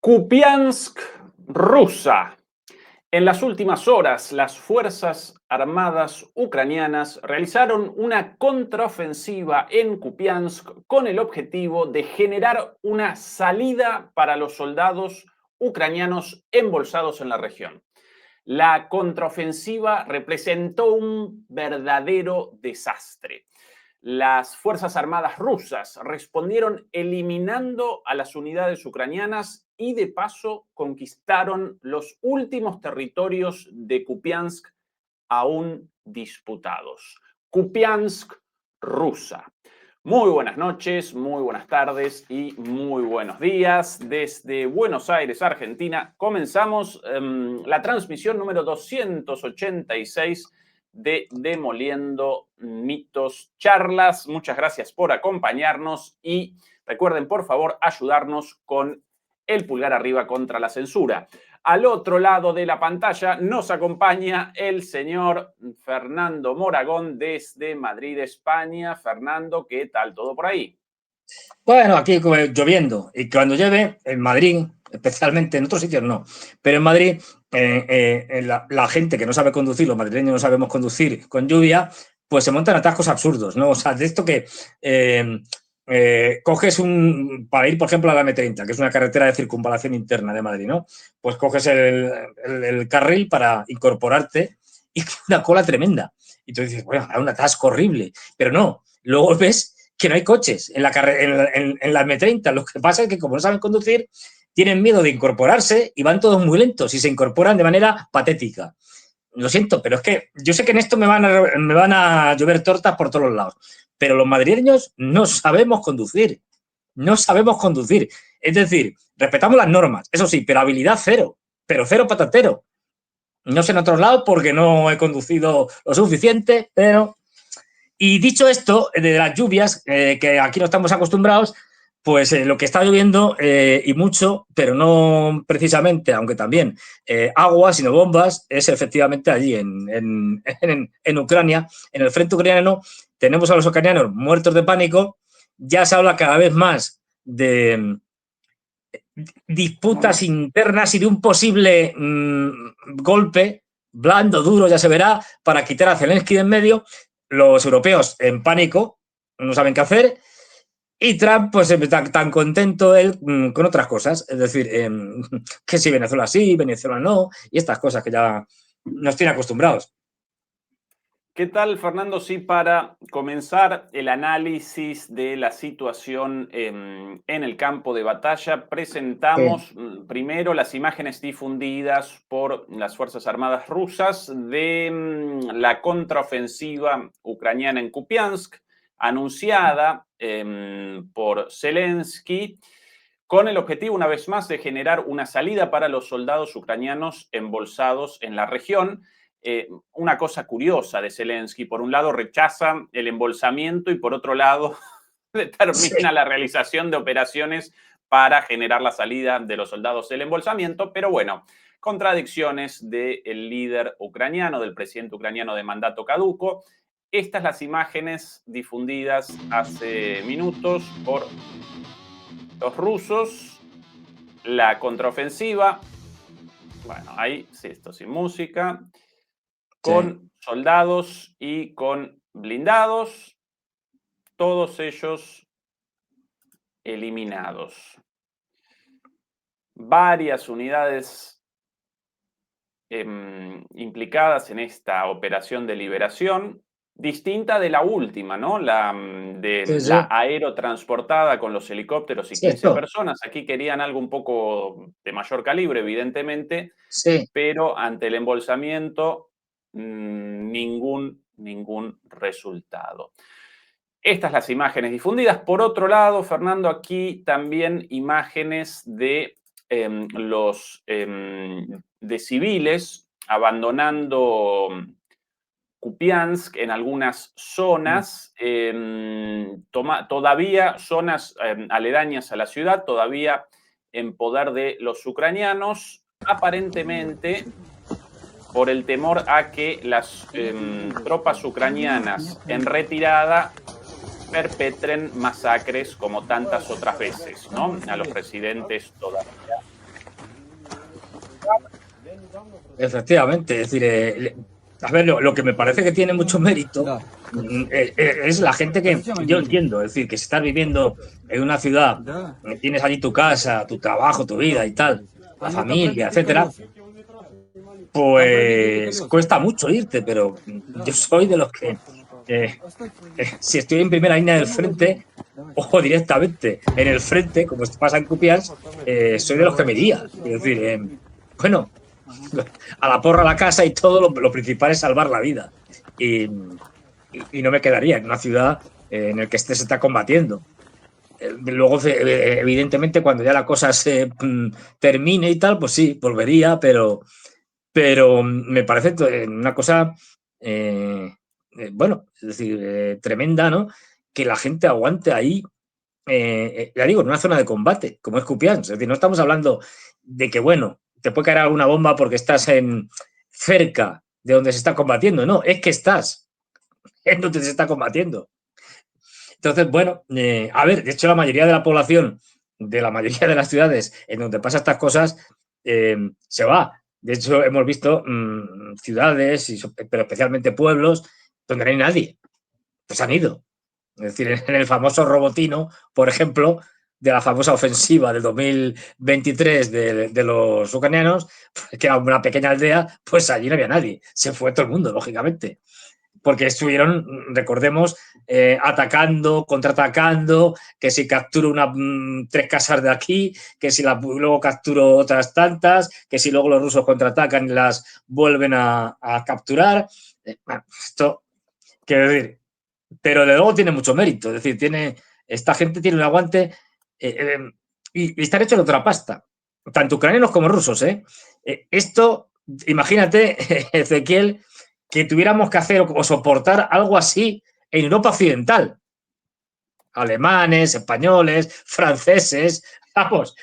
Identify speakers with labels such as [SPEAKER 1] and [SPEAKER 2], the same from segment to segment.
[SPEAKER 1] Kupiansk, rusa. En las últimas horas, las Fuerzas Armadas ucranianas realizaron una contraofensiva en Kupiansk con el objetivo de generar una salida para los soldados ucranianos embolsados en la región. La contraofensiva representó un verdadero desastre. Las Fuerzas Armadas rusas respondieron eliminando a las unidades ucranianas y de paso conquistaron los últimos territorios de Kupiansk aún disputados. Kupiansk, rusa. Muy buenas noches, muy buenas tardes y muy buenos días. Desde Buenos Aires, Argentina, comenzamos la transmisión número 286 de Demoliendo Mitos Charlas. Muchas gracias por acompañarnos y recuerden, por favor, ayudarnos con el pulgar arriba contra la censura. Al otro lado de la pantalla nos acompaña el señor Fernando Moragón desde Madrid, España. Fernando, ¿qué tal todo por ahí?
[SPEAKER 2] Bueno, aquí lloviendo, y cuando llueve, en Madrid, especialmente en otros sitios no, pero en Madrid la gente que no sabe conducir, los madrileños no sabemos conducir con lluvia, pues se montan atascos absurdos, ¿no? O sea, de esto que coges para ir, por ejemplo, a la M30, que es una carretera de circunvalación interna de Madrid, ¿no? Pues coges el carril para incorporarte y una cola tremenda. Y tú dices, bueno, hay un atasco horrible, pero no, luego ves que no hay coches en la M30. Lo que pasa es que, como no saben conducir, tienen miedo de incorporarse y van todos muy lentos y se incorporan de manera patética. Lo siento, pero es que yo sé que en esto me van a llover tortas por todos los lados, pero los madrileños no sabemos conducir. No sabemos conducir. Es decir, respetamos las normas, eso sí, pero habilidad cero, pero cero patatero. No sé en otros lados porque no he conducido lo suficiente, pero... Y dicho esto, de las lluvias, que aquí no estamos acostumbrados, pues lo que está lloviendo y mucho, pero no precisamente, aunque también agua, sino bombas, es efectivamente allí en Ucrania, en el frente ucraniano. Tenemos a los ucranianos muertos de pánico. Ya se habla cada vez más de disputas internas y de un posible golpe blando, duro, ya se verá, para quitar a Zelensky de en medio. Los europeos en pánico, no saben qué hacer, y Trump pues tan contento él con otras cosas, es decir, que si Venezuela sí, Venezuela no, y estas cosas que ya nos tienen acostumbrados.
[SPEAKER 1] ¿Qué tal, Fernando? Sí, para comenzar el análisis de la situación en el campo de batalla, presentamos primero las imágenes difundidas por las Fuerzas Armadas rusas de la contraofensiva ucraniana en Kupiansk, anunciada por Zelensky, con el objetivo, una vez más, de generar una salida para los soldados ucranianos embolsados en la región. Una cosa curiosa de Zelensky: por un lado rechaza el embolsamiento y por otro lado determina la realización de operaciones para generar la salida de los soldados del embolsamiento. Pero bueno, contradicciones del líder ucraniano, del presidente ucraniano de mandato caduco. Estas las imágenes difundidas hace minutos por los rusos, la contraofensiva. Bueno, ahí sí, esto sin música. Con soldados y con blindados, todos ellos eliminados. Varias unidades implicadas en esta operación de liberación, distinta de la última, ¿no? La aerotransportada con los helicópteros y 15 personas. Aquí querían algo un poco de mayor calibre, evidentemente, pero ante el embolsamiento ningún resultado. Estas las imágenes difundidas. Por otro lado, Fernando, aquí también imágenes de de civiles abandonando Kupiansk en algunas zonas, todavía zonas aledañas a la ciudad, todavía en poder de los ucranianos, aparentemente por el temor a que las tropas ucranianas en retirada perpetren masacres como tantas otras veces, ¿no? A los residentes todavía
[SPEAKER 2] Efectivamente, es decir, a ver, lo que me parece que tiene mucho mérito es la gente que yo entiendo, es decir, que si estás viviendo en una ciudad, tienes allí tu casa, tu trabajo, tu vida y tal, la familia, etcétera, pues cuesta mucho irte, pero yo soy de los que si estoy en primera línea del frente o directamente en el frente, como pasa en Kupiansk, soy de los que me iría. Es decir, bueno, a la porra la casa y todo, lo principal es salvar la vida. Y no me quedaría en una ciudad en la que se está combatiendo. Luego, evidentemente, cuando ya la cosa se termine y tal, pues sí, volvería, pero me parece una cosa, bueno, es decir, tremenda, ¿no? Que la gente aguante ahí, ya digo, en una zona de combate, como es Kupiansk. Es decir, no estamos hablando de que, bueno, te puede caer alguna bomba porque estás cerca de donde se está combatiendo. No, es que estás en donde se está combatiendo. Entonces, bueno, a ver, de hecho, la mayoría de la población de la mayoría de las ciudades en donde pasa estas cosas se va. De hecho, hemos visto ciudades, pero especialmente pueblos, donde no hay nadie. Pues han ido. Es decir, en el famoso Robotino, por ejemplo, de la famosa ofensiva del 2023 de los ucranianos, que era una pequeña aldea, pues allí no había nadie. Se fue todo el mundo, lógicamente, porque estuvieron, recordemos, atacando, contraatacando, que si capturo tres casas de aquí, que si luego capturo otras tantas, que si luego los rusos contraatacan y las vuelven a capturar. Bueno, esto, quiero decir, pero de luego tiene mucho mérito, es decir, esta gente tiene un aguante y están hechos de otra pasta, tanto ucranianos como rusos. Esto, imagínate, Ezequiel, que tuviéramos que hacer o soportar algo así en Europa Occidental. Alemanes, españoles, franceses, vamos,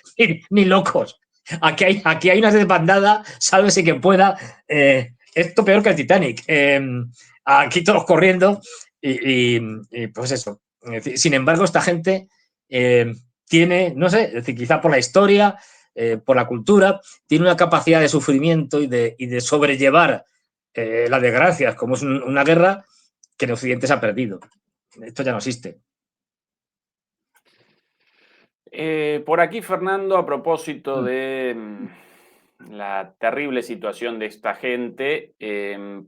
[SPEAKER 2] ni locos. Aquí hay una desbandada, sálvese quien pueda. Esto peor que el Titanic. Aquí todos corriendo y pues eso. Sin embargo, esta gente tiene, no sé, es decir, quizá por la historia, por la cultura, tiene una capacidad de sufrimiento y de sobrellevar las desgracias, como es una guerra, que en Occidente se ha perdido. Esto ya no existe.
[SPEAKER 1] Por aquí, Fernando, a propósito de la terrible situación de esta gente,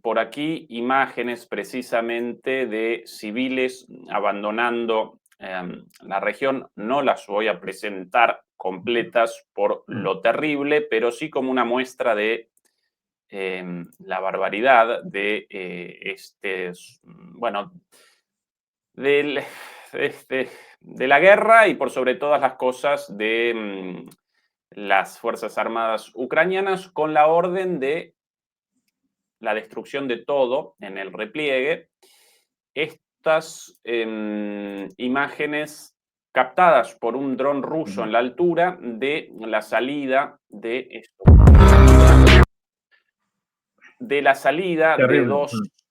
[SPEAKER 1] por aquí imágenes precisamente de civiles abandonando la región. No las voy a presentar completas por lo terrible, pero sí como una muestra de la barbaridad de bueno, del, de la guerra y por sobre todas las cosas de las Fuerzas Armadas ucranianas con la orden de la destrucción de todo en el repliegue. Estas imágenes captadas por un dron ruso en la altura de la salida de esto. De la salida
[SPEAKER 2] Terrible.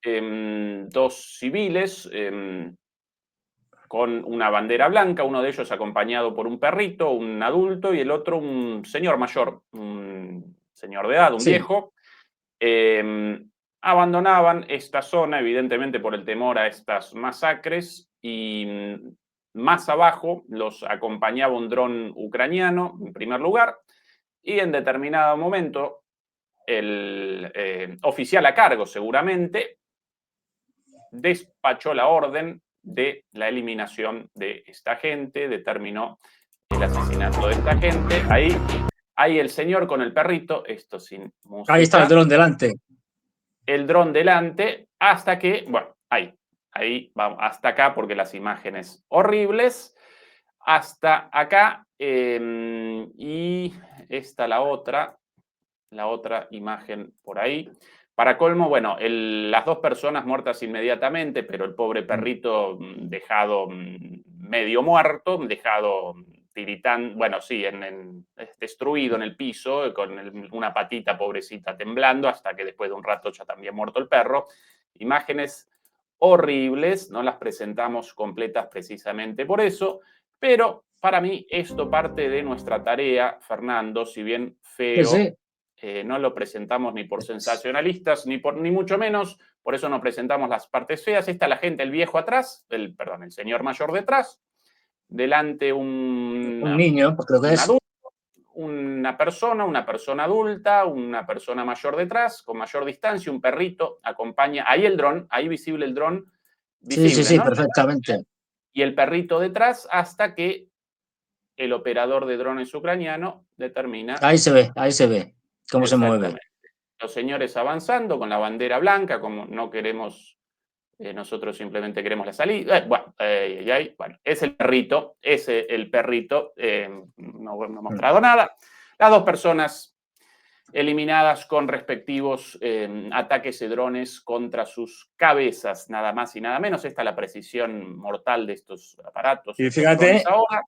[SPEAKER 1] de dos civiles con una bandera blanca, uno de ellos acompañado por un perrito, un adulto, y el otro un señor mayor, un señor de edad, un
[SPEAKER 2] Sí.
[SPEAKER 1] viejo. Abandonaban esta zona, evidentemente por el temor a estas masacres, y más abajo los acompañaba un dron ucraniano, en primer lugar, y en determinado momento el oficial a cargo seguramente despachó la orden de la eliminación de esta gente, determinó el asesinato de esta gente. Ahí el señor con el perrito, esto sin música.
[SPEAKER 2] Ahí está el dron delante.
[SPEAKER 1] El dron delante, hasta que, bueno, ahí vamos, hasta acá, porque las imágenes horribles, hasta acá, y esta la otra imagen por ahí. Para colmo, bueno, las dos personas muertas inmediatamente, pero el pobre perrito dejado medio muerto, dejado tiritando, bueno, sí, destruido en el piso, con una patita pobrecita temblando, hasta que después de un rato ya también muerto el perro. Imágenes horribles, no las presentamos completas precisamente por eso, pero para mí esto parte de nuestra tarea, Fernando, si bien feo,
[SPEAKER 2] Sí.
[SPEAKER 1] no lo presentamos ni por sensacionalistas, ni mucho menos, por eso no presentamos las partes feas. Está la gente, el viejo atrás, el señor mayor detrás, delante
[SPEAKER 2] Un niño, pues creo que es.
[SPEAKER 1] adulto, una persona adulta, una persona mayor detrás, con mayor distancia, un perrito, acompaña, ahí el dron, ahí visible el dron, visible,
[SPEAKER 2] Sí,
[SPEAKER 1] ¿no?
[SPEAKER 2] perfectamente.
[SPEAKER 1] Y el perrito detrás hasta que el operador de drones ucraniano determina.
[SPEAKER 2] Ahí se ve cómo se mueve.
[SPEAKER 1] Los señores avanzando con la bandera blanca, como no queremos, nosotros simplemente queremos la salida. Bueno, es el perrito, no he mostrado nada. Las dos personas eliminadas con respectivos ataques de drones contra sus cabezas, nada más y nada menos. Esta es la precisión mortal de estos aparatos.
[SPEAKER 2] Y fíjate,
[SPEAKER 1] ahora.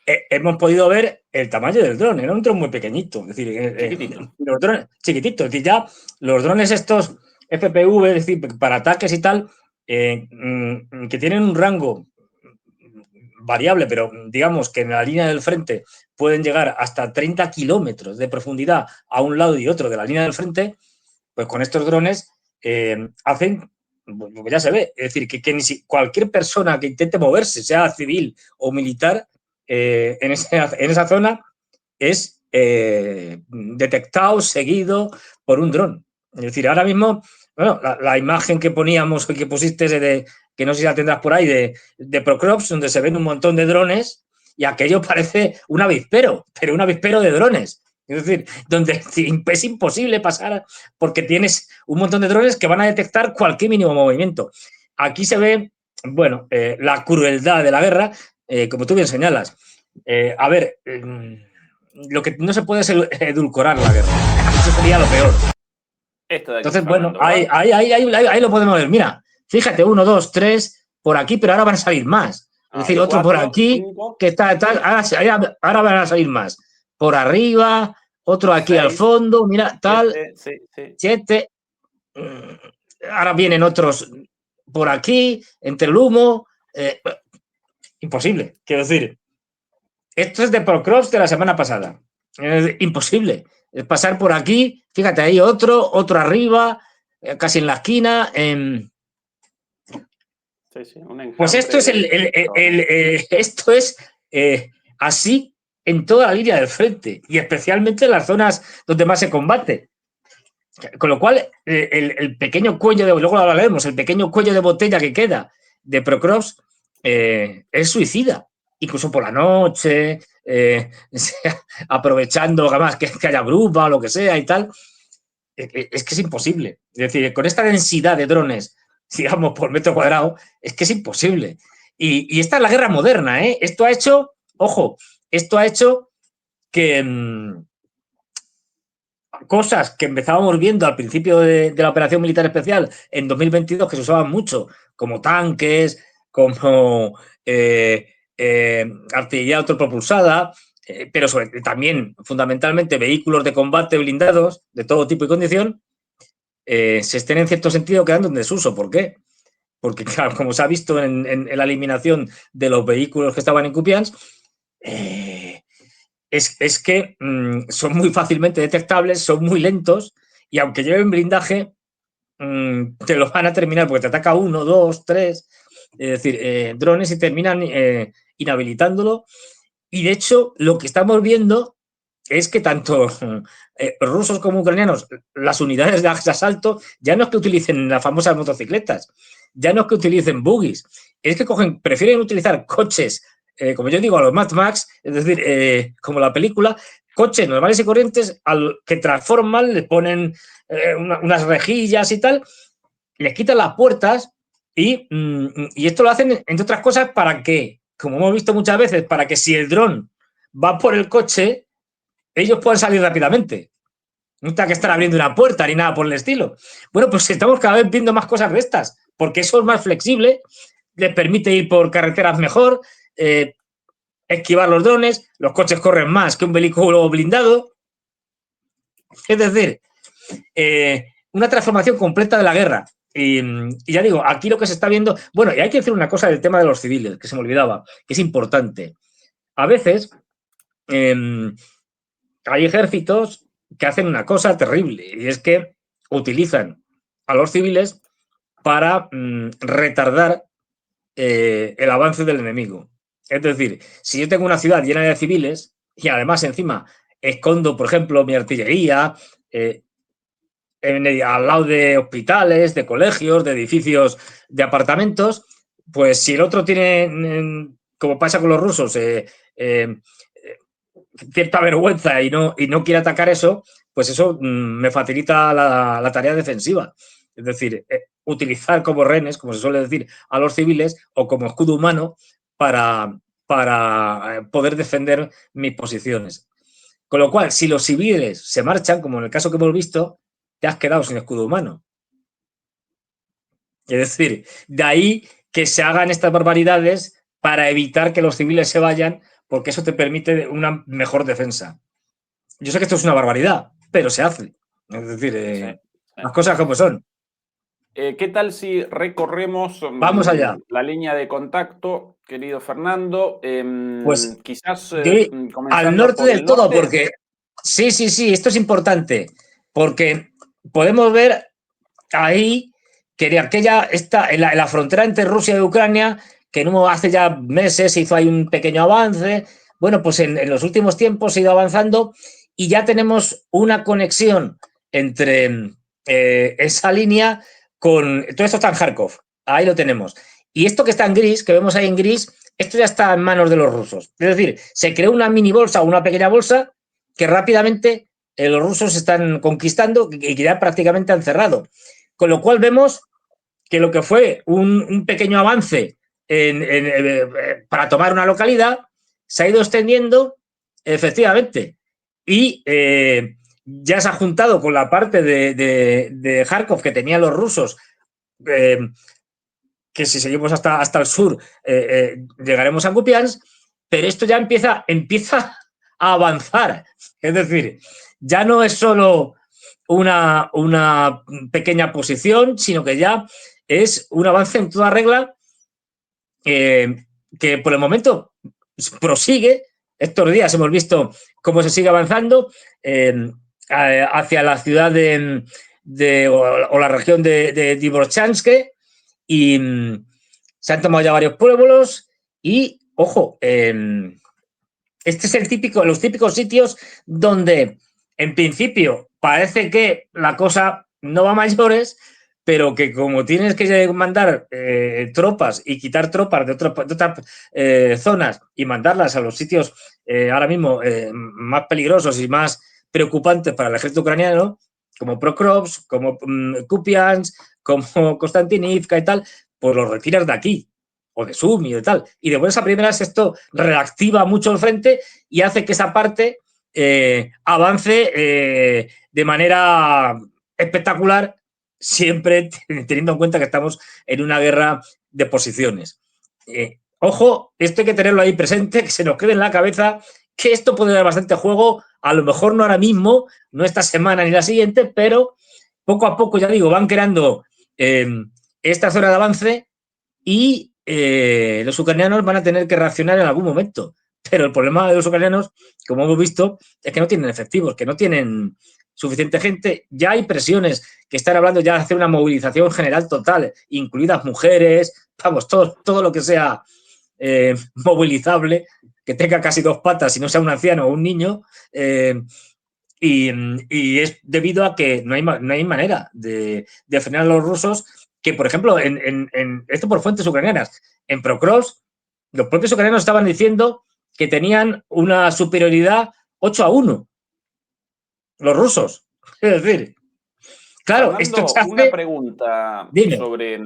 [SPEAKER 2] Hemos podido ver el tamaño del dron. Era un dron muy pequeñito, es decir,
[SPEAKER 1] Chiquitito.
[SPEAKER 2] Los drones, chiquitito. Es decir, ya los drones estos FPV, es decir, para ataques y tal, que tienen un rango variable, pero digamos que en la línea del frente pueden llegar hasta 30 kilómetros de profundidad a un lado y otro de la línea del frente, pues con estos drones hacen, pues ya se ve, es decir, que ni cualquier persona que intente moverse, sea civil o militar, en esa zona es detectado, seguido por un dron. Es decir, ahora mismo, bueno, la imagen que poníamos, que pusiste, que no sé si la tendrás por ahí, de Procrops, donde se ven un montón de drones, y aquello parece un avispero, pero un avispero de drones. Es decir, donde es imposible pasar porque tienes un montón de drones que van a detectar cualquier mínimo movimiento. Aquí se ve, bueno, la crueldad de la guerra, como tú bien señalas. A ver, lo que no se puede es edulcorar la guerra. Eso sería lo peor. Entonces, bueno, ahí lo podemos ver. Mira, fíjate, 1, 2, 3, por aquí, pero ahora van a salir más. Es decir, otro 4, por aquí, 5, que está, ahora van a salir más. Por arriba, otro aquí 6, al fondo, mira, tal, 7. Ahora vienen otros por aquí, entre el humo. Imposible, quiero decir. Esto es de Procrops de la semana pasada. Es imposible. Es pasar por aquí, fíjate, ahí otro arriba, casi en la esquina. Pues esto es esto es así en toda la línea del frente y especialmente en las zonas donde más se combate. Con lo cual, el pequeño cuello luego lo hablaremos, el pequeño cuello de botella que queda de Procrops es suicida. Incluso por la noche, aprovechando además que haya bruma o lo que sea y tal. Es que es imposible. Es decir, con esta densidad de drones, digamos, por metro cuadrado, es que es imposible. Y esta es la guerra moderna, ¿eh? Esto ha hecho, ojo, esto ha hecho que cosas que empezábamos viendo al principio de la operación militar especial en 2022, que se usaban mucho, como tanques, como artillería autopropulsada, pero también fundamentalmente vehículos de combate blindados de todo tipo y condición, se estén en cierto sentido quedando en desuso. ¿Por qué? Porque, claro, como se ha visto en la eliminación de los vehículos que estaban en Kupiansk, es que son muy fácilmente detectables, son muy lentos y aunque lleven blindaje, te lo van a terminar porque te ataca 1, 2, 3, es decir, drones y terminan inhabilitándolo. Y de hecho, lo que estamos viendo es que tanto rusos como ucranianos, las unidades de asalto, ya no es que utilicen las famosas motocicletas, ya no es que utilicen buggies, es que prefieren utilizar coches, como yo digo, a los Mad Max, es decir, como la película, coches normales y corrientes que transforman, le ponen unas rejillas y tal, les quitan las puertas y esto lo hacen, entre otras cosas, para que, como hemos visto muchas veces, para que si el dron va por el coche, ellos puedan salir rápidamente. No está que estar abriendo una puerta ni nada por el estilo. Bueno, pues estamos cada vez viendo más cosas de estas, porque eso es más flexible, les permite ir por carreteras mejor, esquivar los drones, los coches corren más que un vehículo blindado. Es decir, una transformación completa de la guerra. Y ya digo, aquí lo que se está viendo... Bueno, y hay que decir una cosa del tema de los civiles, que se me olvidaba, que es importante. A veces hay ejércitos que hacen una cosa terrible, y es que utilizan a los civiles para retardar el avance del enemigo. Es decir, si yo tengo una ciudad llena de civiles y además encima escondo, por ejemplo, mi artillería al lado de hospitales, de colegios, de edificios, de apartamentos, pues si el otro tiene, como pasa con los rusos, cierta vergüenza y no quiere atacar eso, pues eso me facilita la tarea defensiva. Es decir, utilizar como rehenes, como se suele decir, a los civiles o como escudo humano para poder defender mis posiciones. Con lo cual, si los civiles se marchan, como en el caso que hemos visto, te has quedado sin escudo humano. Es decir, de ahí que se hagan estas barbaridades para evitar que los civiles se vayan, porque eso te permite una mejor defensa. Yo sé que esto es una barbaridad, pero se hace. Es decir,
[SPEAKER 1] Sí, sí.
[SPEAKER 2] las cosas como son.
[SPEAKER 1] ¿Qué tal si recorremos
[SPEAKER 2] Vamos allá.
[SPEAKER 1] la línea de contacto, querido Fernando?
[SPEAKER 2] Pues
[SPEAKER 1] Quizás
[SPEAKER 2] yo al
[SPEAKER 1] comenzando
[SPEAKER 2] norte
[SPEAKER 1] por
[SPEAKER 2] del
[SPEAKER 1] el
[SPEAKER 2] todo,
[SPEAKER 1] norte.
[SPEAKER 2] porque sí, esto es importante, porque podemos ver ahí que aquella está en la frontera entre Rusia y Ucrania, que no hace ya meses se hizo ahí un pequeño avance. Bueno, pues en los últimos tiempos se ha ido avanzando y ya tenemos una conexión entre esa línea con. Todo esto está en Kharkov, ahí lo tenemos. Y esto que está en gris, que vemos ahí en gris, esto ya está en manos de los rusos. Es decir, se creó una mini bolsa o una pequeña bolsa que rápidamente los rusos están conquistando y que ya prácticamente han cerrado. Con lo cual vemos que lo que fue un pequeño avance para tomar una localidad se ha ido extendiendo efectivamente y ya se ha juntado con la parte de Kharkov que tenían los rusos, que si seguimos hasta el sur llegaremos a Kupiansk, pero esto ya empieza a avanzar. Es decir, ya no es solo una pequeña posición, sino que ya es un avance en toda regla que por el momento prosigue. Estos días hemos visto cómo se sigue avanzando hacia la ciudad o la región de Dvorchansk y se han tomado ya varios pueblos y, ojo, este es los típicos sitios donde en principio parece que la cosa no va a mayores, pero que como tienes que mandar tropas y quitar tropas de otras zonas y mandarlas a los sitios ahora mismo más peligrosos y más preocupantes para el ejército ucraniano, como Prokrovsk, como Kupiansk, como Konstantinivka y tal, pues los retiras de aquí o de Sumi y de tal. Y de buenas a primeras esto reactiva mucho el frente y hace que esa parte avance de manera espectacular, siempre teniendo en cuenta que estamos en una guerra de posiciones. Ojo, esto hay que tenerlo ahí presente, que se nos quede en la cabeza que esto puede dar bastante juego, a lo mejor no ahora mismo, no esta semana ni la siguiente, pero poco a poco, ya digo, van creando esta zona de avance y los ucranianos van a tener que reaccionar en algún momento. Pero el problema de los ucranianos, como hemos visto, es que no tienen efectivos, que no tienen suficiente gente. Ya hay presiones que están hablando ya de hacer una movilización general total, incluidas mujeres, vamos, todo lo que sea movilizable, que tenga casi dos patas y no sea un anciano o un niño. Y es debido a que no hay manera de frenar a los rusos, que por ejemplo, esto por fuentes ucranianas, en Prokrovsk, los propios ucranianos estaban diciendo que tenían una superioridad 8-1, los rusos. Es decir, claro, esto se
[SPEAKER 1] Fernando, una
[SPEAKER 2] hace.
[SPEAKER 1] pregunta
[SPEAKER 2] Dime.
[SPEAKER 1] sobre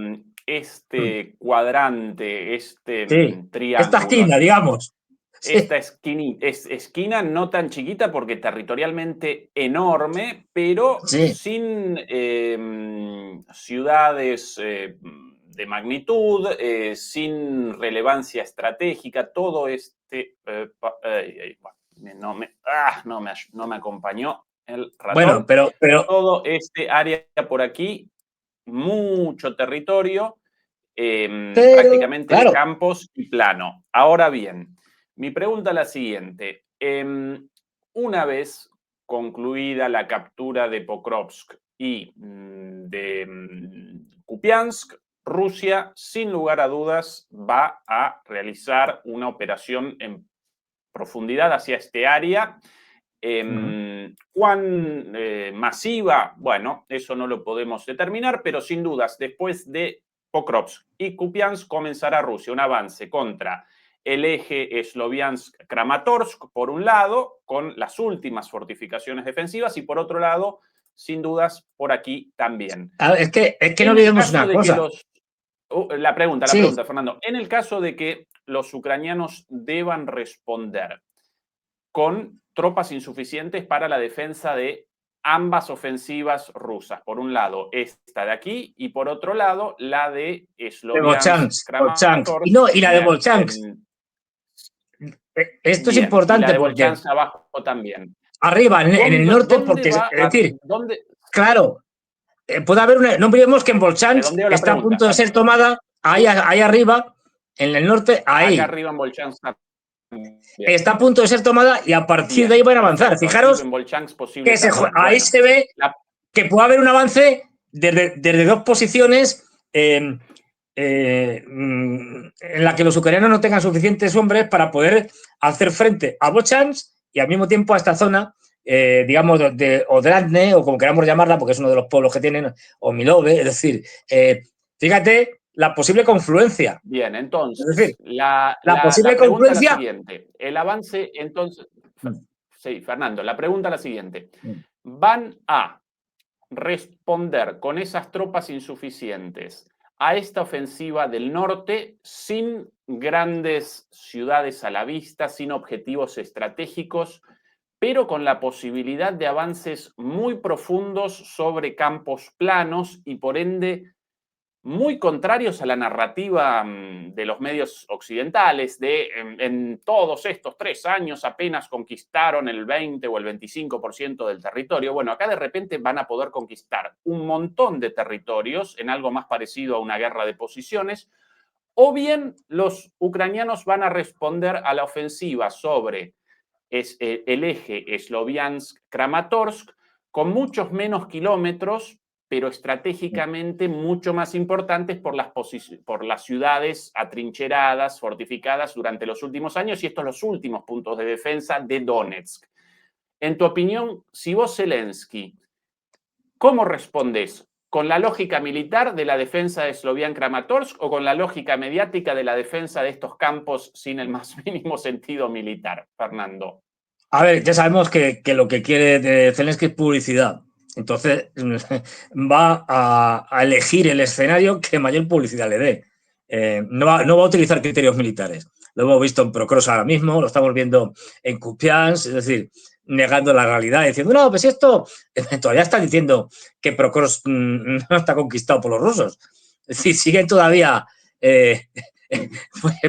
[SPEAKER 1] este cuadrante, este
[SPEAKER 2] Sí, esta
[SPEAKER 1] triángulo
[SPEAKER 2] esquina,
[SPEAKER 1] aquí.
[SPEAKER 2] digamos.
[SPEAKER 1] Esta
[SPEAKER 2] Sí,
[SPEAKER 1] esquina no tan chiquita porque territorialmente enorme, pero
[SPEAKER 2] sí.
[SPEAKER 1] sin ciudades de magnitud, sin relevancia estratégica, todo este. No me acompañó el
[SPEAKER 2] Bueno,
[SPEAKER 1] ratón.
[SPEAKER 2] pero
[SPEAKER 1] Todo este área por aquí, mucho territorio, prácticamente de
[SPEAKER 2] claro,
[SPEAKER 1] campos y plano. Ahora bien, mi pregunta es la siguiente. Una vez concluida la captura de Pokrovsk y de Kupiansk, Rusia, sin lugar a dudas, va a realizar una operación en profundidad hacia este área. ¿Cuán masiva? Bueno, eso no lo podemos determinar, pero sin dudas, después de Pokrovsk y Kupiansk comenzará Rusia un avance contra el eje Sloviansk-Kramatorsk, por un lado, con las últimas fortificaciones defensivas, y por otro lado, sin dudas, por aquí también.
[SPEAKER 2] Es que no
[SPEAKER 1] En el
[SPEAKER 2] olvidemos
[SPEAKER 1] caso
[SPEAKER 2] una
[SPEAKER 1] de que
[SPEAKER 2] cosa.
[SPEAKER 1] los... la pregunta,
[SPEAKER 2] Sí,
[SPEAKER 1] Fernando. En el caso de que los ucranianos deban responder con tropas insuficientes para la defensa de ambas ofensivas rusas. Por un lado, esta de aquí, y por otro lado, la de
[SPEAKER 2] de Volchansk. Y
[SPEAKER 1] Sloviansk-Kramatorsk.
[SPEAKER 2] no, y la de Volchansk. Esto es
[SPEAKER 1] Bien, y la
[SPEAKER 2] importante
[SPEAKER 1] de
[SPEAKER 2] porque
[SPEAKER 1] Volchansk abajo también.
[SPEAKER 2] arriba, en el norte,
[SPEAKER 1] ¿Dónde
[SPEAKER 2] porque, es
[SPEAKER 1] va
[SPEAKER 2] decir,
[SPEAKER 1] dónde,
[SPEAKER 2] claro, puede haber una. No olvidemos que en Volchansk
[SPEAKER 1] redondeo la
[SPEAKER 2] está a
[SPEAKER 1] pregunta?
[SPEAKER 2] punto de ser tomada, ahí arriba, en el norte,
[SPEAKER 1] Acá
[SPEAKER 2] ahí.
[SPEAKER 1] arriba en Volchansk también.
[SPEAKER 2] Está a punto de ser tomada y a partir de ahí
[SPEAKER 1] Bien,
[SPEAKER 2] van a avanzar.
[SPEAKER 1] perfecto. Aquí
[SPEAKER 2] Fijaros
[SPEAKER 1] en Volchansk
[SPEAKER 2] que
[SPEAKER 1] posible también.
[SPEAKER 2] ahí
[SPEAKER 1] Bueno,
[SPEAKER 2] se ve
[SPEAKER 1] la
[SPEAKER 2] que puede haber un avance desde dos posiciones en la que los ucranianos no tengan suficientes hombres para poder hacer frente a Volchansk y al mismo tiempo a esta zona, digamos, de Odradne, o como queramos llamarla, porque es uno de los pueblos que tienen, o Milove, es decir, fíjate la posible confluencia.
[SPEAKER 1] Bien,
[SPEAKER 2] Es decir,
[SPEAKER 1] entonces,
[SPEAKER 2] la
[SPEAKER 1] la
[SPEAKER 2] posible
[SPEAKER 1] pregunta es la
[SPEAKER 2] confluencia.
[SPEAKER 1] siguiente. El avance, entonces, sí, Fernando, la pregunta es la siguiente. ¿Van a responder con esas tropas insuficientes a esta ofensiva del norte sin grandes ciudades a la vista, sin objetivos estratégicos, pero con la posibilidad de avances muy profundos sobre campos planos y por ende muy contrarios a la narrativa de los medios occidentales, en todos estos 3 años apenas conquistaron el 20 o el 25% del territorio? Bueno, acá de repente van a poder conquistar un montón de territorios en algo más parecido a una guerra de posiciones, o bien los ucranianos van a responder a la ofensiva sobre el eje Sloviansk-Kramatorsk con muchos menos kilómetros, pero estratégicamente mucho más importantes por las ciudades atrincheradas, fortificadas durante los últimos años, y estos los últimos puntos de defensa de Donetsk. En tu opinión, si vos, Zelensky, ¿cómo respondés? ¿Con la lógica militar de la defensa de Sloviansk-Kramatorsk o con la lógica mediática de la defensa de estos campos sin el más mínimo sentido militar, Fernando?
[SPEAKER 2] A ver, ya sabemos que lo que quiere Zelensky es publicidad. Entonces va a elegir el escenario que mayor publicidad le dé. No va a utilizar criterios militares. Lo hemos visto en Procros ahora mismo, lo estamos viendo en Kupiansk, es decir, negando la realidad, diciendo, no, pues esto todavía está diciendo que Procros no está conquistado por los rusos. Es decir, siguen todavía,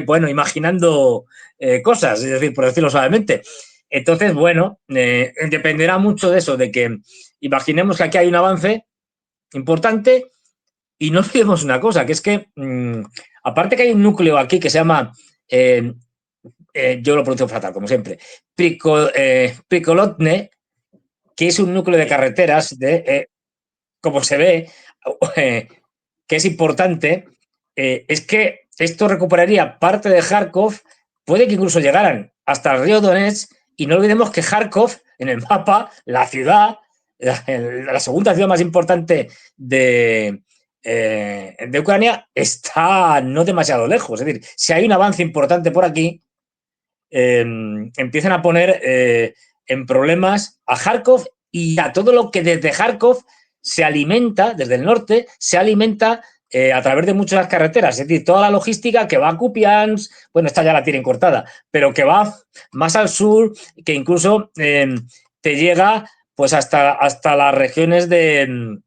[SPEAKER 2] bueno, imaginando cosas, es decir, por decirlo suavemente. Entonces, bueno, dependerá mucho de eso, de que imaginemos que aquí hay un avance importante y no olvidemos una cosa, que es que, aparte que hay un núcleo aquí que se llama, yo lo pronuncio fatal, como siempre, Prikolotne, que es un núcleo de carreteras, como se ve, que es importante, es que esto recuperaría parte de Kharkov, puede que incluso llegaran hasta el río Donetsk. Y no olvidemos que Kharkov, en el mapa, la ciudad, la segunda ciudad más importante de Ucrania, está no demasiado lejos. Es decir, si hay un avance importante por aquí, empiezan a poner en problemas a Kharkov y a todo lo que desde Kharkov se alimenta, desde el norte, se alimenta a través de muchas carreteras, es decir, toda la logística que va a Kupiansk, bueno, esta ya la tienen cortada, pero que va más al sur, que incluso te llega pues hasta las regiones de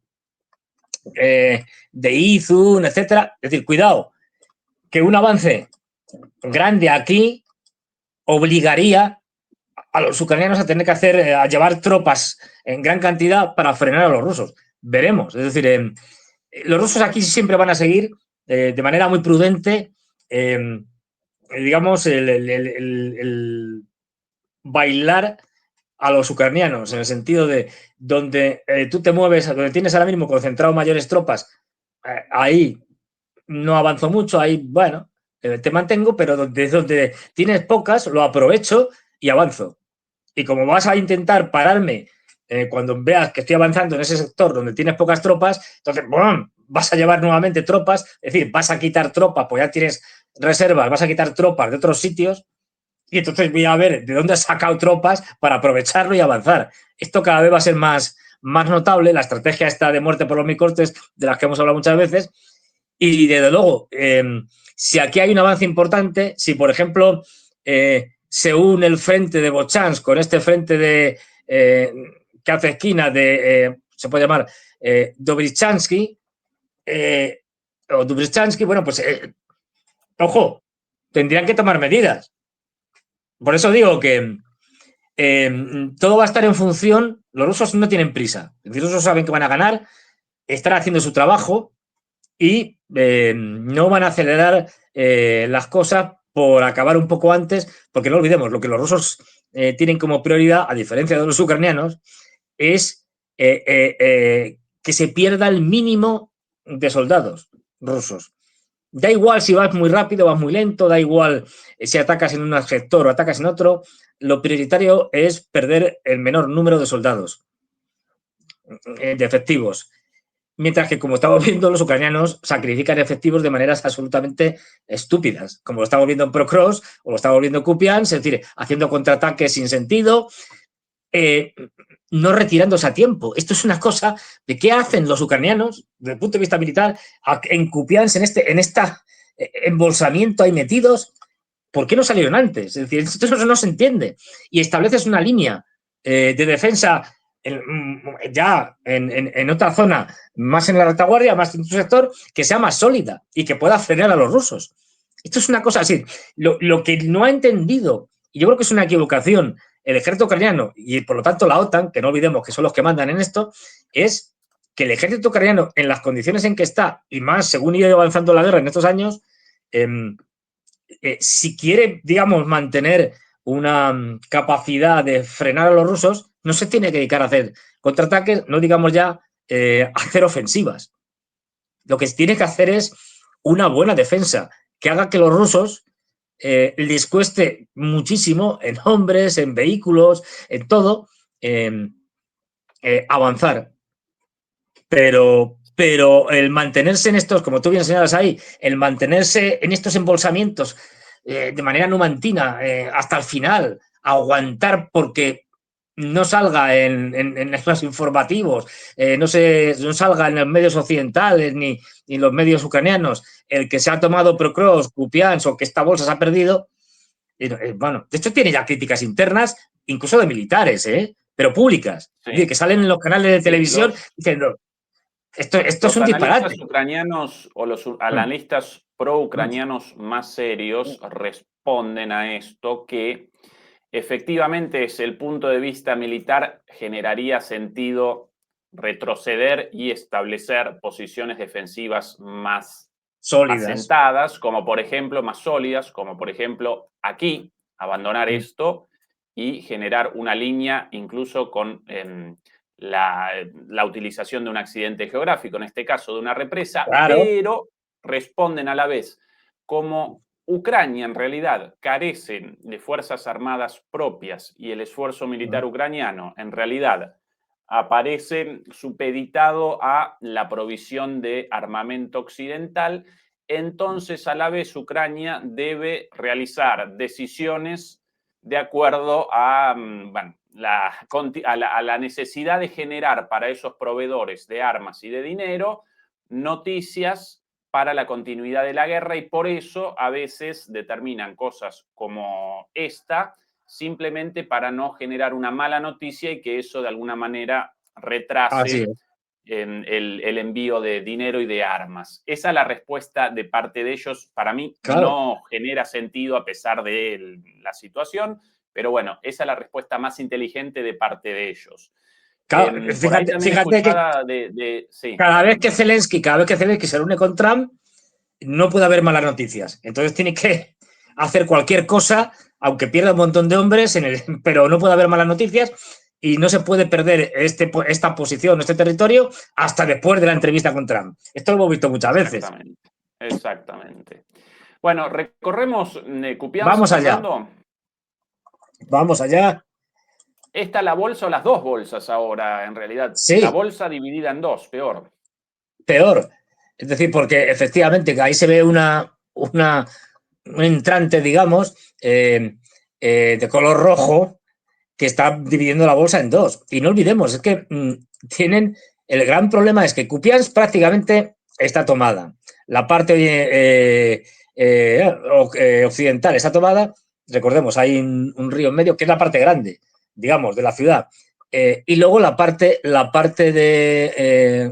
[SPEAKER 2] Izum, etcétera. Es decir, cuidado, que un avance grande aquí obligaría a los ucranianos a tener que a llevar tropas en gran cantidad para frenar a los rusos. Veremos, es decir, los rusos aquí siempre van a seguir de manera muy prudente, digamos, el bailar a los ucranianos, en el sentido de donde tú te mueves, donde tienes ahora mismo concentrado mayores tropas, ahí no avanzo mucho, ahí, bueno, te mantengo, pero donde tienes pocas, lo aprovecho y avanzo. Y como vas a intentar pararme cuando veas que estoy avanzando en ese sector donde tienes pocas tropas, entonces ¡bum!, vas a llevar nuevamente tropas, es decir, vas a quitar tropas, pues ya tienes reservas, vas a quitar tropas de otros sitios y entonces voy a ver de dónde has sacado tropas para aprovecharlo y avanzar. Esto cada vez va a ser más notable, la estrategia esta de muerte por los microcortes, de las que hemos hablado muchas veces, y desde luego, si aquí hay un avance importante, si por ejemplo se une el frente de Bochansk con este frente de que hace esquina de, se puede llamar Dobrichansky, o Dobrichansky, bueno, pues ojo, tendrían que tomar medidas. Por eso digo que todo va a estar en función, los rusos no tienen prisa, los rusos saben que van a ganar, están haciendo su trabajo y no van a acelerar las cosas por acabar un poco antes, porque no olvidemos, lo que los rusos tienen como prioridad, a diferencia de los ucranianos, es que se pierda el mínimo de soldados rusos. Da igual si vas muy rápido, vas muy lento, da igual si atacas en un sector o atacas en otro, lo prioritario es perder el menor número de soldados, de efectivos. Mientras que, como estamos viendo, los ucranianos sacrifican efectivos de maneras absolutamente estúpidas, como lo estamos viendo en Procross o lo estamos viendo en Kupiansk, es decir, haciendo contraataques sin sentido, no retirándose a tiempo. Esto es una cosa de qué hacen los ucranianos, desde el punto de vista militar, en Kupiansk, en este embolsamiento ahí metidos. ¿Por qué no salieron antes? Es decir, esto no se entiende. Y estableces una línea de defensa ya en otra zona, más en la retaguardia, más en tu sector, que sea más sólida y que pueda frenar a los rusos. Esto es una cosa así. Lo que no ha entendido, y yo creo que es una equivocación, el ejército ucraniano y por lo tanto la OTAN, que no olvidemos que son los que mandan en esto, es que el ejército ucraniano, en las condiciones en que está, y más según ha ido avanzando la guerra en estos años, si quiere, digamos, mantener una capacidad de frenar a los rusos, no se tiene que dedicar a hacer contraataques, no digamos ya hacer ofensivas. Lo que tiene que hacer es una buena defensa que haga que los rusos les cueste muchísimo en hombres, en vehículos, en todo, avanzar. Pero el mantenerse en estos, como tú bien señalas ahí, el mantenerse en estos embolsamientos de manera numantina hasta el final, aguantar porque no salga en los informativos, no salga en los medios occidentales ni en los medios ucranianos el que se ha tomado Procross, Kupiansk o que esta bolsa se ha perdido. Bueno, de hecho tiene ya críticas internas, incluso de militares, pero públicas, sí. Es decir, que salen en los canales de televisión diciendo esto es un disparate.
[SPEAKER 1] Los analistas ucranianos o los analistas pro-ucranianos más serios responden a esto que efectivamente desde el punto de vista militar generaría sentido retroceder y establecer posiciones defensivas más sólidas, asentadas, como por ejemplo, más sólidas, como por ejemplo aquí, abandonar esto y generar una línea incluso con la utilización de un accidente geográfico, en este caso de una represa, claro. Pero responden a la vez como Ucrania en realidad carecen de fuerzas armadas propias y el esfuerzo militar ucraniano en realidad aparece supeditado a la provisión de armamento occidental, entonces a la vez Ucrania debe realizar decisiones de acuerdo a, bueno, a la necesidad de generar para esos proveedores de armas y de dinero noticias para la continuidad de la guerra y por eso a veces determinan cosas como esta simplemente para no generar una mala noticia y que eso de alguna manera retrase el envío de dinero y de armas. Esa es la respuesta de parte de ellos. Para mí no genera sentido a pesar de la situación, pero bueno, esa es la respuesta más inteligente de parte de ellos.
[SPEAKER 2] Claro, fíjate que cada vez que Zelensky se reúne con Trump, no puede haber malas noticias. Entonces tiene que hacer cualquier cosa aunque pierda un montón de hombres, pero no puede haber malas noticias y no se puede perder esta posición, este territorio, hasta después de la entrevista con Trump. Esto lo hemos visto muchas veces.
[SPEAKER 1] Exactamente, exactamente. Bueno, recorremos Kupiansk,
[SPEAKER 2] Vamos allá,
[SPEAKER 1] Fernando.
[SPEAKER 2] vamos allá.
[SPEAKER 1] Esta la bolsa o las dos bolsas ahora, en realidad. La
[SPEAKER 2] Sí,
[SPEAKER 1] bolsa dividida en dos, peor.
[SPEAKER 2] peor. Es decir, porque efectivamente ahí se ve un entrante, digamos, de color rojo que está dividiendo la bolsa en dos. Y no olvidemos, es que el gran problema es que Kupiansk prácticamente está tomada. La parte occidental está tomada. Recordemos, hay un río en medio que es la parte grande, digamos, de la ciudad. Y luego la parte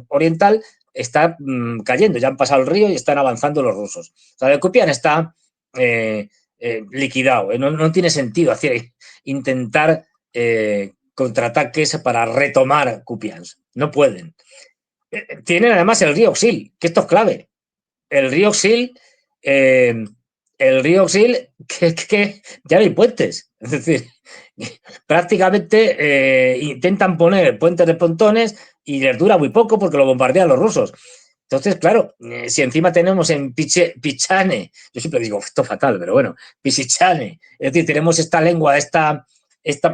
[SPEAKER 2] oriental está cayendo. Ya han pasado el río y están avanzando los rusos. O sea, el Kupiansk está liquidado. No tiene sentido intentar contraataques para retomar Kupiansk. No pueden. Tienen además el río Oxil, que esto es clave. El río Oxil, que ya no hay puentes. Es decir, prácticamente intentan poner puentes de pontones y les dura muy poco porque lo bombardean los rusos. Entonces, claro, si encima tenemos en Pichane, yo siempre digo, esto es fatal, pero bueno, Pichichane, es decir, tenemos esta lengua, esta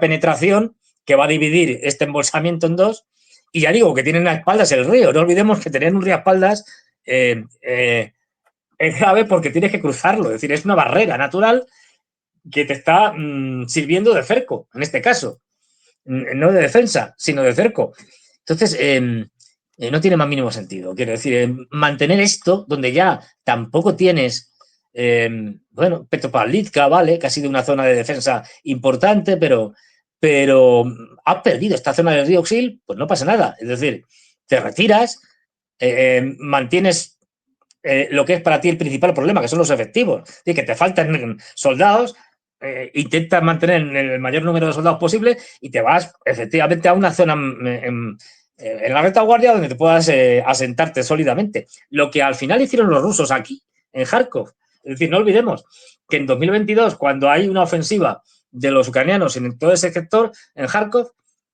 [SPEAKER 2] penetración que va a dividir este embolsamiento en dos, y ya digo que tienen a espaldas el río. No olvidemos que tener un río a espaldas es grave porque tienes que cruzarlo, es decir, es una barrera natural que te está sirviendo de cerco, en este caso, no de defensa, sino de cerco. Entonces, no tiene más mínimo sentido. Quiero decir, mantener esto donde ya tampoco tienes, bueno, Petropavlivka, vale, que ha sido una zona de defensa importante, pero has perdido esta zona del río Oxil, pues no pasa nada. Es decir, te retiras, mantienes lo que es para ti el principal problema, que son los efectivos, es decir, que te faltan soldados, intentas mantener el mayor número de soldados posible y te vas efectivamente a una zona en la retaguardia donde te puedas asentarte sólidamente. Lo que al final hicieron los rusos aquí, en Kharkov. Es decir, no olvidemos que en 2022, cuando hay una ofensiva de los ucranianos en todo ese sector, en Kharkov,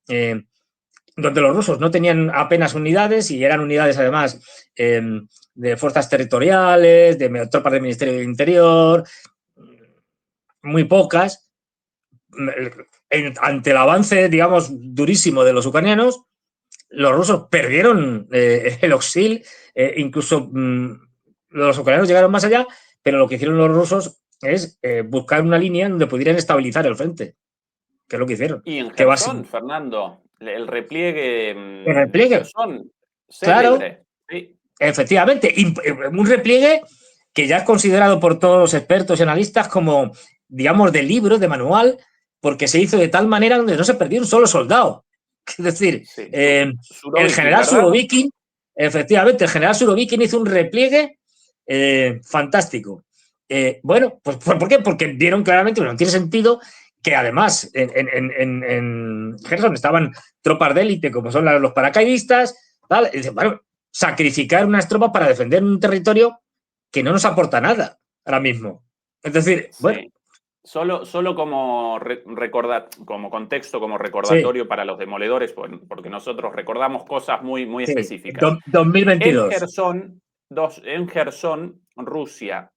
[SPEAKER 2] donde los rusos no tenían apenas unidades y eran unidades además de fuerzas territoriales, de tropas del Ministerio del Interior, muy pocas, ante el avance, digamos, durísimo de los ucranianos, los rusos perdieron el Oxil, incluso los ucranianos llegaron más allá, pero lo que hicieron los rusos es buscar una línea donde pudieran estabilizar el frente, que es lo que hicieron.
[SPEAKER 1] Y en
[SPEAKER 2] Que va
[SPEAKER 1] Gerson, Fernando, el repliegue
[SPEAKER 2] en el
[SPEAKER 1] de
[SPEAKER 2] pliegue,
[SPEAKER 1] Gerson,
[SPEAKER 2] claro,
[SPEAKER 1] célebre. Sí,
[SPEAKER 2] efectivamente, un repliegue que ya es considerado por todos los expertos y analistas como, digamos, de libro, de manual, porque se hizo de tal manera donde no se perdió un solo soldado. Es decir,
[SPEAKER 1] sí.
[SPEAKER 2] el
[SPEAKER 1] Surovikin,
[SPEAKER 2] general
[SPEAKER 1] ¿verdad?
[SPEAKER 2] Surovikin, efectivamente, el general Surovikin hizo un repliegue fantástico. Bueno, pues ¿por qué? Porque vieron claramente que no tiene sentido que además en Gerson estaban tropas de élite como son los paracaidistas, ¿vale? Y dicen, bueno, sacrificar unas tropas para defender un territorio que no nos aporta nada ahora mismo. Es decir, bueno,
[SPEAKER 1] Sí. Solo como como contexto, como
[SPEAKER 2] sí,
[SPEAKER 1] recordatorio para los demoledores, porque nosotros recordamos cosas muy, muy
[SPEAKER 2] sí,
[SPEAKER 1] específicas. En
[SPEAKER 2] 2022.
[SPEAKER 1] Gerson, en Gerson, Rusia,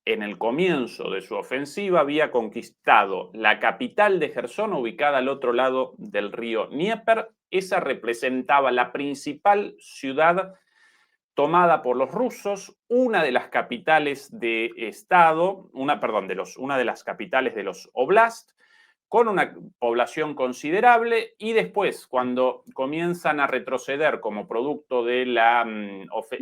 [SPEAKER 1] en el comienzo de su ofensiva, había conquistado la capital de Gerson, ubicada al otro lado del río Dnieper. Esa representaba la principal ciudad tomada por los rusos, una de las capitales de Estado, una de las capitales de los oblast, con una población considerable, y después, cuando comienzan a retroceder como producto de la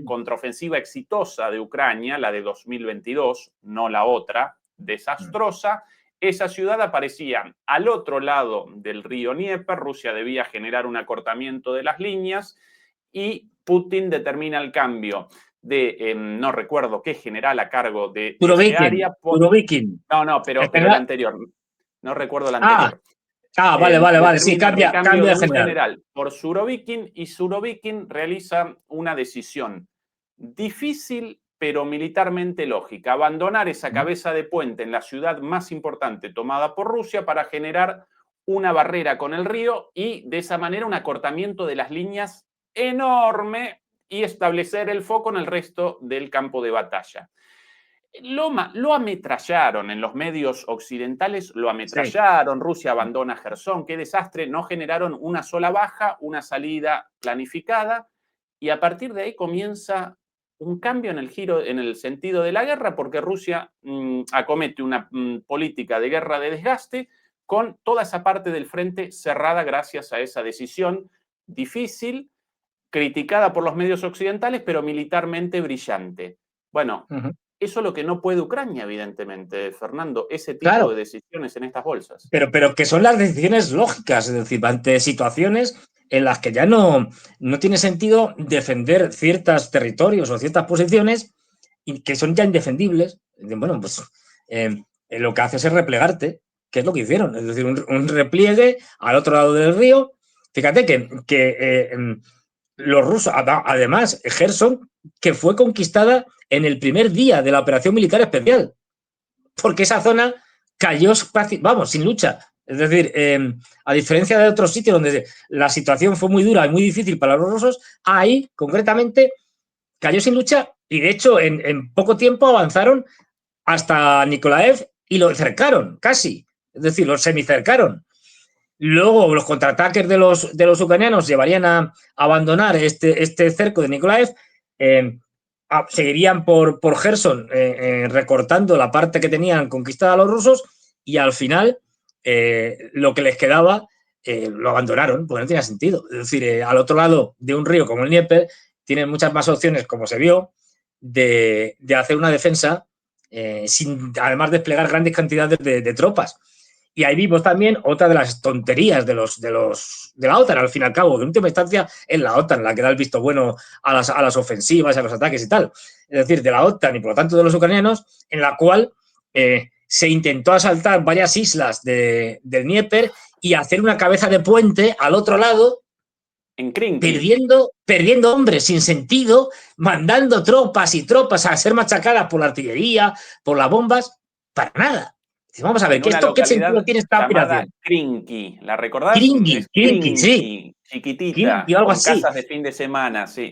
[SPEAKER 1] contraofensiva exitosa de Ucrania, la de 2022, no la otra, desastrosa, esa ciudad aparecía al otro lado del río Dnieper. Rusia debía generar un acortamiento de las líneas y Putin determina el cambio de, no recuerdo qué general a cargo de ese área.
[SPEAKER 2] Surovikin.
[SPEAKER 1] No,
[SPEAKER 2] En
[SPEAKER 1] pero el
[SPEAKER 2] general,
[SPEAKER 1] anterior, no recuerdo el
[SPEAKER 2] ah,
[SPEAKER 1] anterior.
[SPEAKER 2] vale, sí,
[SPEAKER 1] Determina el recambio
[SPEAKER 2] cambia
[SPEAKER 1] de
[SPEAKER 2] de
[SPEAKER 1] un
[SPEAKER 2] general.
[SPEAKER 1] general por Surovikin, y Surovikin realiza una decisión difícil pero militarmente lógica. Abandonar esa cabeza de puente en la ciudad más importante tomada por Rusia para generar una barrera con el río y de esa manera un acortamiento de las líneas enorme y establecer el foco en el resto del campo de batalla. Lo ametrallaron en los medios occidentales, lo ametrallaron, sí. Rusia abandona Jersón, qué desastre, no generaron una sola baja, una salida planificada, y a partir de ahí comienza un cambio en el giro, en el sentido de la guerra, porque Rusia acomete una política de guerra de desgaste con toda esa parte del frente cerrada gracias a esa decisión difícil, criticada por los medios occidentales, pero militarmente brillante. Bueno, eso es lo que no puede Ucrania, evidentemente, Fernando, ese tipo de decisiones en estas bolsas.
[SPEAKER 2] Pero que son las decisiones lógicas, es decir, ante situaciones en las que ya no tiene sentido defender ciertos territorios o ciertas posiciones y que son ya indefendibles. Bueno, pues lo que haces es replegarte, que es lo que hicieron, es decir, un repliegue al otro lado del río. Fíjate que los rusos, además, Jersón, que fue conquistada en el primer día de la operación militar especial, porque esa zona cayó, vamos, sin lucha. Es decir, a diferencia de otros sitios donde la situación fue muy dura y muy difícil para los rusos, ahí, concretamente, cayó sin lucha y, de hecho, en poco tiempo avanzaron hasta Nikolaev y lo cercaron, casi. Es decir, lo semicercaron. Luego, los contraataques de los ucranianos llevarían a abandonar este cerco de Nikolaev. Seguirían por Jersón recortando la parte que tenían conquistada los rusos y al final lo que les quedaba lo abandonaron, porque no tenía sentido. Es decir, al otro lado de un río como el Dnieper tienen muchas más opciones, como se vio, de hacer una defensa sin además desplegar grandes cantidades de tropas. Y ahí vimos también otra de las tonterías de la OTAN, al fin y al cabo, que en última instancia es la OTAN la que da el visto bueno a las ofensivas, a los ataques y tal. Es decir, de la OTAN y por lo tanto de los ucranianos, en la cual se intentó asaltar varias islas del Dnieper y hacer una cabeza de puente al otro lado,
[SPEAKER 1] en
[SPEAKER 2] perdiendo hombres sin sentido, mandando tropas y tropas a ser machacadas por la artillería, por las bombas, para nada. Vamos a ver, ¿qué sentido tiene esta operación?
[SPEAKER 1] Krinky, ¿la recordás?
[SPEAKER 2] Krinky, sí.
[SPEAKER 1] Chiquitita,
[SPEAKER 2] Krinky, algo
[SPEAKER 1] con
[SPEAKER 2] así.
[SPEAKER 1] casas de fin de semana, sí.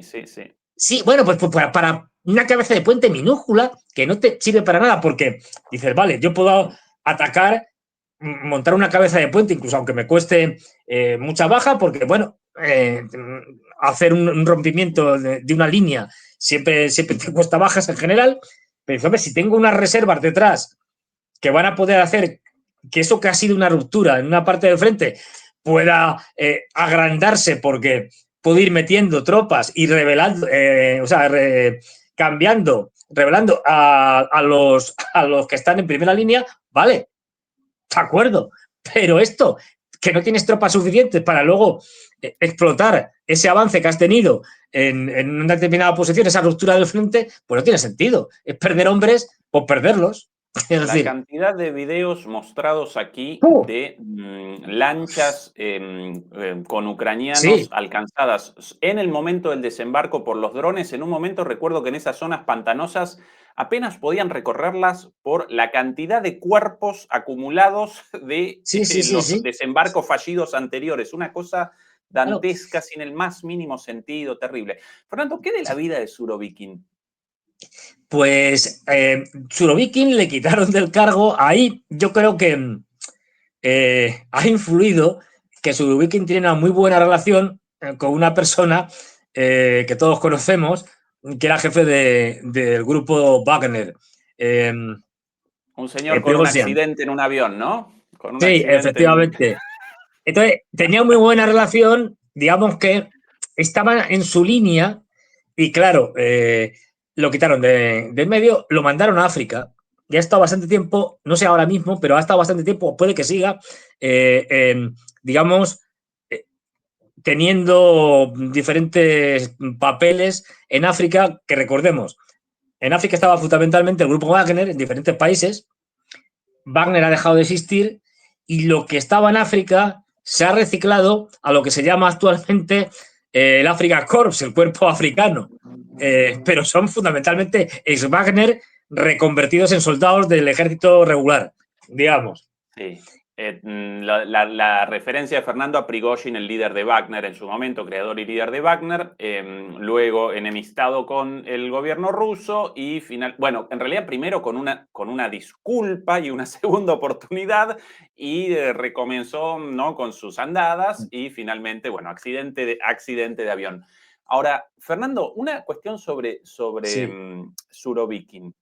[SPEAKER 2] Sí, bueno, pues para una cabeza de puente minúscula que no te sirve para nada porque dices, vale, yo puedo atacar, montar una cabeza de puente, incluso aunque me cueste mucha baja, porque, bueno, hacer un rompimiento de una línea siempre te cuesta bajas en general, pero hombre, si tengo unas reservas detrás que van a poder hacer que eso que ha sido una ruptura en una parte del frente pueda agrandarse porque puedo ir metiendo tropas y revelando, revelando a los que están en primera línea, vale, de acuerdo, pero esto, que no tienes tropas suficientes para luego explotar ese avance que has tenido en una determinada posición, esa ruptura del frente, pues no tiene sentido. Es perder hombres por perderlos.
[SPEAKER 1] La cantidad de videos mostrados aquí de lanchas con ucranianos alcanzadas en el momento del desembarco por los drones, en un momento recuerdo que en esas zonas pantanosas apenas podían recorrerlas por la cantidad de cuerpos acumulados de los desembarcos fallidos anteriores. Una cosa dantesca, sin el más mínimo sentido, terrible. Fernando, ¿qué de la vida de Surovikin?
[SPEAKER 2] Pues Surovikin le quitaron del cargo. Ahí yo creo que ha influido que Surovikin tiene una muy buena relación con una persona que todos conocemos, que era jefe del grupo Wagner.
[SPEAKER 1] Un señor con un accidente en un avión, ¿no?
[SPEAKER 2] Sí, efectivamente. Entonces, tenía muy buena relación, digamos que estaban en su línea y claro, lo quitaron del medio, lo mandaron a África. Ya ha estado bastante tiempo, no sé ahora mismo, pero ha estado bastante tiempo, puede que siga, digamos, teniendo diferentes papeles en África, que recordemos, en África estaba fundamentalmente el grupo Wagner en diferentes países. Wagner ha dejado de existir y lo que estaba en África se ha reciclado a lo que se llama actualmente el Africa Corps, el cuerpo africano. pero son fundamentalmente ex-Wagner reconvertidos en soldados del ejército regular, digamos.
[SPEAKER 1] Sí. La referencia de Fernando a Prigozhin, el líder de Wagner en su momento, creador y líder de Wagner, luego enemistado con el gobierno ruso y bueno, en realidad primero con una disculpa y una segunda oportunidad y recomenzó, ¿no?, con sus andadas y finalmente, bueno, accidente de avión. Ahora, Fernando, una cuestión sobre
[SPEAKER 2] Sí.
[SPEAKER 1] Surovikin.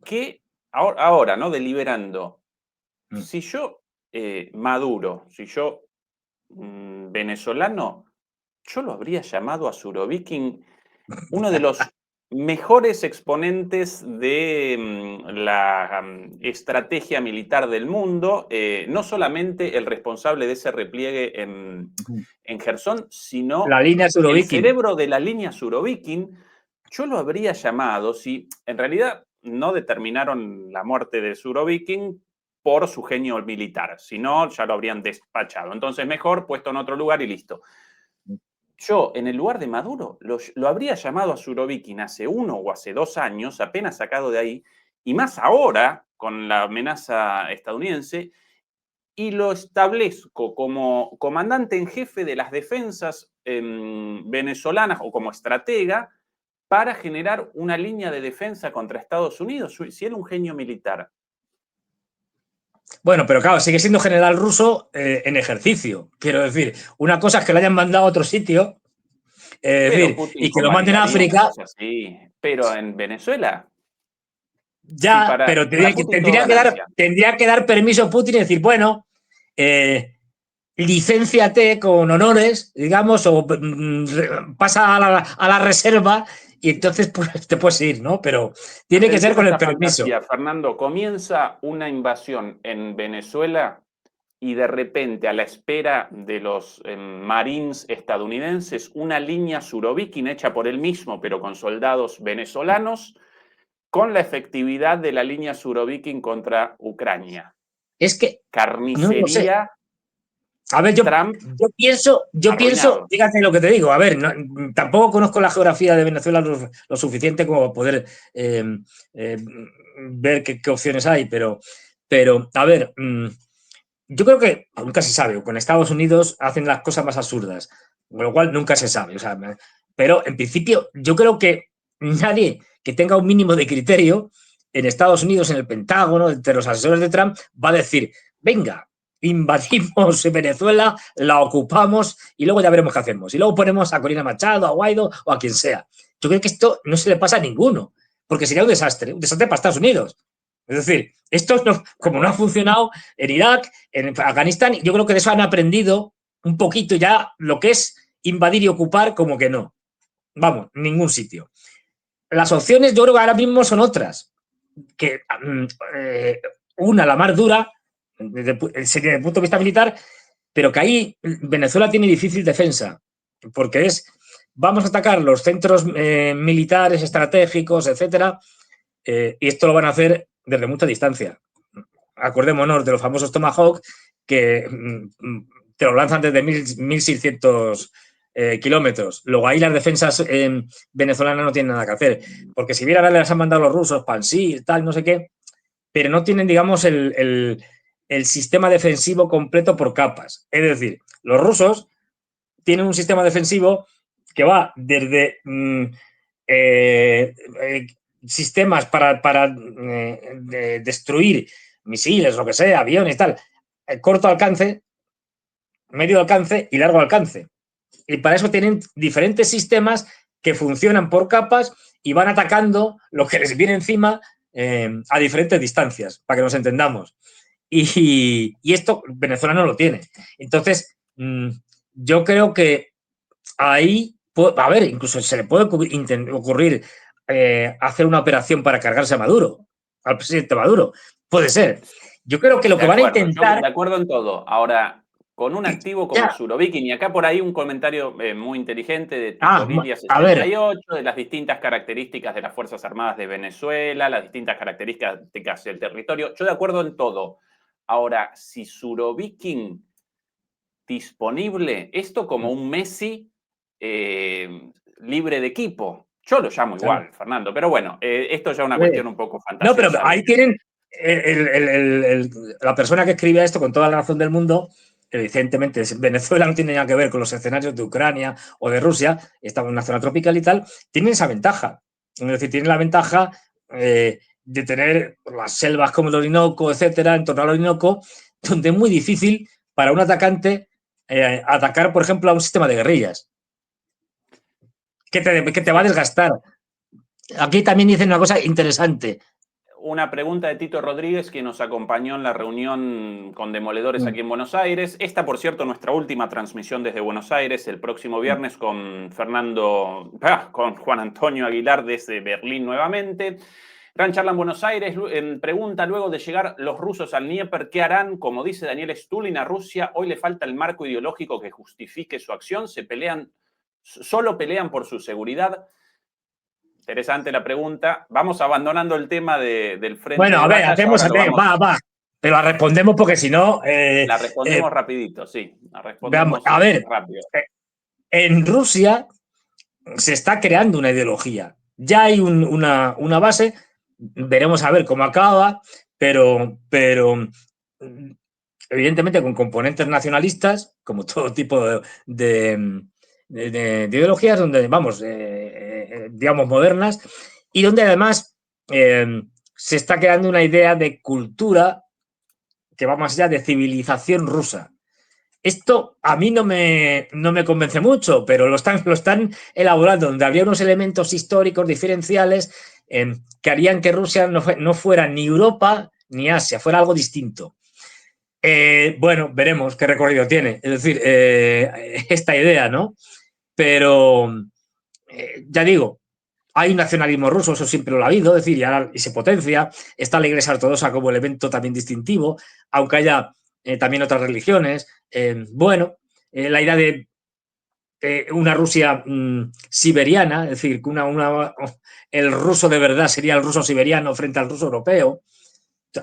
[SPEAKER 1] Que ahora, ¿no?, deliberando, si yo, Maduro, si yo, venezolano, yo lo habría llamado a Surovikin uno de los mejores exponentes de la estrategia militar del mundo, no solamente el responsable de ese repliegue en Jersón,
[SPEAKER 2] La
[SPEAKER 1] sino
[SPEAKER 2] línea
[SPEAKER 1] el
[SPEAKER 2] Surovikin.
[SPEAKER 1] cerebro de la línea Surovikin. Yo lo habría llamado, si en realidad no determinaron la muerte de Surovikin por su genio militar, si no, ya lo habrían despachado. Entonces, mejor puesto en otro lugar y listo. Yo, en el lugar de Maduro, lo habría llamado a Surovikin hace 1 o hace 2 años, apenas sacado de ahí, y más ahora, con la amenaza estadounidense, y lo establezco como comandante en jefe de las defensas venezolanas o como estratega para generar una línea de defensa contra Estados Unidos, si era un genio militar.
[SPEAKER 2] Bueno, pero claro, sigue siendo general ruso en ejercicio. Quiero decir, una cosa es que lo hayan mandado a otro sitio, es
[SPEAKER 1] Pero
[SPEAKER 2] decir,
[SPEAKER 1] Putin
[SPEAKER 2] y que lo manden a
[SPEAKER 1] convalidaría una
[SPEAKER 2] África,
[SPEAKER 1] cosa así. Pero en Venezuela, sí,
[SPEAKER 2] ya, pero
[SPEAKER 1] para Putin todo ganancia.
[SPEAKER 2] tendría que dar permiso a Putin y decir, bueno, licénciate con honores, digamos, o pasa a la reserva y entonces pues, te puedes ir, ¿no? Pero tiene que ser
[SPEAKER 1] Pensemos
[SPEAKER 2] con el
[SPEAKER 1] esta
[SPEAKER 2] permiso.
[SPEAKER 1] fantasía, Fernando. Comienza una invasión en Venezuela y de repente, a la espera de los Marines estadounidenses, una línea Surovikin hecha por él mismo, pero con soldados venezolanos, con la efectividad de la línea Surovikin contra Ucrania.
[SPEAKER 2] Es que, no lo sé.
[SPEAKER 1] Carnicería,
[SPEAKER 2] A ver,
[SPEAKER 1] Trump
[SPEAKER 2] yo pienso,
[SPEAKER 1] arruinado.
[SPEAKER 2] fíjate lo que te digo, a ver, tampoco conozco la geografía de Venezuela lo suficiente como para poder eh, eh, ver qué opciones hay, pero a ver, yo creo que nunca se sabe, con Estados Unidos hacen las cosas más absurdas, con lo cual nunca se sabe, o sea, pero en principio yo creo que nadie que tenga un mínimo de criterio en Estados Unidos, en el Pentágono, entre los asesores de Trump, va a decir, venga, invadimos Venezuela, la ocupamos y luego ya veremos qué hacemos. Y luego ponemos a Corina Machado, a Guaidó o a quien sea. Yo creo que esto no se le pasa a ninguno, porque sería un desastre para Estados Unidos. Es decir, esto no, como no ha funcionado en Irak, en Afganistán, yo creo que de eso han aprendido un poquito ya lo que es invadir y ocupar, como que no. Vamos, ningún sitio. Las opciones yo creo que ahora mismo son otras. Que una, la más dura, sería desde el punto de vista militar, pero que ahí Venezuela tiene difícil defensa, porque vamos a atacar los centros militares, estratégicos, etcétera, y esto lo van a hacer desde mucha distancia. Acordémonos de los famosos Tomahawk que te lo lanzan desde 1600 kilómetros. Luego ahí las defensas venezolanas no tienen nada que hacer, porque si bien ahora les han mandado los rusos, Pansir, tal, no sé qué, pero no tienen, digamos, el sistema defensivo completo por capas. Es decir, los rusos tienen un sistema defensivo que va desde sistemas para destruir misiles, lo que sea, aviones, tal, corto alcance, medio alcance y largo alcance. Y para eso tienen diferentes sistemas que funcionan por capas y van atacando lo que les viene encima a diferentes distancias, para que nos entendamos. Y esto Venezuela no lo tiene. Entonces, yo creo que ahí, a ver, incluso se le puede ocurrir hacer una operación para cargarse a Maduro, al presidente Maduro. Puede ser. Yo creo que lo
[SPEAKER 1] De
[SPEAKER 2] que van a
[SPEAKER 1] acuerdo, yo
[SPEAKER 2] intentar.
[SPEAKER 1] de acuerdo en todo. Ahora, con un activo como
[SPEAKER 2] Ya,
[SPEAKER 1] Surovikin, y acá por ahí un comentario muy inteligente de Tito Lidia
[SPEAKER 2] a ver,
[SPEAKER 1] 68, de las distintas características de las Fuerzas Armadas de Venezuela, las distintas características del territorio. Yo de acuerdo en todo. Ahora, si Surovikin disponible, esto como un Messi libre de equipo. Yo lo llamo
[SPEAKER 2] ¿sabes?
[SPEAKER 1] igual, Fernando, pero bueno, esto ya es una
[SPEAKER 2] Sí.
[SPEAKER 1] cuestión un poco
[SPEAKER 2] No, pero
[SPEAKER 1] fantasiosa.
[SPEAKER 2] ahí tienen la persona que escribe esto con toda la razón del mundo. Evidentemente, Venezuela no tiene nada que ver con los escenarios de Ucrania o de Rusia, estamos en una zona tropical y tal, tienen esa ventaja. Es decir, tienen la ventaja de tener las selvas como el Orinoco, etcétera, en torno al Orinoco, donde es muy difícil para un atacante atacar, por ejemplo, a un sistema de guerrillas, que te va a
[SPEAKER 1] Sí.
[SPEAKER 2] desgastar. Aquí también dicen una cosa interesante.
[SPEAKER 1] Una pregunta de Tito Rodríguez, que nos acompañó en la reunión con demoledores
[SPEAKER 2] Mm,
[SPEAKER 1] aquí en Buenos Aires. Esta, por cierto, nuestra última transmisión desde Buenos Aires, el próximo
[SPEAKER 2] mm.
[SPEAKER 1] viernes con con Juan Antonio Aguilar desde Berlín nuevamente. Gran charla en Buenos Aires. Pregunta, luego de llegar los rusos al Dnieper, ¿qué harán? Como dice Daniel Stulin, a Rusia hoy le falta el marco ideológico que justifique su acción. Solo pelean por su seguridad. Interesante la pregunta. Vamos abandonando el tema del frente
[SPEAKER 2] Bueno,
[SPEAKER 1] de
[SPEAKER 2] a ver,
[SPEAKER 1] batalla. Ahora lo vamos.
[SPEAKER 2] va. Pero la respondemos porque si no,
[SPEAKER 1] La respondemos rapidito, sí. La
[SPEAKER 2] veamos,
[SPEAKER 1] respondemos
[SPEAKER 2] a ver,
[SPEAKER 1] rápido.
[SPEAKER 2] eh, en Rusia se está creando una ideología. Ya hay una base, veremos a ver cómo acaba, pero evidentemente con componentes nacionalistas, como todo tipo de ideologías, donde, vamos, digamos, modernas, y donde además se está creando una idea de cultura que va más allá de civilización rusa. Esto a mí no me convence mucho, pero lo están elaborando, donde había unos elementos históricos diferenciales que harían que Rusia no fuera ni Europa ni Asia, fuera algo distinto. Bueno, veremos qué recorrido tiene. Es decir, esta idea, ¿no? Pero ya digo, hay un nacionalismo ruso, eso siempre lo ha habido, es decir, y se potencia. Está la Iglesia Ortodoxa como elemento también distintivo, aunque haya también otras religiones. Bueno, la idea de una Rusia siberiana, es decir, que el ruso de verdad sería el ruso siberiano frente al ruso europeo.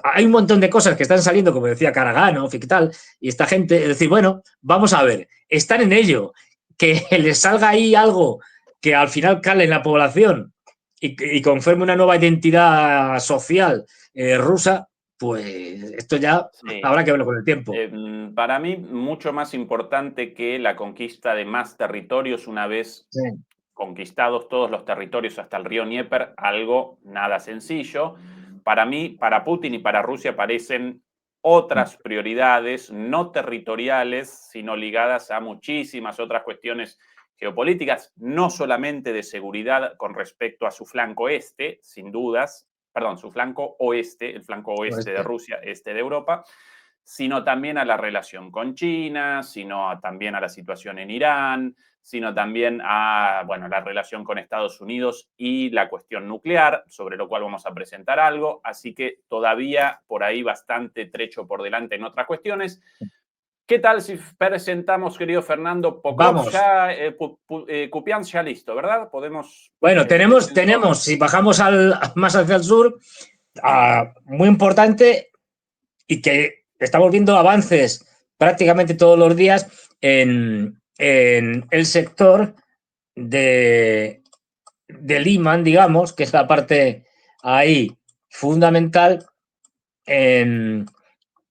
[SPEAKER 2] Hay un montón de cosas que están saliendo, como decía Karaganov y tal, y esta gente, es decir, bueno, vamos a ver, están en ello, que les salga ahí algo que al final cale en la población y conforme una nueva identidad social rusa, pues esto ya
[SPEAKER 1] Sí.
[SPEAKER 2] habrá que verlo con el tiempo.
[SPEAKER 1] Para mí, mucho más importante que la conquista de más territorios una vez
[SPEAKER 2] Sí.
[SPEAKER 1] conquistados todos los territorios hasta el río Dnieper, algo nada sencillo. Para mí, para Putin y para Rusia parecen otras prioridades no territoriales, sino ligadas a muchísimas otras cuestiones geopolíticas, no solamente de seguridad con respecto a su flanco este, sin dudas, perdón, su flanco oeste, el flanco oeste de Rusia, este de Europa, sino también a la relación con China, sino también a la situación en Irán, sino también a bueno, la relación con Estados Unidos y la cuestión nuclear, sobre lo cual vamos a presentar algo. Así que todavía por ahí bastante trecho por delante en otras cuestiones. ¿Qué tal si presentamos, querido Fernando, Pokrov
[SPEAKER 2] Vamos.
[SPEAKER 1] ya, Kupiansk ya listo, ¿verdad? Podemos,
[SPEAKER 2] Bueno,
[SPEAKER 1] Vincenzo.
[SPEAKER 2] tenemos, si bajamos más hacia el sur, muy importante y que estamos viendo avances prácticamente todos los días en el sector de Liman, digamos, que es la parte ahí fundamental,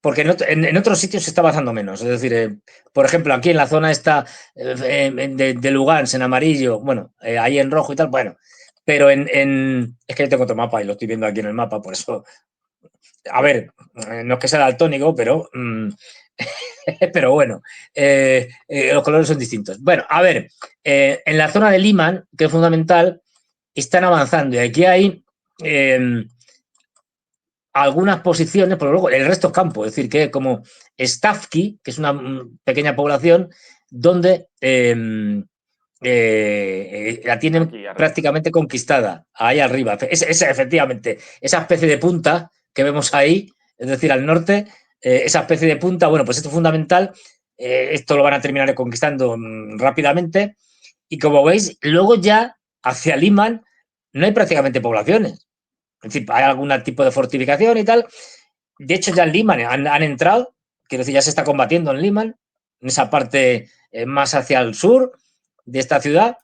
[SPEAKER 2] porque en otros sitios se está avanzando menos. Es decir, por ejemplo, aquí en la zona esta de Lugansk, en amarillo, bueno, ahí en rojo y tal, bueno, pero es que yo tengo otro mapa y lo estoy viendo aquí en el mapa, por eso a ver, no es que sea daltónico, pero, pero bueno, los colores son distintos. Bueno, a ver, en la zona de Liman, que es fundamental, están avanzando y aquí hay algunas posiciones, pero luego el resto es campo, es decir, que como Stavki, que es una pequeña población donde la tienen
[SPEAKER 1] Aquí arriba.
[SPEAKER 2] prácticamente conquistada, ahí arriba. Efectivamente, esa especie de punta que vemos ahí, es decir, al norte, esa especie de punta, bueno, pues esto es fundamental. Esto lo van a terminar conquistando rápidamente. Y como veis, luego ya hacia Liman no hay prácticamente poblaciones. En fin, hay algún tipo de fortificación y tal. De hecho, ya en Liman han entrado, quiero decir, ya se está combatiendo en Liman, en esa parte más hacia el sur de esta ciudad.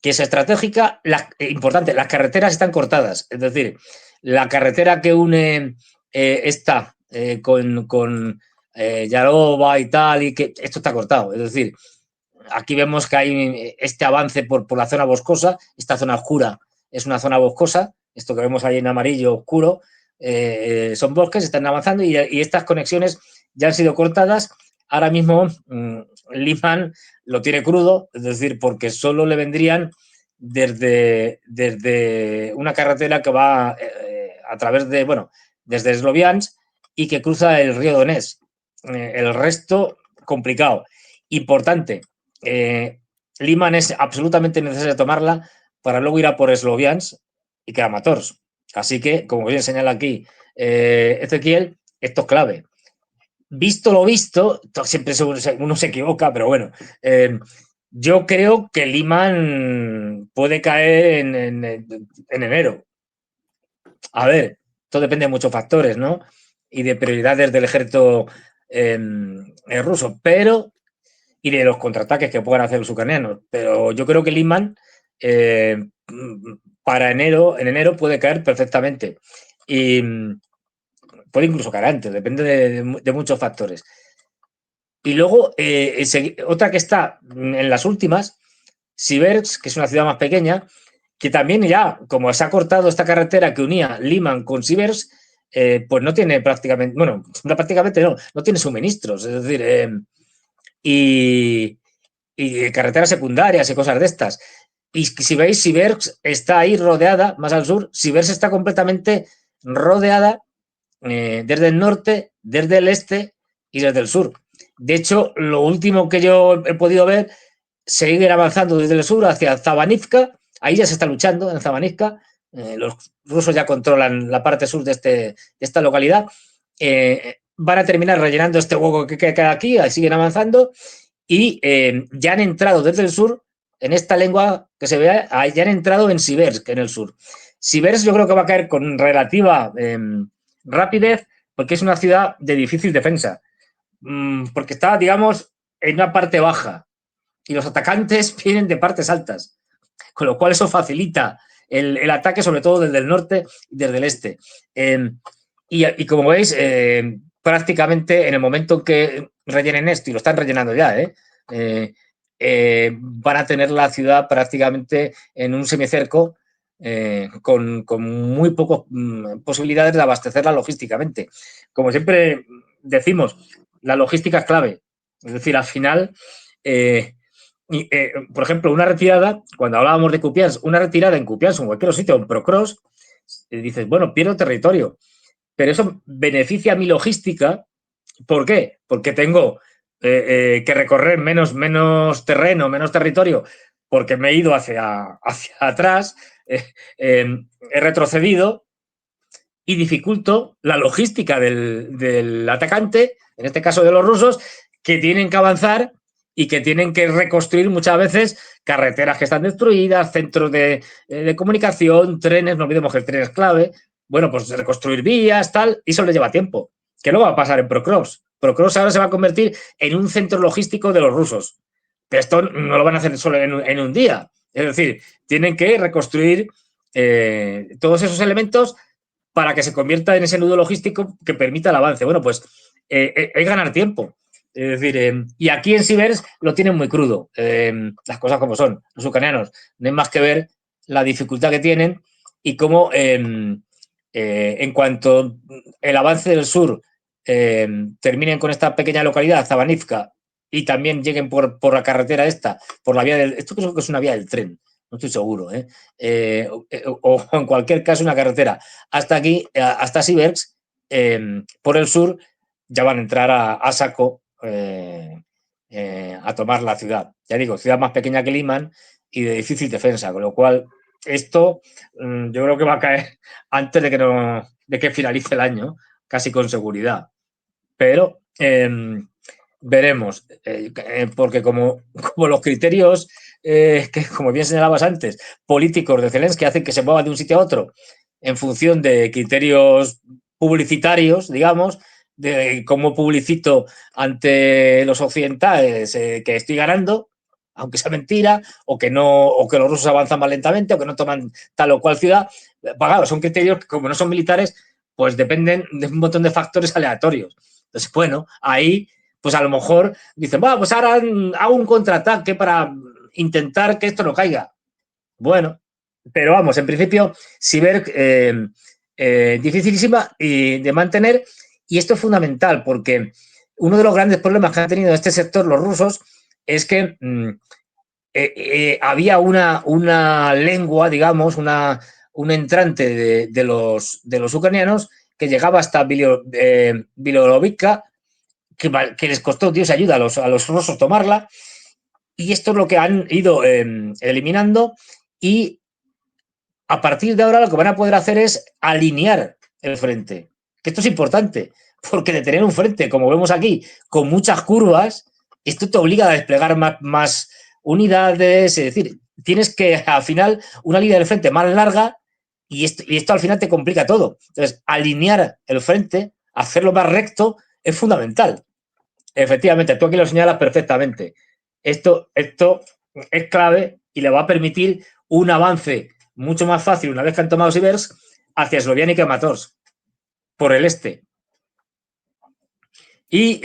[SPEAKER 2] que es estratégica, importante, las carreteras están cortadas, es decir, la carretera que une esta con Yarova y tal, y que esto está cortado, es decir, aquí vemos que hay este avance por la zona boscosa, esta zona oscura es una zona boscosa, esto que vemos ahí en amarillo oscuro, son bosques, están avanzando y estas conexiones ya han sido cortadas. Ahora mismo Liman lo tiene crudo, es decir, porque solo le vendrían desde una carretera que va a través de, bueno, desde Sloviansk y que cruza el río Donés. El resto, complicado. Importante, Liman es absolutamente necesario tomarla para luego ir a por Sloviansk y Kramatorsk. Así que, como bien señala aquí Ezequiel, esto es clave. Visto lo visto, siempre uno se equivoca, pero bueno, yo creo que Liman puede caer en enero. A ver, todo depende de muchos factores, ¿no? Y de prioridades del ejército ruso, pero y de los contraataques que puedan hacer los ucranianos. Pero yo creo que Liman para en enero puede caer perfectamente. Y puede incluso caer antes, depende de muchos factores. Y luego, otra que está en las últimas, Siversk, que es una ciudad más pequeña, que también ya, como se ha cortado esta carretera que unía Liman con Siversk, pues no tiene prácticamente, bueno, prácticamente no tiene suministros, es decir, y carreteras secundarias y cosas de estas. Y si veis, Siversk está ahí rodeada, más al sur, Siversk está completamente rodeada desde el norte, desde el este y desde el sur. De hecho, lo último que yo he podido ver, seguir avanzando desde el sur hacia Zabanivka, ahí ya se está luchando en Zabanivka, los rusos ya controlan la parte sur de esta localidad, van a terminar rellenando este hueco que queda aquí, siguen avanzando y ya han entrado desde el sur, en esta lengua que se ve, ya han entrado en Siversk, en el sur. Siversk yo creo que va a caer con relativa rapidez porque es una ciudad de difícil defensa, porque está, digamos, en una parte baja y los atacantes vienen de partes altas, con lo cual eso facilita el ataque, sobre todo desde el norte y desde el este. Y como veis, prácticamente en el momento en que rellenen esto, y lo están rellenando ya, van a tener la ciudad prácticamente en un semicerco con muy pocas posibilidades de abastecerla logísticamente. Como siempre decimos, la logística es clave. Es decir, al final, por ejemplo, una retirada, cuando hablábamos de Kupiansk, una retirada en Kupiansk o en cualquier sitio, en Procross, dices, bueno, pierdo territorio, pero eso beneficia a mi logística. ¿Por qué? Porque tengo que recorrer menos terreno, menos territorio, porque me he ido hacia atrás, he retrocedido y dificulto la logística del atacante, en este caso de los rusos, que tienen que avanzar y que tienen que reconstruir muchas veces carreteras que están destruidas, centros de comunicación, trenes, no olvidemos que el tren es clave, bueno, pues reconstruir vías, tal, y eso les lleva tiempo. ¿Qué no va a pasar en Procross? Procross ahora se va a convertir en un centro logístico de los rusos. Pero esto no lo van a hacer solo en un día. Es decir, tienen que reconstruir todos esos elementos para que se convierta en ese nudo logístico que permita el avance. Bueno, pues es ganar tiempo. Es decir, y aquí en Siversk lo tienen muy crudo, las cosas como son, los ucranianos. No hay más que ver la dificultad que tienen y cómo en cuanto el avance del sur terminen con esta pequeña localidad, Zabanivka, y también lleguen por la carretera esta, por la vía del... Esto creo que es una vía del tren, no estoy seguro, o en cualquier caso una carretera. Hasta aquí, hasta Siversk, por el sur, ya van a entrar a saco a tomar la ciudad. Ya digo, ciudad más pequeña que Liman y de difícil defensa, con lo cual esto yo creo que va a caer antes de que finalice el año, casi con seguridad. Pero veremos, porque como los criterios, que como bien señalabas antes, políticos de Zelensky hacen que se mueva de un sitio a otro en función de criterios publicitarios, digamos, de cómo publicito ante los occidentales que estoy ganando, aunque sea mentira, o que los rusos avanzan más lentamente, o que no toman tal o cual ciudad. Claro, son criterios que, como no son militares, pues dependen de un montón de factores aleatorios. Entonces, bueno, ahí, pues a lo mejor dicen, bueno, pues ahora hago un contraataque para intentar que esto no caiga. Bueno, pero vamos, en principio, Siberg dificilísima y de mantener, y esto es fundamental porque uno de los grandes problemas que han tenido este sector los rusos es que había una lengua, digamos, un entrante de los ucranianos que llegaba hasta Bilorovivka, que les costó Dios ayuda a los rusos tomarla, y esto es lo que han ido eliminando, y a partir de ahora lo que van a poder hacer es alinear el frente. Que esto es importante, porque de tener un frente, como vemos aquí, con muchas curvas, esto te obliga a desplegar más unidades, es decir, tienes que al final una línea del frente más larga y esto al final te complica todo. Entonces, alinear el frente, hacerlo más recto, es fundamental. Efectivamente, tú aquí lo señalas perfectamente. Esto es clave y le va a permitir un avance mucho más fácil una vez que han tomado Siversk hacia Sloviana y Kramatorsk por el este. Y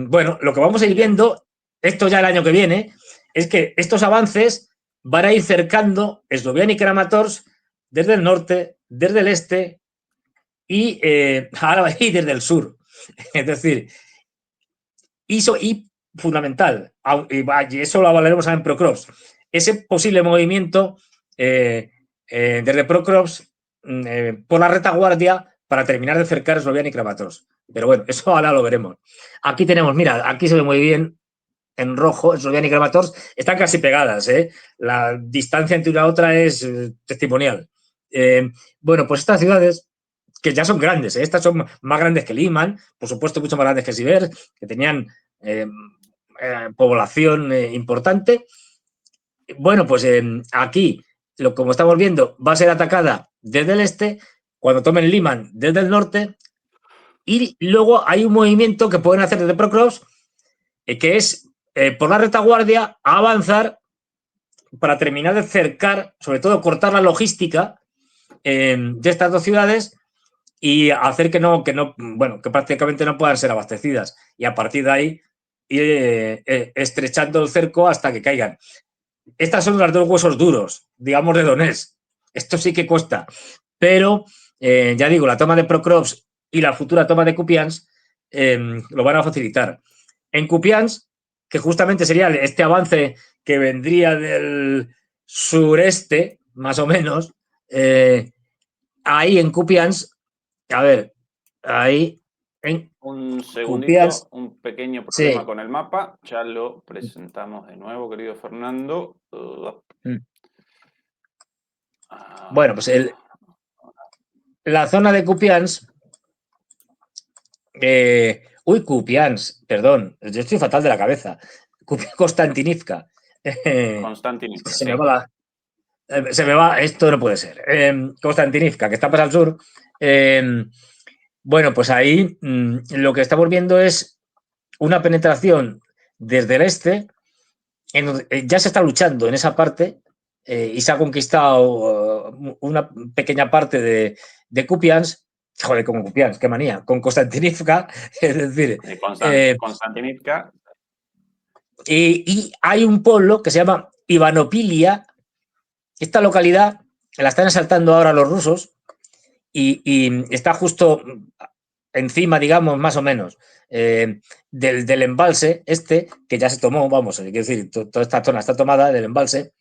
[SPEAKER 2] bueno, lo que vamos a ir viendo, esto ya el año que viene, es que estos avances van a ir cercando Sloviana y Kramatorsk desde el norte, desde el este y ahora y desde el sur. Es decir, y fundamental, y eso lo hablaremos en Procrops, ese posible movimiento desde Procrops por la retaguardia para terminar de cercar Sloviana y Kramatorsk. Pero bueno, eso ahora lo veremos. Aquí tenemos, mira, aquí se ve muy bien en rojo, Sloviana y Kramatorsk están casi pegadas, ¿eh? La distancia entre una y otra es testimonial. Bueno, pues estas ciudades que ya son grandes, ¿eh? Estas son más grandes que Liman, por supuesto mucho más grandes que Siversk, que tenían población importante. Bueno, pues aquí, como estamos viendo, va a ser atacada desde el este, cuando tomen Liman desde el norte, y luego hay un movimiento que pueden hacer desde Procrops, que es por la retaguardia a avanzar para terminar de cercar, sobre todo cortar la logística de estas dos ciudades y hacer que prácticamente no puedan ser abastecidas. Y a partir de ahí ir estrechando el cerco hasta que caigan. Estas son los dos huesos duros, digamos, de Donetsk. Esto sí que cuesta. Pero, ya digo, la toma de Procrops y la futura toma de Kupiansk lo van a facilitar. En Kupiansk, que justamente sería este avance que vendría del sureste, más o menos, ahí en Kupiansk, a ver, ahí en
[SPEAKER 1] Un
[SPEAKER 2] Kupiansk,
[SPEAKER 1] segundito, un pequeño problema
[SPEAKER 2] sí.
[SPEAKER 1] con el mapa. Ya lo presentamos de nuevo, querido Fernando.
[SPEAKER 2] Bueno, pues la zona de Kupiansk, Kupiansk, perdón, yo estoy fatal de la cabeza. Konstantinivka.
[SPEAKER 1] Konstantinivka,
[SPEAKER 2] Se me
[SPEAKER 1] sí.
[SPEAKER 2] va esto no puede ser. Konstantinivka, que está más al sur. Bueno, pues ahí lo que estamos viendo es una penetración desde el este, en donde ya se está luchando en esa parte y se ha conquistado una pequeña parte de Kupiansk. Joder, como Kupiansk, qué manía, con Konstantinivka, es decir.
[SPEAKER 1] Konstantinivka.
[SPEAKER 2] Y hay un pueblo que se llama Ivanopilia. Esta localidad la están asaltando ahora los rusos y está justo encima, digamos, más o menos, del embalse este, que ya se tomó, vamos, quiero decir, toda esta zona está tomada del embalse.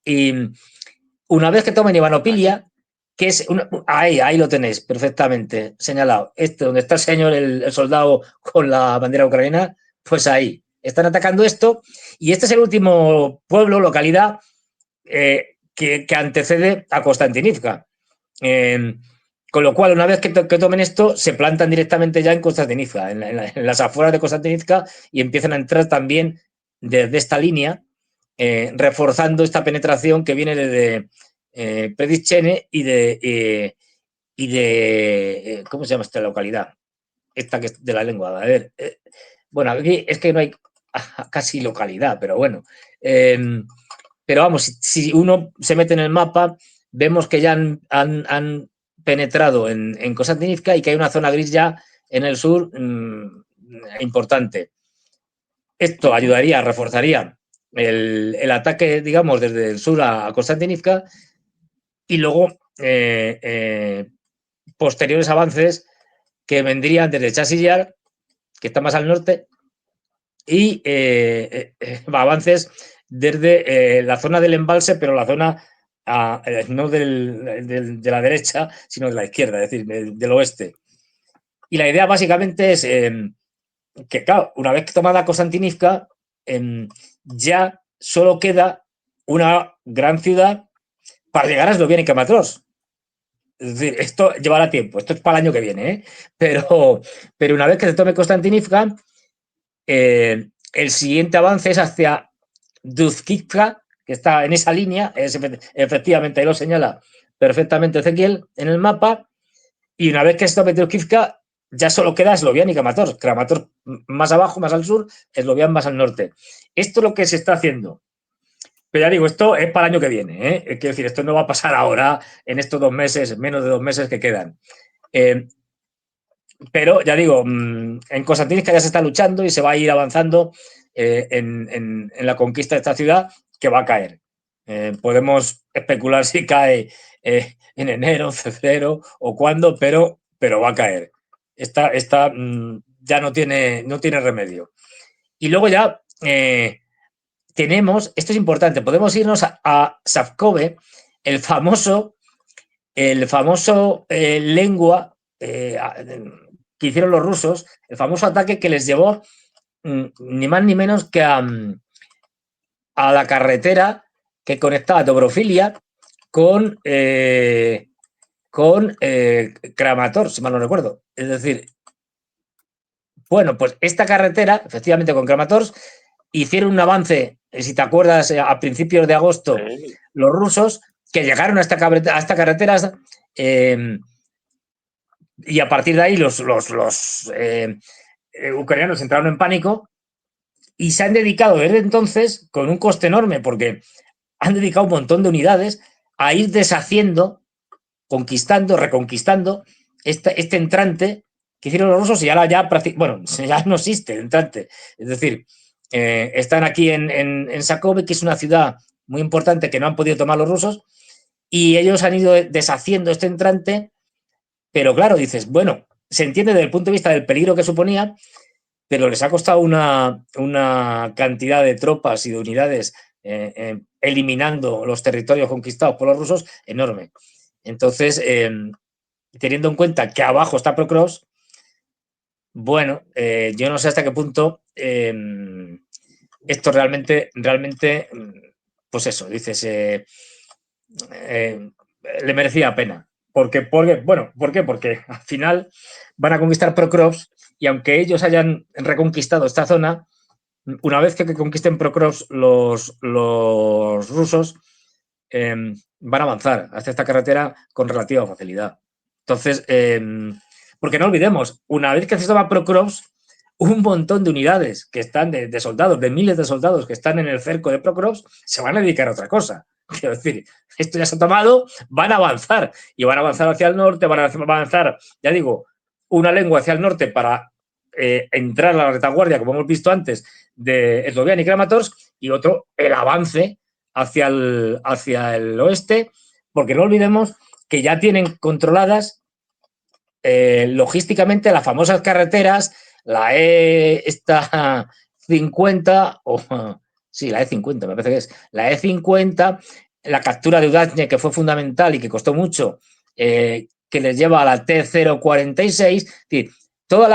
[SPEAKER 2] Y una vez que tomen Ivanopilia, que es ahí lo tenéis perfectamente señalado, donde está el señor, el soldado con la bandera ucraniana, pues ahí están atacando esto, y este es el último pueblo, localidad que antecede a Konstantinivka. Con lo cual, una vez que tomen esto, se plantan directamente ya en Konstantinivka, en las afueras de Konstantinivka, y empiezan a entrar también desde esta línea, reforzando esta penetración que viene desde Predichene y de ¿cómo se llama esta localidad? Esta que es de la lengua. A ver, bueno, aquí es que no hay. casi localidad, pero bueno. Pero vamos, si uno se mete en el mapa, vemos que ya han penetrado en Konstantinivka y que hay una zona gris ya en el sur importante. Esto ayudaría, reforzaría el ataque, digamos, desde el sur a Konstantinivka y luego posteriores avances que vendrían desde Chasilyar, que está más al norte, y avances desde la zona del embalse, pero la zona no de la derecha, sino de la izquierda, es decir, del oeste. Y la idea básicamente es que, claro, una vez tomada Konstantinivka, ya solo queda una gran ciudad para llegar a Eslovenia y Kramatorsk. Es decir, esto llevará tiempo, esto es para el año que viene, ¿eh? Pero una vez que se tome Konstantinivka, el siguiente avance es hacia Duzkivka, que está en esa línea, efectivamente ahí lo señala perfectamente Ezequiel en el mapa, y una vez que se tome Duzkivka, ya solo queda Eslovenia y Kramatorsk. Kramatorsk más abajo, más al sur, Eslovenia más al norte. Esto es lo que se está haciendo. Pero ya digo, esto es para el año que viene, ¿eh? Quiero decir, esto no va a pasar ahora, en estos 2 meses, menos de 2 meses que quedan. Pero ya digo, en Konstantinivka ya se está luchando y se va a ir avanzando en la conquista de esta ciudad, que va a caer. Podemos especular si cae en enero, febrero o cuándo, pero va a caer. Esta ya no tiene remedio. Y luego ya tenemos, esto es importante, podemos irnos a Savkove, el famoso lengua que hicieron los rusos, el famoso ataque que les llevó ni más ni menos que a la carretera que conectaba Dobrofilia con Kramatorsk, si mal no recuerdo. Es decir, bueno, pues esta carretera, efectivamente con Kramatorsk, hicieron un avance, si te acuerdas, a principios de agosto, sí, los rusos, que llegaron a esta carretera y a partir de ahí los ucranianos entraron en pánico y se han dedicado desde entonces, con un coste enorme, porque han dedicado un montón de unidades a ir deshaciendo, conquistando, reconquistando este entrante que hicieron los rusos y ahora ya no existe el entrante. Es decir, están aquí en Sakove, que es una ciudad muy importante que no han podido tomar los rusos, y ellos han ido deshaciendo este entrante, pero claro, dices, bueno, se entiende desde el punto de vista del peligro que suponía, pero les ha costado una cantidad de tropas y de unidades eliminando los territorios conquistados por los rusos enorme. Entonces, teniendo en cuenta que abajo está Prokrovsk, bueno, yo no sé hasta qué punto esto realmente, pues eso, dices, le merecía pena. ¿Por qué? Porque al final van a conquistar Prokrovsk y aunque ellos hayan reconquistado esta zona, una vez que conquisten Prokrovsk los rusos van a avanzar hacia esta carretera con relativa facilidad. Entonces, porque no olvidemos, una vez que se toma Prokrovsk, un montón de unidades que están de soldados, de miles de soldados que están en el cerco de Prokrovsk, se van a dedicar a otra cosa. Quiero decir, esto ya se ha tomado, van a avanzar y van a avanzar hacia el norte, van a avanzar, ya digo, una lengua hacia el norte para entrar a la retaguardia, como hemos visto antes, de Eslovenia y Kramatorsk, y otro, el avance hacia el oeste, porque no olvidemos que ya tienen controladas logísticamente las famosas carreteras, la E50, sí, la E50 me parece que es, la E50, la captura de Udacne, que fue fundamental y que costó mucho, que les lleva a la T046, es decir, todas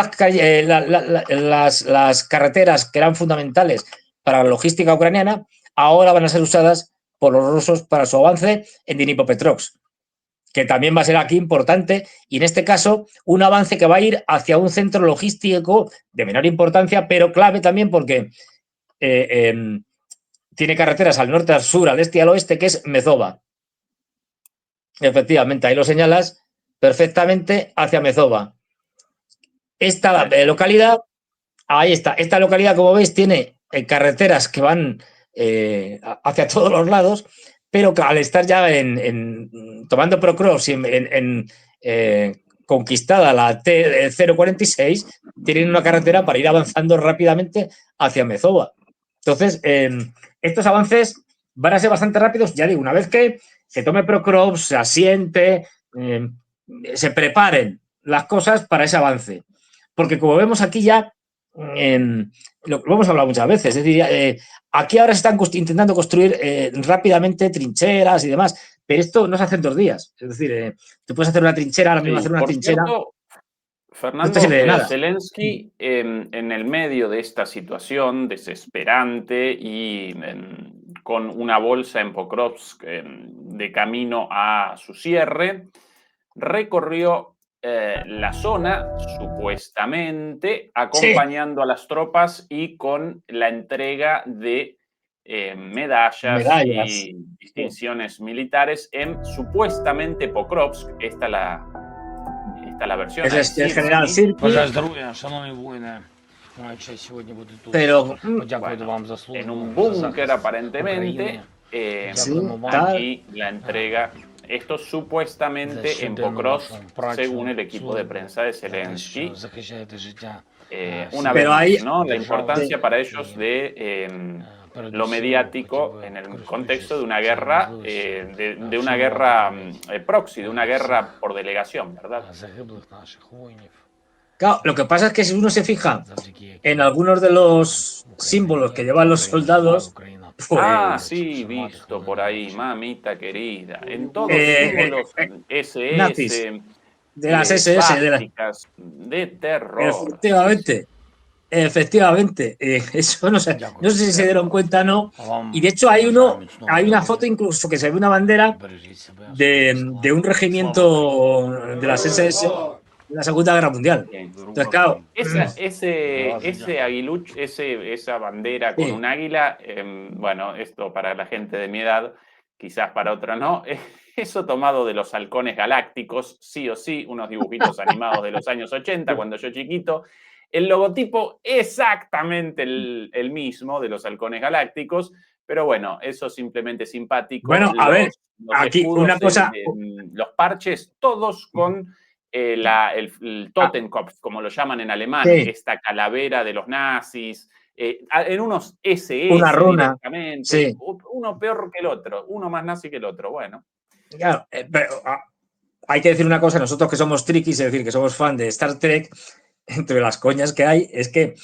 [SPEAKER 2] las carreteras que eran fundamentales para la logística ucraniana, ahora van a ser usadas por los rusos para su avance en Dnipropetrovsk, que también va a ser aquí importante, y en este caso un avance que va a ir hacia un centro logístico de menor importancia, pero clave también porque tiene carreteras al norte, al sur, al este y al oeste, que es Mezova. Efectivamente, ahí lo señalas perfectamente, hacia Mezova. Esta localidad, ahí está, esta localidad, como veis, tiene carreteras que van hacia todos los lados, pero que al estar ya tomando Procross y conquistada la T046, tienen una carretera para ir avanzando rápidamente hacia Mezova. Entonces, estos avances van a ser bastante rápidos, ya digo, una vez que se tome Procross, se asiente, se preparen las cosas para ese avance. Porque como vemos aquí ya, lo hemos hablado muchas veces, es decir, aquí ahora se están intentando construir rápidamente trincheras y demás, pero esto no se hace en 2 días. Es decir, tú puedes hacer una trinchera, ahora mismo hacer una
[SPEAKER 1] por
[SPEAKER 2] trinchera.
[SPEAKER 1] cierto,
[SPEAKER 2] No te
[SPEAKER 1] Fernando,
[SPEAKER 2] sirve de nada.
[SPEAKER 1] Zelensky, en el medio de esta situación desesperante y con una bolsa en Pokrovsk de camino a su cierre, recorrió la zona, supuestamente, acompañando a las tropas y con la entrega de medallas
[SPEAKER 2] Medallas.
[SPEAKER 1] y distinciones militares en supuestamente Pokrovsk. Esta la versión.
[SPEAKER 2] Es el general Sirki.
[SPEAKER 3] Бажаю здоров'я, шановні воїни. Маю честь сьогодні бути тут.
[SPEAKER 2] Pero,
[SPEAKER 3] Подякувати вам за службу.
[SPEAKER 1] En un
[SPEAKER 3] за
[SPEAKER 1] búnker
[SPEAKER 3] захист
[SPEAKER 1] aparentemente,
[SPEAKER 3] України.
[SPEAKER 2] sí,
[SPEAKER 1] allí la entrega, esto supuestamente
[SPEAKER 3] За
[SPEAKER 1] en
[SPEAKER 3] щоденну
[SPEAKER 1] Pokrovsk,
[SPEAKER 3] вашу працю,
[SPEAKER 1] según el equipo de
[SPEAKER 3] службу,
[SPEAKER 1] prensa de
[SPEAKER 3] за те,
[SPEAKER 1] Zelensky.
[SPEAKER 3] що захищаєте життя
[SPEAKER 1] Una vez
[SPEAKER 2] Pero
[SPEAKER 1] más,
[SPEAKER 2] ahí-
[SPEAKER 1] ¿no? La
[SPEAKER 3] Sí.
[SPEAKER 1] importancia para ellos de lo mediático en el contexto de una guerra, de una guerra proxy, de una guerra por delegación, ¿verdad?
[SPEAKER 3] загиблих наших воїнів.
[SPEAKER 2] Claro, lo que pasa es que si uno se fija
[SPEAKER 3] завдяки яким
[SPEAKER 2] en algunos de los símbolos que llevan los soldados,
[SPEAKER 3] Україна
[SPEAKER 1] Ah,
[SPEAKER 2] pues
[SPEAKER 1] sí, visto por ahí, mamita querida. En todos
[SPEAKER 2] Eh,
[SPEAKER 1] símbolos SS,
[SPEAKER 2] nazis, de las SS,
[SPEAKER 1] svásticas, de terror.
[SPEAKER 2] efectivamente. Efectivamente, eso no sé si se dieron cuenta o no. Y de hecho hay una foto incluso que se ve una bandera
[SPEAKER 3] бережіть себе.
[SPEAKER 2] de un regimiento de las SS de la Segunda Guerra Mundial.
[SPEAKER 1] Sí.
[SPEAKER 2] Entonces, claro,
[SPEAKER 1] Ese aguiluch, esa bandera con
[SPEAKER 2] Sí.
[SPEAKER 1] un águila, bueno, esto para la gente de mi edad, quizás para otra no, eso tomado de los halcones galácticos, sí o sí, unos dibujitos animados de los años 80, cuando yo chiquito. El logotipo exactamente el mismo de los halcones galácticos, pero bueno, eso simplemente simpático.
[SPEAKER 2] Bueno, a ver, aquí
[SPEAKER 1] escudos,
[SPEAKER 2] una cosa-
[SPEAKER 1] los parches, todos con el Totenkopf, como lo llaman en alemán,
[SPEAKER 2] Sí.
[SPEAKER 1] esta calavera de los nazis, en unos SS
[SPEAKER 2] Una runa,
[SPEAKER 1] directamente,
[SPEAKER 2] sí.
[SPEAKER 1] uno peor que el otro, uno más nazi que el otro, bueno.
[SPEAKER 2] claro, pero hay que decir una cosa, nosotros que somos triquis, es decir, que somos fan de Star Trek, entre las coñas que hay, es que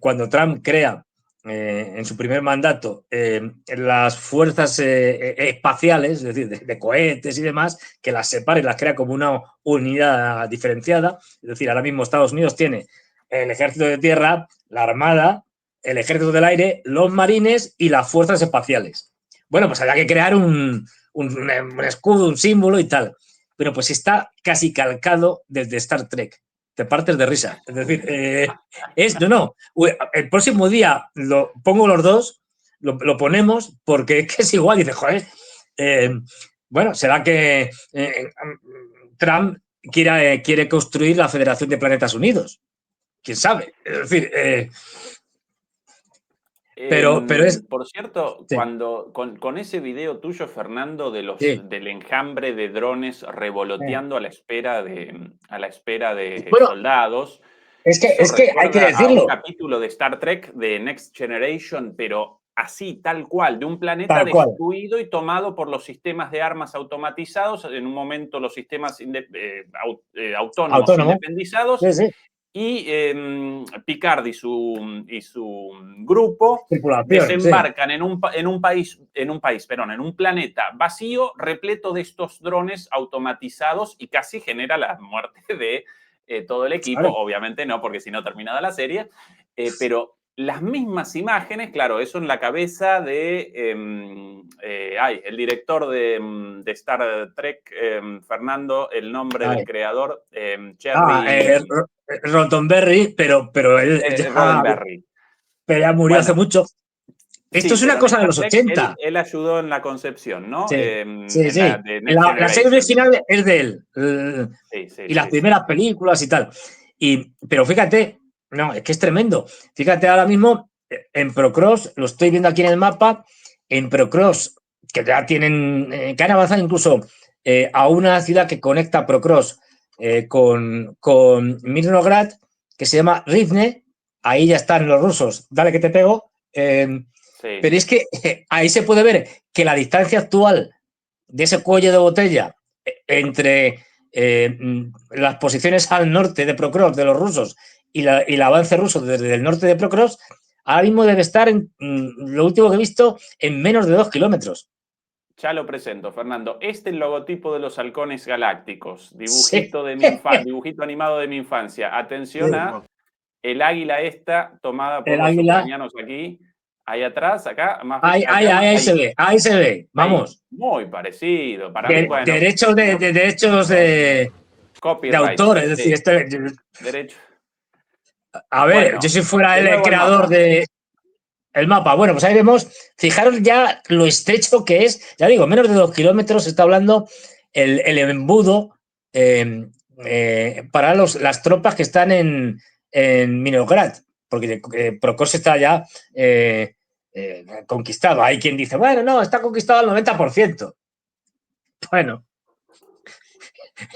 [SPEAKER 2] cuando Trump crea en su primer mandato las fuerzas espaciales, es decir, de cohetes y demás, que las separa y las crea como una unidad diferenciada. Es decir, ahora mismo Estados Unidos tiene el ejército de tierra, la armada, el ejército del aire, los marines y las fuerzas espaciales. Bueno, pues había que crear un escudo, un símbolo y tal. Pero pues está casi calcado desde Star Trek. Te partes de risa. Es decir, el próximo día lo pongo los dos, lo ponemos, porque es que es igual. Dice, joder, bueno, será que Trump quiere construir la Federación de Planetas Unidos. ¿Quién sabe? Es decir, pero es...
[SPEAKER 1] Por cierto,
[SPEAKER 2] Sí.
[SPEAKER 1] cuando con ese video tuyo, Fernando,
[SPEAKER 2] Sí.
[SPEAKER 1] del enjambre de drones revoloteando a la espera de
[SPEAKER 2] Bueno,
[SPEAKER 1] soldados.
[SPEAKER 2] Es que hay que
[SPEAKER 1] recuerda a
[SPEAKER 2] decirlo.
[SPEAKER 1] un capítulo de Star Trek de Next Generation, pero así, tal cual, de un planeta
[SPEAKER 2] Tal cual.
[SPEAKER 1] destruido y tomado por los sistemas de armas automatizados, en un momento los sistemas autónomos
[SPEAKER 2] Autónomo.
[SPEAKER 1] independizados.
[SPEAKER 2] Sí, sí.
[SPEAKER 1] Y Picard y su grupo
[SPEAKER 2] Tripulación,
[SPEAKER 1] desembarcan en un planeta vacío, repleto de estos drones automatizados y casi genera la muerte de todo el equipo.
[SPEAKER 2] Claro.
[SPEAKER 1] Obviamente no, porque si no terminada la serie. Pero las mismas imágenes, claro, eso en la cabeza de el director de Star Trek, Fernando, el nombre del creador, Cherry.
[SPEAKER 2] Roddenberry, pero él
[SPEAKER 1] Roddenberry.
[SPEAKER 2] Pero ya murió hace mucho. Esto
[SPEAKER 1] Sí,
[SPEAKER 2] es una
[SPEAKER 1] pero
[SPEAKER 2] cosa
[SPEAKER 1] en
[SPEAKER 2] de los
[SPEAKER 1] Star Trek
[SPEAKER 2] 80.
[SPEAKER 1] Él ayudó en la concepción, ¿no?
[SPEAKER 2] Sí, sí.
[SPEAKER 1] De Next
[SPEAKER 2] La serie
[SPEAKER 1] Generation.
[SPEAKER 2] original es de él. Y las primeras películas y tal. Pero fíjate, no, es que es tremendo. Fíjate ahora mismo, en Procross, lo estoy viendo aquí en el mapa, en Procross, que ya tienen, que han avanzado incluso a una ciudad que conecta Procross con Mirnograd, que se llama Rivne. Ahí ya están los rusos, dale que te pego.
[SPEAKER 1] Sí.
[SPEAKER 2] Pero es que ahí se puede ver que la distancia actual de ese cuello de botella entre las posiciones al norte de Procross de los rusos y el avance ruso desde el norte de Procross, ahora mismo debe estar, lo último que he visto, en menos de 2 kilómetros.
[SPEAKER 1] Ya lo presento, Fernando. Este es el logotipo de los halcones galácticos.
[SPEAKER 2] Sí.
[SPEAKER 1] Dibujito animado de mi infancia. Atención
[SPEAKER 2] Sí.
[SPEAKER 1] a el águila esta tomada por
[SPEAKER 2] El
[SPEAKER 1] los
[SPEAKER 2] águila.
[SPEAKER 1] ucranianos aquí. Ahí atrás, acá,
[SPEAKER 2] Ahí se ve, ahí se ve. Vamos.
[SPEAKER 1] Muy parecido. Para mí, bueno.
[SPEAKER 2] Derechos de
[SPEAKER 1] Copyright.
[SPEAKER 2] autor, es decir,
[SPEAKER 1] Derecho.
[SPEAKER 2] A ver,
[SPEAKER 1] Bueno,
[SPEAKER 2] yo si fuera
[SPEAKER 1] de
[SPEAKER 2] el
[SPEAKER 1] nuevo el
[SPEAKER 2] creador
[SPEAKER 1] mapa.
[SPEAKER 2] del mapa, bueno, pues ahí vemos, fijaros ya lo estrecho que es, ya digo, menos de 2 kilómetros, se está hablando el embudo para las tropas que están en Minograd, porque Procos está ya conquistado. Hay quien dice, bueno, no, está conquistado al 90%. Bueno,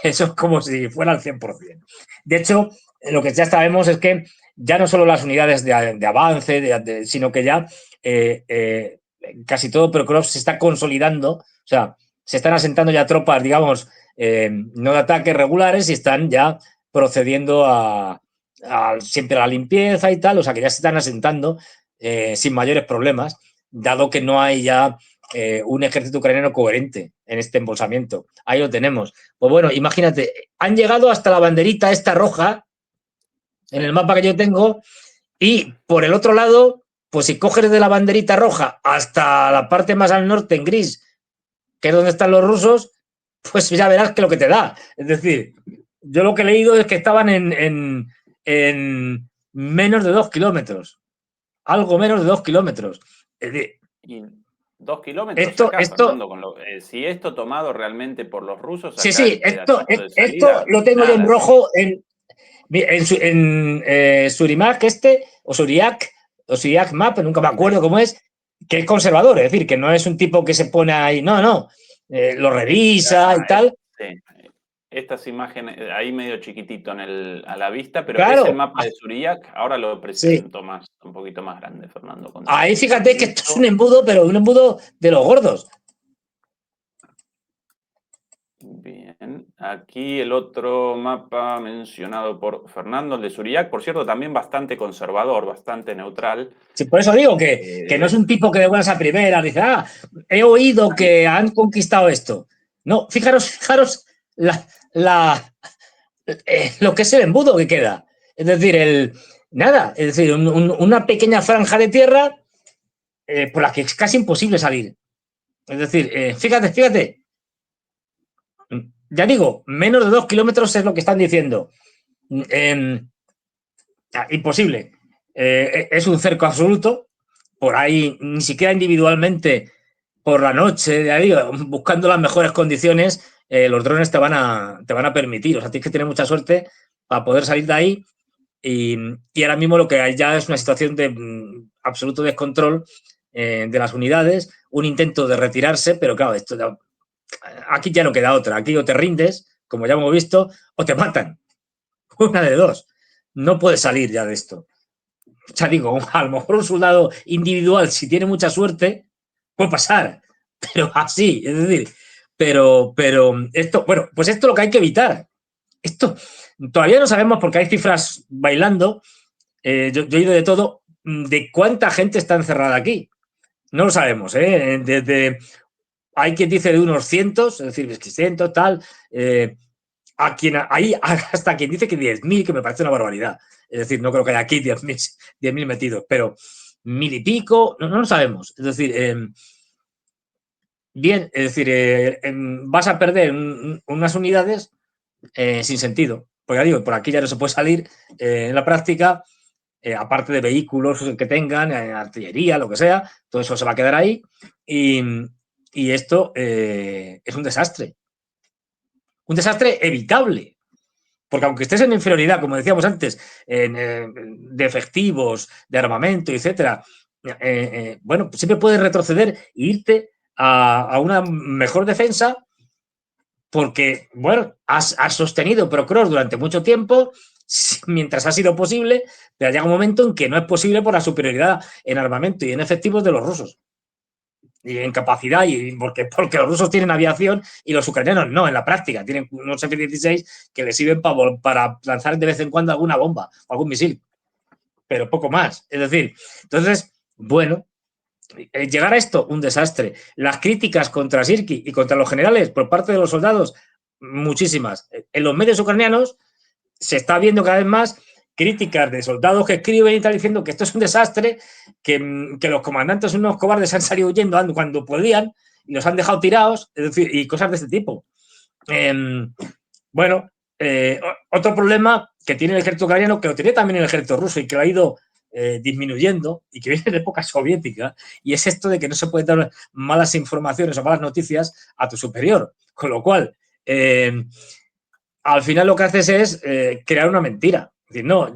[SPEAKER 2] eso es como si fuera al 100%. De hecho, lo que ya sabemos es que ya no solo las unidades de avance, sino que ya casi todo Procross se está consolidando, o sea, se están asentando ya tropas, digamos, no de ataques regulares y están ya procediendo a siempre a la limpieza y tal, o sea, que ya se están asentando sin mayores problemas, dado que no hay ya un ejército ucraniano coherente en este embolsamiento. Ahí lo tenemos. Pues bueno, imagínate, han llegado hasta la banderita esta roja en el mapa que yo tengo y por el otro lado, pues si coges de la banderita roja hasta la parte más al norte en gris, que es donde están los rusos, pues ya verás que lo que te da. Es decir, yo lo que he leído es que estaban en menos de 2 kilómetros. Algo menos de 2 kilómetros. Es decir,
[SPEAKER 1] Y 2 kilómetros acá, Fernando. Si esto tomado realmente por los rusos, acá
[SPEAKER 2] sí,
[SPEAKER 1] el pedacito de salida,
[SPEAKER 2] lo tengo yo en
[SPEAKER 1] nada.
[SPEAKER 2] rojo en Surimac o Suriac Map, nunca me acuerdo cómo es, que es conservador, es decir, que no es un tipo que se pone ahí, no, lo revisa y tal.
[SPEAKER 1] Sí. Estas imágenes, ahí medio chiquitito a la vista, pero es el
[SPEAKER 2] Claro,
[SPEAKER 1] mapa de Suriac. Ahora lo
[SPEAKER 2] sí.
[SPEAKER 1] presento un poquito más grande, Fernando.
[SPEAKER 2] Ahí fíjate que esto es un embudo, pero un embudo de los gordos.
[SPEAKER 1] Bien, aquí el otro mapa mencionado por Fernando, el de Suriac, por cierto, también bastante conservador, bastante neutral.
[SPEAKER 2] Sí, por eso digo que no es un tipo que de buenas a primeras dice, he oído que han conquistado esto. No, fijaros lo que es el embudo que queda. Es decir, es decir, una pequeña franja de tierra por la que es casi imposible salir. Es decir, fíjate. Ya digo, menos de 2 kilómetros es lo que están diciendo. Imposible. Es un cerco absoluto. Por ahí, ni siquiera individualmente, por la noche, ya digo, buscando las mejores condiciones, los drones te van a permitir. O sea, tienes que tener mucha suerte para poder salir de ahí. Y ahora mismo lo que hay ya es una situación de absoluto descontrol de las unidades, un intento de retirarse, pero claro, aquí ya no queda otra. Aquí o te rindes, como ya hemos visto, o te matan. Una de dos. No puedes salir ya de esto. Ya digo, a lo mejor un soldado individual, si tiene mucha suerte, puede pasar. Pero así, es decir, pero esto, bueno, pues esto es lo que hay que evitar. Esto todavía no sabemos porque hay cifras bailando. Yo he oído de todo, de cuánta gente está encerrada aquí. No lo sabemos, ¿eh? Hay quien dice de unos cientos, es decir, 600, tal. Hay hasta quien dice que 10.000, que me parece una barbaridad. Es decir, no creo que haya aquí 10.000 metidos, pero 1.000 y pico, no lo sabemos. Es decir, bien, es decir, vas a perder unas unidades sin sentido. Porque ya digo, por aquí ya no se puede salir en la práctica, aparte de vehículos que tengan, artillería, lo que sea, todo eso se va a quedar ahí y esto es un desastre. Un desastre evitable. Porque aunque estés en inferioridad, como decíamos antes, de efectivos, de armamento, etcétera, bueno, siempre puedes retroceder e irte a una mejor defensa porque, bueno, has sostenido Procross durante mucho tiempo, mientras ha sido posible, pero llega un momento en que no es posible por la superioridad en armamento y en efectivos de los rusos. Y en capacidad, y porque los rusos tienen aviación y los ucranianos no, en la práctica. Tienen unos F-16 que les sirven para lanzar de vez en cuando alguna bomba o algún misil, pero poco más. Es decir, entonces, bueno, llegar a esto, un desastre. Las críticas contra Sirski y contra los generales por parte de los soldados, muchísimas. En los medios ucranianos se está viendo cada vez más críticas de soldados que escriben y tal diciendo que esto es un desastre, que los comandantes son unos cobardes, han salido huyendo cuando podían y los han dejado tirados, es decir, y cosas de este tipo. Bueno, otro problema que tiene el ejército ucraniano, que lo tenía también el ejército ruso y que lo ha ido disminuyendo y que viene de época soviética, y es esto de que no se puede dar malas informaciones o malas noticias a tu superior, con lo cual al final lo que haces es crear una mentira. Es decir, no,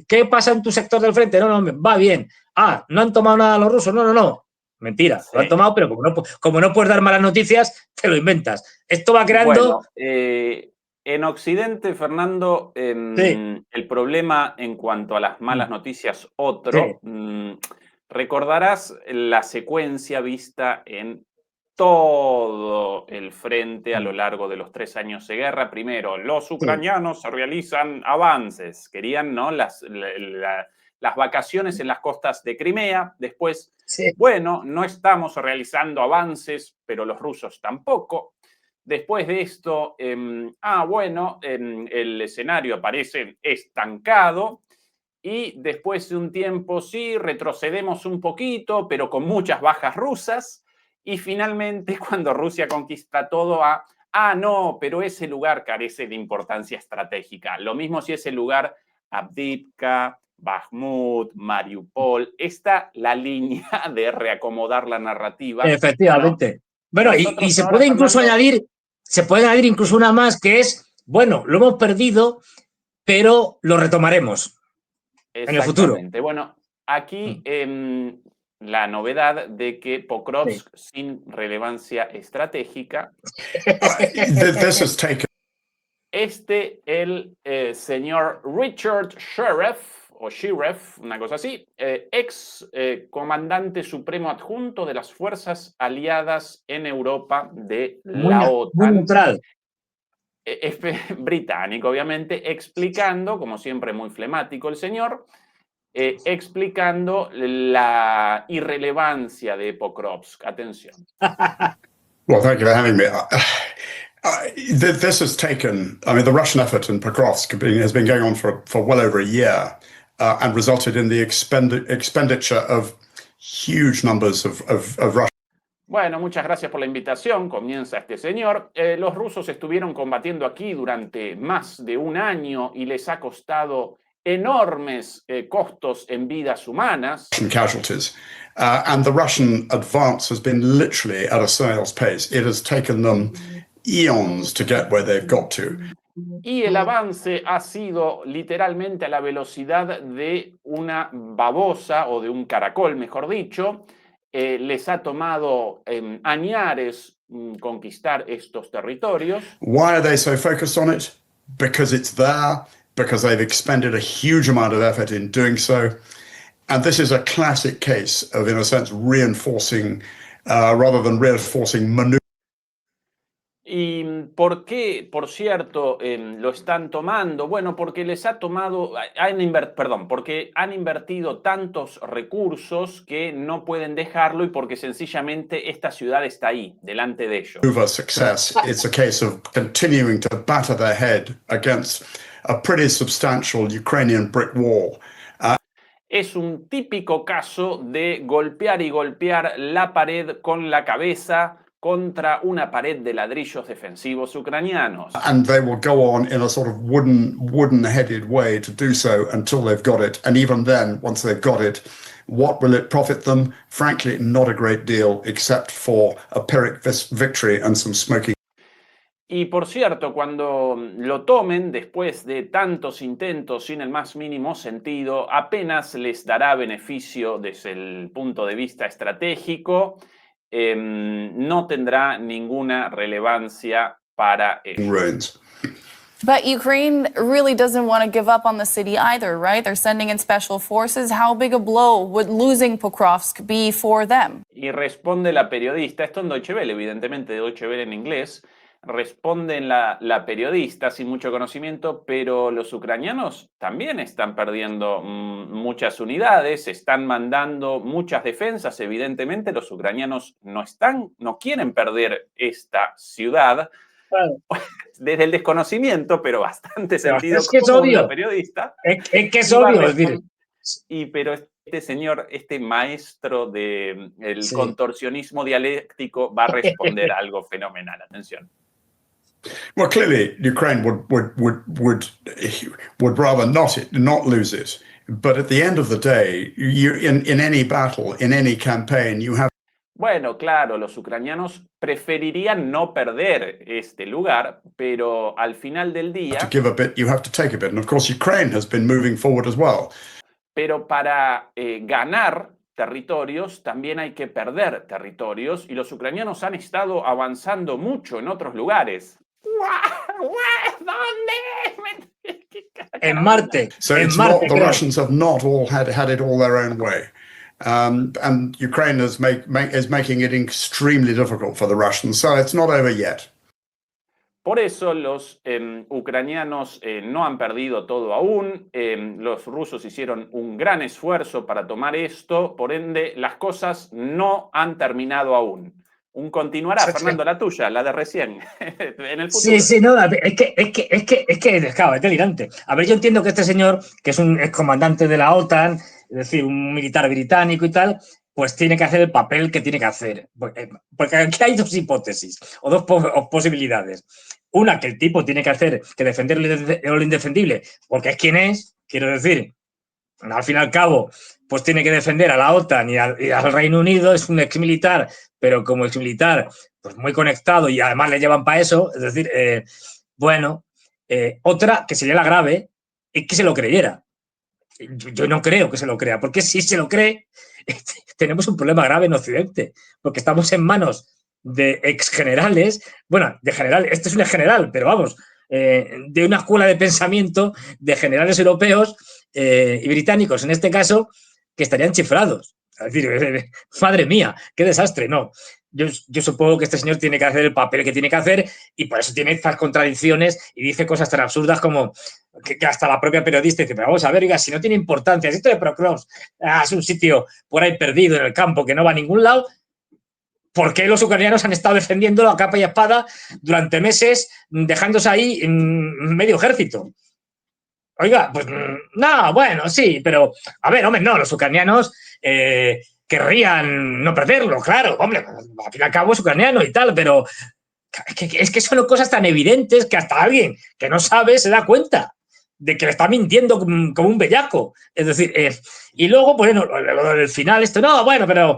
[SPEAKER 2] ¿qué pasa en tu sector del frente? No, va bien. Ah, ¿no han tomado nada los rusos? No. Mentira, sí. Lo han tomado, pero como no puedes dar malas noticias, te lo inventas. Esto va creando...
[SPEAKER 1] Bueno, en Occidente, Fernando,
[SPEAKER 2] sí.
[SPEAKER 1] El problema en cuanto a las malas noticias, otro. Sí. Recordarás la secuencia vista en todo el frente a lo largo de los 3 años de guerra. Primero, los ucranianos realizan avances, querían, ¿no?, las vacaciones en las costas de Crimea. Después, bueno, no estamos realizando avances, pero los rusos tampoco. Después de esto, bueno, el escenario parece estancado. Y después de un tiempo, sí, retrocedemos un poquito, pero con muchas bajas rusas. Y finalmente, cuando Rusia conquista todo, no, pero ese lugar carece de importancia estratégica. Lo mismo si ese lugar, Avdiivka, Bakhmut, Mariupol, está la línea de reacomodar la narrativa.
[SPEAKER 2] Efectivamente. Bueno, y se puede incluso añadir, incluso una más que es, bueno, lo hemos perdido, pero lo retomaremos en el futuro.
[SPEAKER 1] Bueno, aquí la novedad de que Pokrovsk, sin relevancia estratégica, el señor Richard Sheriff, una cosa así, ex comandante supremo adjunto de las fuerzas aliadas en Europa de la OTAN.
[SPEAKER 2] Muy neutral.
[SPEAKER 1] Británico, obviamente, explicando, como siempre muy flemático el señor, explicando la irrelevancia de Pokrovsk. Atención.
[SPEAKER 4] Well, thank you for having me. This has taken, the Russian effort in Pokrovsk has been going on for well over a year and resulted in the expenditure of huge numbers of Russian.
[SPEAKER 1] Bueno, muchas gracias por la invitación. Comienza este señor. Los rusos estuvieron combatiendo aquí durante más de un año y les ha costado enormes costos en vidas humanas.
[SPEAKER 4] Casualties. And the Russian advance has been literally at a snail's pace. It has taken them eons to get where they've got to.
[SPEAKER 1] Y el avance ha sido literalmente a la velocidad de una babosa o de un caracol, mejor dicho. Les ha tomado añares conquistar estos territorios.
[SPEAKER 4] Why are they so focused on it? Because it's there, because they've expended a huge amount of effort in doing so. And this is a classic case of, in a sense, reinforcing, rather than reinforcing maneuver.
[SPEAKER 1] ¿Y por qué, por cierto, lo están tomando? Bueno, porque les ha tomado, porque han invertido tantos recursos que no pueden dejarlo y porque sencillamente esta ciudad está ahí, delante de ellos.
[SPEAKER 4] Success. It's a case of continuing to batter their head against a pretty substantial Ukrainian brick wall.
[SPEAKER 1] Es un típico caso de golpear y golpear la pared con la cabeza contra una pared de ladrillos defensivos ucranianos.
[SPEAKER 4] And they will go on in a sort of wooden-headed way to do so until they've got it. And even then, once they've got it, what will it profit them? Frankly, not a great deal, except for a Pyrrhic victory and some smoking.
[SPEAKER 1] Y por cierto, cuando lo tomen, después de tantos intentos sin el más mínimo sentido, apenas les dará beneficio desde el punto de vista estratégico, no tendrá ninguna relevancia para ellos.
[SPEAKER 4] ruins.
[SPEAKER 5] But Ukraine really doesn't want to give up on the city either, right? They're sending in special forces. How big a blow would losing Pokrovsk be for them?
[SPEAKER 1] Y responde la periodista, esto en Deutsche Welle, evidentemente Deutsche Welle en inglés, responde la periodista sin mucho conocimiento, pero los ucranianos también están perdiendo muchas unidades, están mandando muchas defensas, evidentemente los ucranianos no quieren perder esta ciudad.
[SPEAKER 2] Claro.
[SPEAKER 1] Desde el desconocimiento, pero bastante sentido
[SPEAKER 2] es que es
[SPEAKER 1] común,
[SPEAKER 2] obvio.
[SPEAKER 1] la periodista.
[SPEAKER 2] Es que es obvio, es decir.
[SPEAKER 1] Pero este señor, este maestro del
[SPEAKER 2] Sí.
[SPEAKER 1] contorsionismo dialéctico va a responder algo fenomenal. Atención.
[SPEAKER 4] Well, clearly, Ukraine would rather not lose it. But at the end of the day, in any battle, in any campaign, you have
[SPEAKER 1] Bueno, claro, los ucranianos preferirían no perder este lugar, pero al final del día,
[SPEAKER 4] to give a bit, you have to take a bit. And of course, Ukraine has been moving forward as well.
[SPEAKER 1] pero para ganar territorios también hay que perder territorios y los ucranianos han estado avanzando mucho en otros lugares. ¿Dónde?
[SPEAKER 2] En Marte.
[SPEAKER 4] So
[SPEAKER 2] en
[SPEAKER 4] it's
[SPEAKER 2] Marte,
[SPEAKER 4] not, the
[SPEAKER 2] creo.
[SPEAKER 4] Russians have not all had it all their own way. And Ukraine is making it extremely difficult for the Russians. So it's not over yet.
[SPEAKER 1] Por eso los ucranianos no han perdido todo aún, los rusos hicieron un gran esfuerzo para tomar esto, por ende las cosas no han terminado aún. Continuará,
[SPEAKER 2] Sí, sí.
[SPEAKER 1] Fernando, la tuya, la de recién, en el futuro.
[SPEAKER 2] Sí, no, es que, claro, es delirante. A ver, yo entiendo que este señor, que es un excomandante de la OTAN, es decir, un militar británico y tal, pues tiene que hacer el papel que tiene que hacer. Porque aquí hay dos hipótesis, o dos posibilidades. Una, que el tipo tiene que defender lo indefendible, porque es quien es, quiero decir, al fin y al cabo, pues tiene que defender a la OTAN y al Reino Unido, es un exmilitar, pero como exmilitar, pues muy conectado y además le llevan para eso, es decir, otra que sería la grave, es que se lo creyera. Yo no creo que se lo crea, porque si se lo cree, tenemos un problema grave en Occidente, porque estamos en manos de exgenerales, bueno, de general, este es un exgeneral, pero vamos, de una escuela de pensamiento de generales europeos y británicos, en este caso, que estarían chiflados. Es decir, madre mía, qué desastre, no. Yo supongo que este señor tiene que hacer el papel que tiene que hacer y por eso tiene estas contradicciones y dice cosas tan absurdas como que hasta la propia periodista dice, pero vamos a ver, oiga, si no tiene importancia, si esto de Pokrovsk es un sitio por ahí perdido en el campo que no va a ningún lado, ¿por qué los ucranianos han estado defendiéndolo a capa y espada durante meses, dejándose ahí medio ejército? Oiga, pues no, bueno, sí, pero a ver, hombre, no, los ucranianos querrían no perderlo, claro, hombre, al fin y al cabo es ucraniano y tal, pero es que son cosas tan evidentes que hasta alguien que no sabe se da cuenta de que le está mintiendo como un bellaco. Es decir, y luego, pues, bueno, lo del final, esto, no, bueno, pero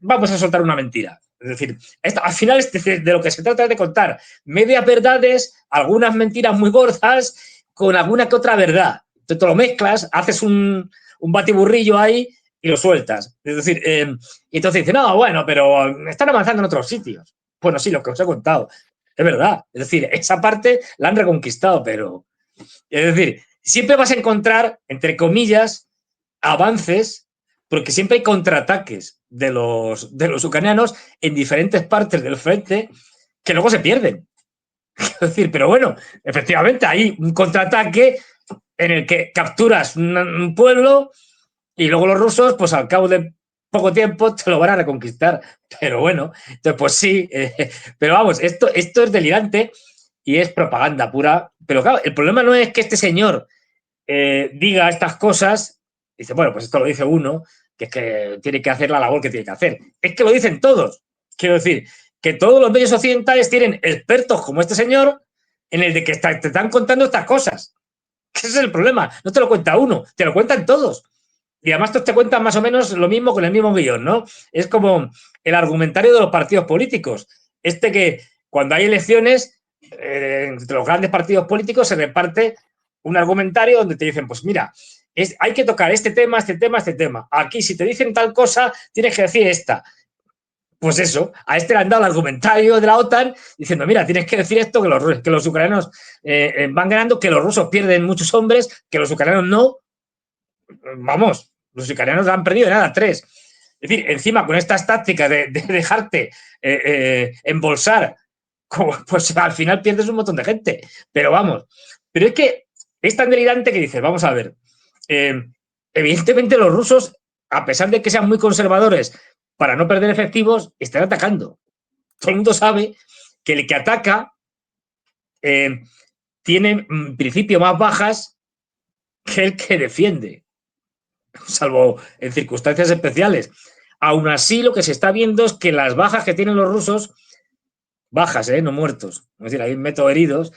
[SPEAKER 2] vamos a soltar una mentira. Es decir, al final de lo que se trata es de contar medias verdades, algunas mentiras muy gordas, con alguna que otra verdad. Entonces te lo mezclas, haces un batiburrillo ahí y lo sueltas. Es decir, y entonces dices, no, bueno, pero están avanzando en otros sitios. Bueno, sí, lo que os he contado. Es verdad. Es decir, esa parte la han reconquistado, pero... Es decir, siempre vas a encontrar, entre comillas, avances, porque siempre hay contraataques de los ucranianos en diferentes partes del frente que luego se pierden. Es decir, pero bueno, efectivamente hay un contraataque en el que capturas un pueblo y luego los rusos, pues al cabo de poco tiempo te lo van a reconquistar. Pero bueno, entonces pues sí, pero vamos, esto es delirante y es propaganda pura. Pero claro, el problema no es que este señor diga estas cosas, dice, bueno, pues esto lo dice uno, que es que tiene que hacer la labor que tiene que hacer. Es que lo dicen todos. Quiero decir, que todos los medios occidentales tienen expertos como este señor en el de que te están contando estas cosas. Ese es el problema. No te lo cuenta uno, te lo cuentan todos. Y además te cuentan más o menos lo mismo con el mismo guión, ¿no? Es como el argumentario de los partidos políticos. cuando hay elecciones, entre los grandes partidos políticos se reparte un argumentario donde te dicen, pues mira, hay que tocar este tema, este tema, este tema. Aquí, si te dicen tal cosa, tienes que decir esta. Pues eso, a este le han dado el argumentario de la OTAN diciendo, mira, tienes que decir esto, que los ucranianos van ganando, que los rusos pierden muchos hombres, que los ucranianos no. Vamos, los ucranianos no han perdido nada, 3. Es decir, encima con estas tácticas de dejarte embolsar, pues al final pierdes un montón de gente. Pero vamos, pero es que es tan delirante que dices, vamos a ver, evidentemente los rusos, a pesar de que sean muy conservadores para no perder efectivos, están atacando. Todo el mundo sabe que el que ataca tiene en principio más bajas que el que defiende, salvo en circunstancias especiales. Aún así, lo que se está viendo es que las bajas que tienen los rusos, bajas, no muertos, es decir, hay método heridos,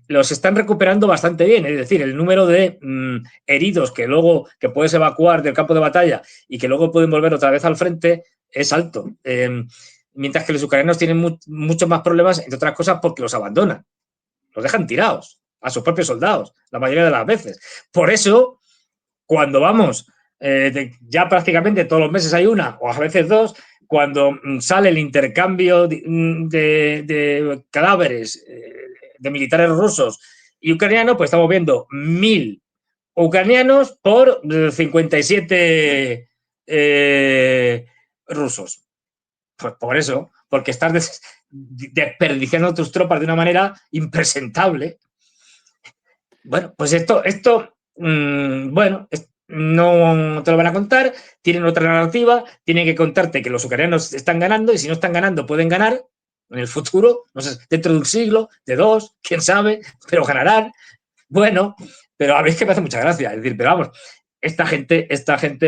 [SPEAKER 2] los están recuperando bastante bien. Es decir, el número de heridos que luego que puedes evacuar del campo de batalla y que luego pueden volver otra vez al frente es alto. Mientras que los ucranianos tienen muchos más problemas, entre otras cosas, porque los abandonan. Los dejan tirados a sus propios soldados, la mayoría de las veces. Por eso, cuando vamos, ya prácticamente todos los meses hay una, o a veces dos, cuando sale el intercambio de cadáveres de militares rusos y ucranianos, pues estamos viendo 1.000 ucranianos por 57 rusos. Pues por eso, porque estás desperdiciando tus tropas de una manera impresentable. Bueno, pues esto bueno, no te lo van a contar, tienen otra narrativa, tienen que contarte que los ucranianos están ganando y si no están ganando pueden ganar en el futuro, no sé, dentro de un siglo, de 2, quién sabe, pero ganarán. Bueno, pero a mí es que me hace mucha gracia, es decir, pero vamos, esta gente,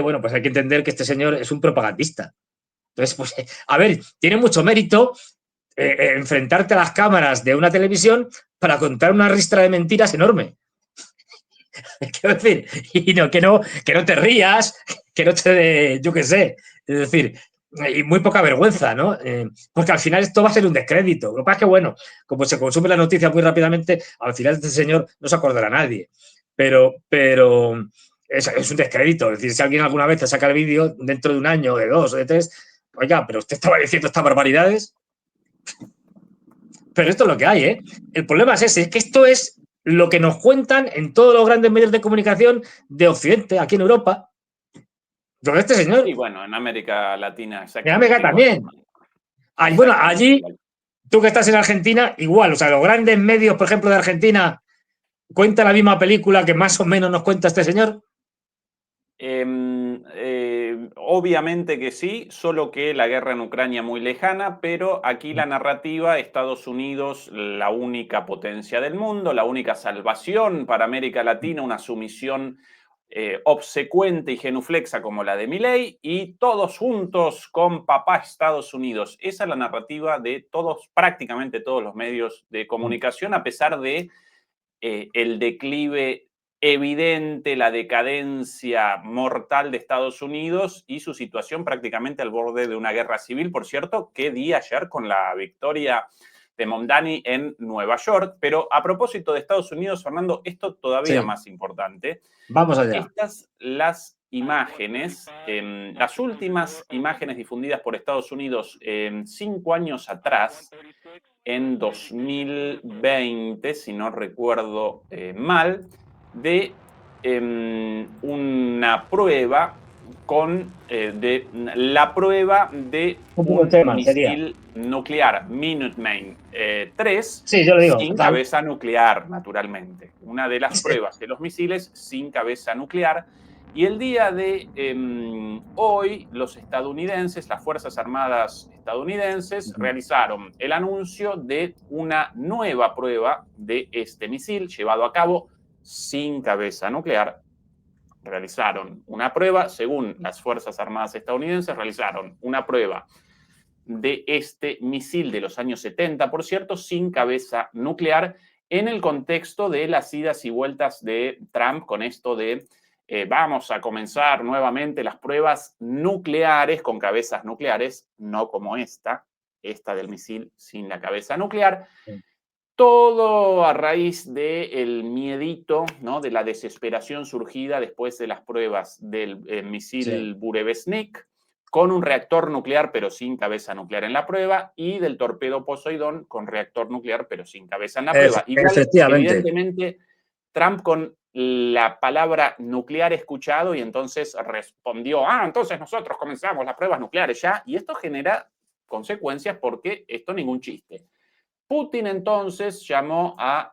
[SPEAKER 2] bueno, pues hay que entender que este señor es un propagandista. Entonces, pues, a ver, tiene mucho mérito enfrentarte a las cámaras de una televisión para contar una ristra de mentiras enorme. Quiero decir, y no, que no te rías, que no te, yo qué sé, es decir, y muy poca vergüenza, ¿no? Porque al final esto va a ser un descrédito. Lo que pasa es que, bueno, como se consume la noticia muy rápidamente, al final este señor no se acordará a nadie. Pero es un descrédito. Es decir, si alguien alguna vez te saca el vídeo dentro de un año, de 2 o de 3, oiga, pero usted estaba diciendo estas barbaridades. Pero esto es lo que hay, ¿eh? El problema es ese, es que esto es lo que nos cuentan en todos los grandes medios de comunicación de Occidente, aquí en Europa. Donde este señor.
[SPEAKER 1] Y bueno, en América Latina,
[SPEAKER 2] En América también. Bueno, allí, tú que estás en Argentina, igual, o sea, los grandes medios, por ejemplo, de Argentina, ¿cuentan la misma película que más o menos nos cuenta este señor?
[SPEAKER 1] Obviamente que sí, solo que la guerra en Ucrania muy lejana, pero aquí la narrativa, Estados Unidos, la única potencia del mundo, la única salvación para América Latina, una sumisión obsecuente y genuflexa como la de Milei, y todos juntos con papá Estados Unidos. Esa es la narrativa de todos, prácticamente todos los medios de comunicación, a pesar de el declive evidente, la decadencia mortal de Estados Unidos y su situación prácticamente al borde de una guerra civil, por cierto, que di ayer con la victoria de Mamdani en Nueva York. Pero a propósito de Estados Unidos, Fernando, esto todavía más importante.
[SPEAKER 2] Vamos allá.
[SPEAKER 1] Estas, las imágenes, las últimas imágenes difundidas por Estados Unidos 5 años atrás, en 2020, si no recuerdo mal, de una prueba de la prueba de un misil nuclear, Minuteman 3,
[SPEAKER 2] sí, yo lo digo,
[SPEAKER 1] sin cabeza nuclear, naturalmente. Una de las pruebas de los misiles sin cabeza nuclear. Y el día de hoy, los estadounidenses, las Fuerzas Armadas estadounidenses, realizaron el anuncio de una nueva prueba de este misil llevado a cabo sin cabeza nuclear. Realizaron una prueba, según las Fuerzas Armadas estadounidenses, realizaron una prueba de este misil de los años 70, por cierto, sin cabeza nuclear, en el contexto de las idas y vueltas de Trump con esto de vamos a comenzar nuevamente las pruebas nucleares con cabezas nucleares, no como esta, esta del misil sin la cabeza nuclear. Todo a raíz del miedito, ¿no? De la desesperación surgida después de las pruebas del misil Burevestnik, con un reactor nuclear pero sin cabeza nuclear en la prueba, y del torpedo Poseidón con reactor nuclear pero sin cabeza en la prueba. Igual,
[SPEAKER 2] efectivamente.
[SPEAKER 1] evidentemente, Trump con la palabra nuclear escuchado y entonces respondió, entonces nosotros comenzamos las pruebas nucleares ya, y esto genera consecuencias porque esto ningún chiste. Putin entonces llamó a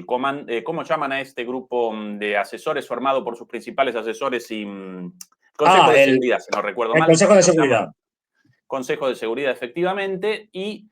[SPEAKER 1] ¿cómo llaman a este grupo de asesores formado por sus principales asesores y Consejo de Seguridad, si no recuerdo mal.
[SPEAKER 2] El Consejo de Seguridad.
[SPEAKER 1] Consejo de Seguridad, efectivamente, y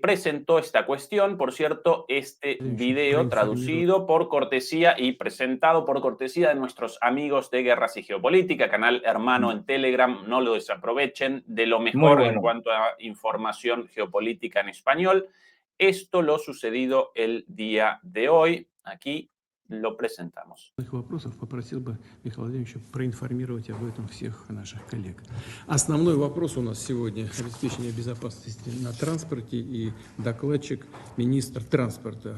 [SPEAKER 1] presentó esta cuestión. Por cierto, este video traducido por cortesía y presentado por cortesía de nuestros amigos de Guerras y Geopolítica, canal hermano en Telegram, no lo desaprovechen, de lo mejor en cuanto a información geopolítica en español. Esto lo sucedido el día de hoy. Aquí lo presentamos.
[SPEAKER 6] Вопросов попросил бы Михаила Владимировича проинформировать об этом всех наших коллег. Основной вопрос у нас сегодня – обеспечение безопасности на транспорте, и докладчик – министр транспорта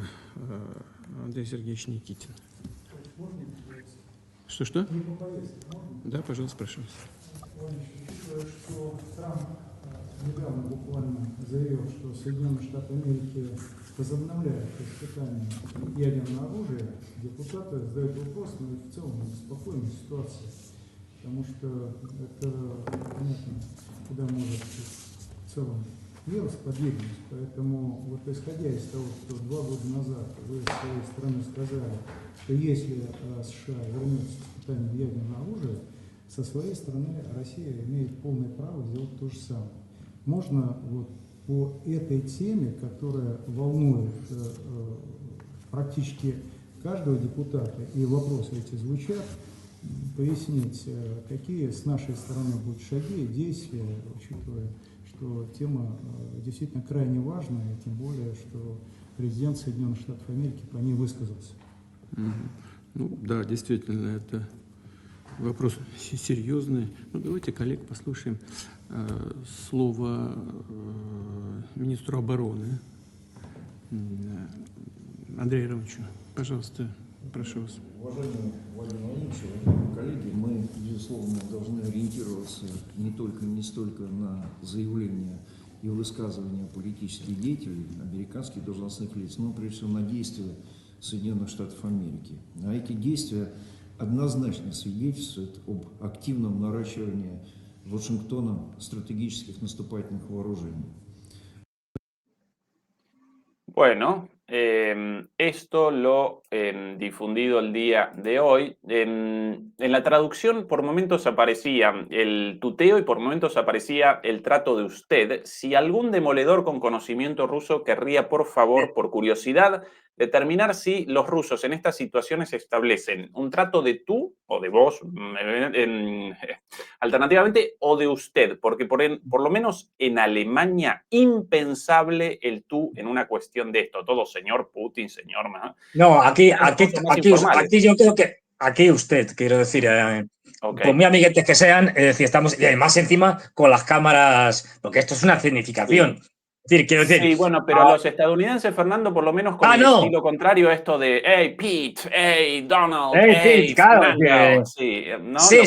[SPEAKER 6] Андрей Сергеевич Никитин. Что? Да, пожалуйста, прошу.
[SPEAKER 7] Недавно буквально заявил, что Соединенные Штаты Америки возобновляют испытания ядерного оружия. Депутаты задают вопрос, но в целом спокойная ситуация, потому что это понятно, куда может в целом мир сподвигнуть. Поэтому вот исходя из того, что 2 года назад вы с своей стороны сказали, что если США вернется к испытанию ядерного оружия, со своей стороны Россия имеет полное право сделать то же самое. Можно вот по этой теме, которая волнует практически каждого депутата, и вопросы эти звучат, пояснить, какие с нашей стороны будут шаги и действия, учитывая, что тема действительно крайне важная, тем более, что президент Соединенных Штатов Америки по ней высказался.
[SPEAKER 6] Ну да, действительно, это вопрос серьезный. Ну, давайте, коллег, послушаем слово министру обороны Андрею Яровичу. Пожалуйста, прошу вас.
[SPEAKER 8] Уважаемый Владимир Владимирович, уважаемые коллеги, мы, безусловно, должны ориентироваться не столько на заявления и высказывания политических деятелей, американских должностных лиц, но прежде всего на действия Соединенных Штатов Америки. А эти действия однозначно свидетельствуют об активном наращивании Вашингтоном стратегических наступательных вооружений.
[SPEAKER 1] Bueno, esto lo difundido el día de hoy. En la traducción por momentos aparecía el tuteo y por momentos aparecía el trato de usted. Si algún demoledor con conocimiento ruso querría, por favor, por curiosidad, determinar si los rusos en estas situaciones establecen un trato de tú o de vos, alternativamente, o de usted, porque por lo menos en Alemania, impensable el tú en una cuestión de esto. Todo señor Putin, señor...
[SPEAKER 2] No, aquí yo creo que aquí usted, quiero decir,
[SPEAKER 1] Okay.
[SPEAKER 2] Por muy amiguetes que sean, es decir, estamos, y además encima con las cámaras, porque esto es una significación.
[SPEAKER 1] Sí.
[SPEAKER 2] Es decir, quiero decir,
[SPEAKER 1] sí, bueno, pero los estadounidenses, Fernando, por lo menos con el estilo contrario, esto de hey Pete, hey Donald, hey
[SPEAKER 2] Pete, claro,
[SPEAKER 1] sí, ¿no?
[SPEAKER 2] Sí,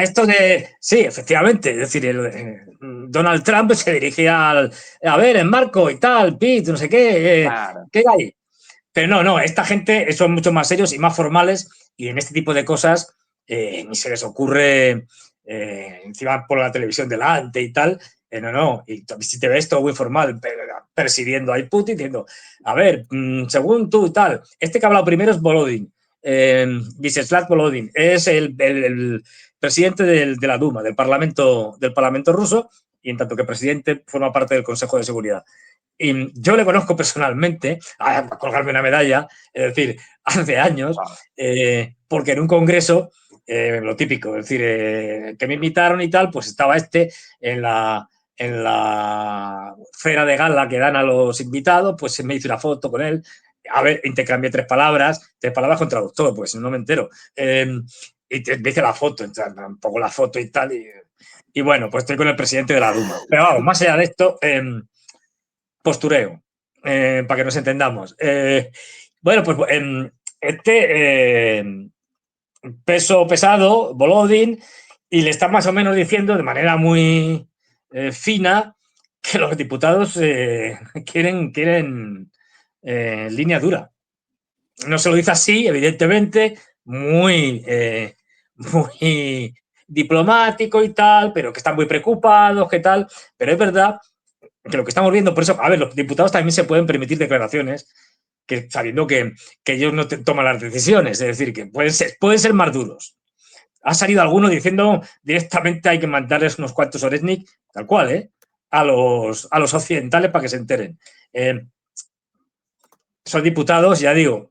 [SPEAKER 2] esto de, sí, efectivamente, es decir, Donald Trump se dirigía a ver, Marco y tal, Pete, no sé qué,
[SPEAKER 1] claro.
[SPEAKER 2] ¿Qué hay? Pero no, esta gente son mucho más serios y más formales, y en este tipo de cosas ni se les ocurre encima por la televisión delante y tal. No, y si te ves todo muy formal, persiguiendo a Putin, diciendo, a ver, según tú y tal, este que ha hablado primero es Volodin, Vyacheslav Volodin, es el presidente de la Duma, del Parlamento ruso, y en tanto que presidente forma parte del Consejo de Seguridad. Y yo le conozco personalmente, a colgarme una medalla, es decir, hace años, porque en un congreso, lo típico, es decir, que me invitaron y tal, pues estaba en la cena de gala que dan a los invitados, pues me hice una foto con él, a ver, intercambié 3 palabras con traductor, pues no me entero. Y me hice la foto, un poco la foto y tal, Y bueno, pues estoy con el presidente de la Duma. Pero vamos, más allá de esto, postureo, para que nos entendamos. Bueno, pues peso pesado, Volodin, y le está más o menos diciendo de manera muy fina que los diputados quieren línea dura. No se lo dice así, evidentemente, muy diplomático y tal, pero que están muy preocupados, que tal. Pero es verdad que lo que estamos viendo, por eso, a ver, los diputados también se pueden permitir declaraciones que sabiendo que ellos no toman las decisiones, es decir, que pueden ser más duros. Ha salido alguno diciendo directamente hay que mandarles unos cuantos Oresnik, tal cual, a los occidentales para que se enteren. Son diputados, ya digo,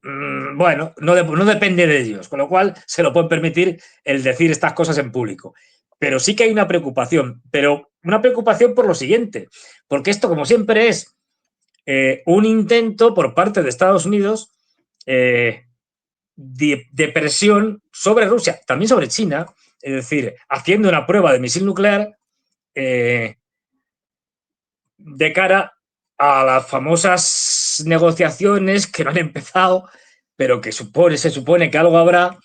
[SPEAKER 2] bueno, no depende de ellos, con lo cual se lo pueden permitir el decir estas cosas en público. Pero sí que hay una preocupación, pero una preocupación por lo siguiente, porque esto, como siempre, es un intento por parte de Estados Unidos de presión sobre Rusia, también sobre China, es decir, haciendo una prueba de misil nuclear de cara a las famosas negociaciones que no han empezado, pero que se supone que algo habrá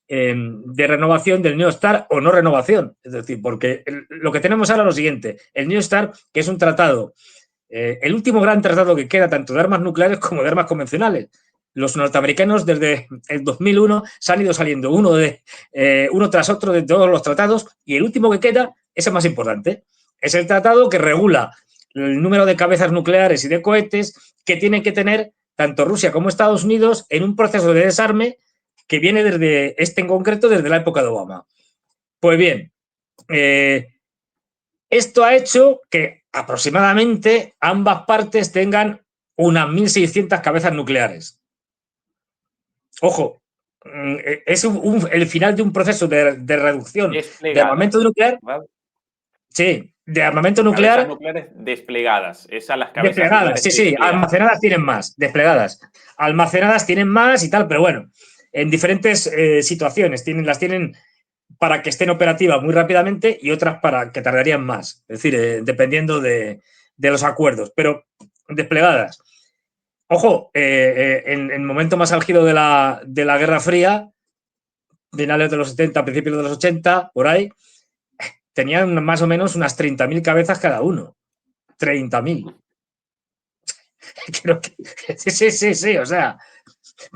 [SPEAKER 2] de renovación del New START o no renovación. Es decir, porque lo que tenemos ahora es lo siguiente, el New START, que es un tratado, el último gran tratado que queda tanto de armas nucleares como de armas convencionales. Los norteamericanos desde el 2001 se han ido saliendo uno tras otro de todos los tratados y el último que queda es el más importante. Es el tratado que regula el número de cabezas nucleares y de cohetes que tienen que tener tanto Rusia como Estados Unidos en un proceso de desarme que viene desde en concreto desde la época de Obama. Pues bien, esto ha hecho que aproximadamente ambas partes tengan unas 1.600 cabezas nucleares. Ojo, es el final de un proceso de reducción de armamento nuclear. ¿Vale? Sí, de armamento nuclear.
[SPEAKER 1] Cabezas nucleares desplegadas. Esas las cabezas
[SPEAKER 2] desplegadas, sí, almacenadas tienen más, desplegadas. Almacenadas tienen más y tal, pero bueno, en diferentes situaciones. Las tienen para que estén operativas muy rápidamente y otras para que tardarían más. Es decir, dependiendo de los acuerdos, pero desplegadas. Ojo, en el momento más álgido de la Guerra Fría, finales de los 70, principios de los 80, por ahí, tenían más o menos unas 30.000 cabezas cada uno. 30.000. Sí, o sea,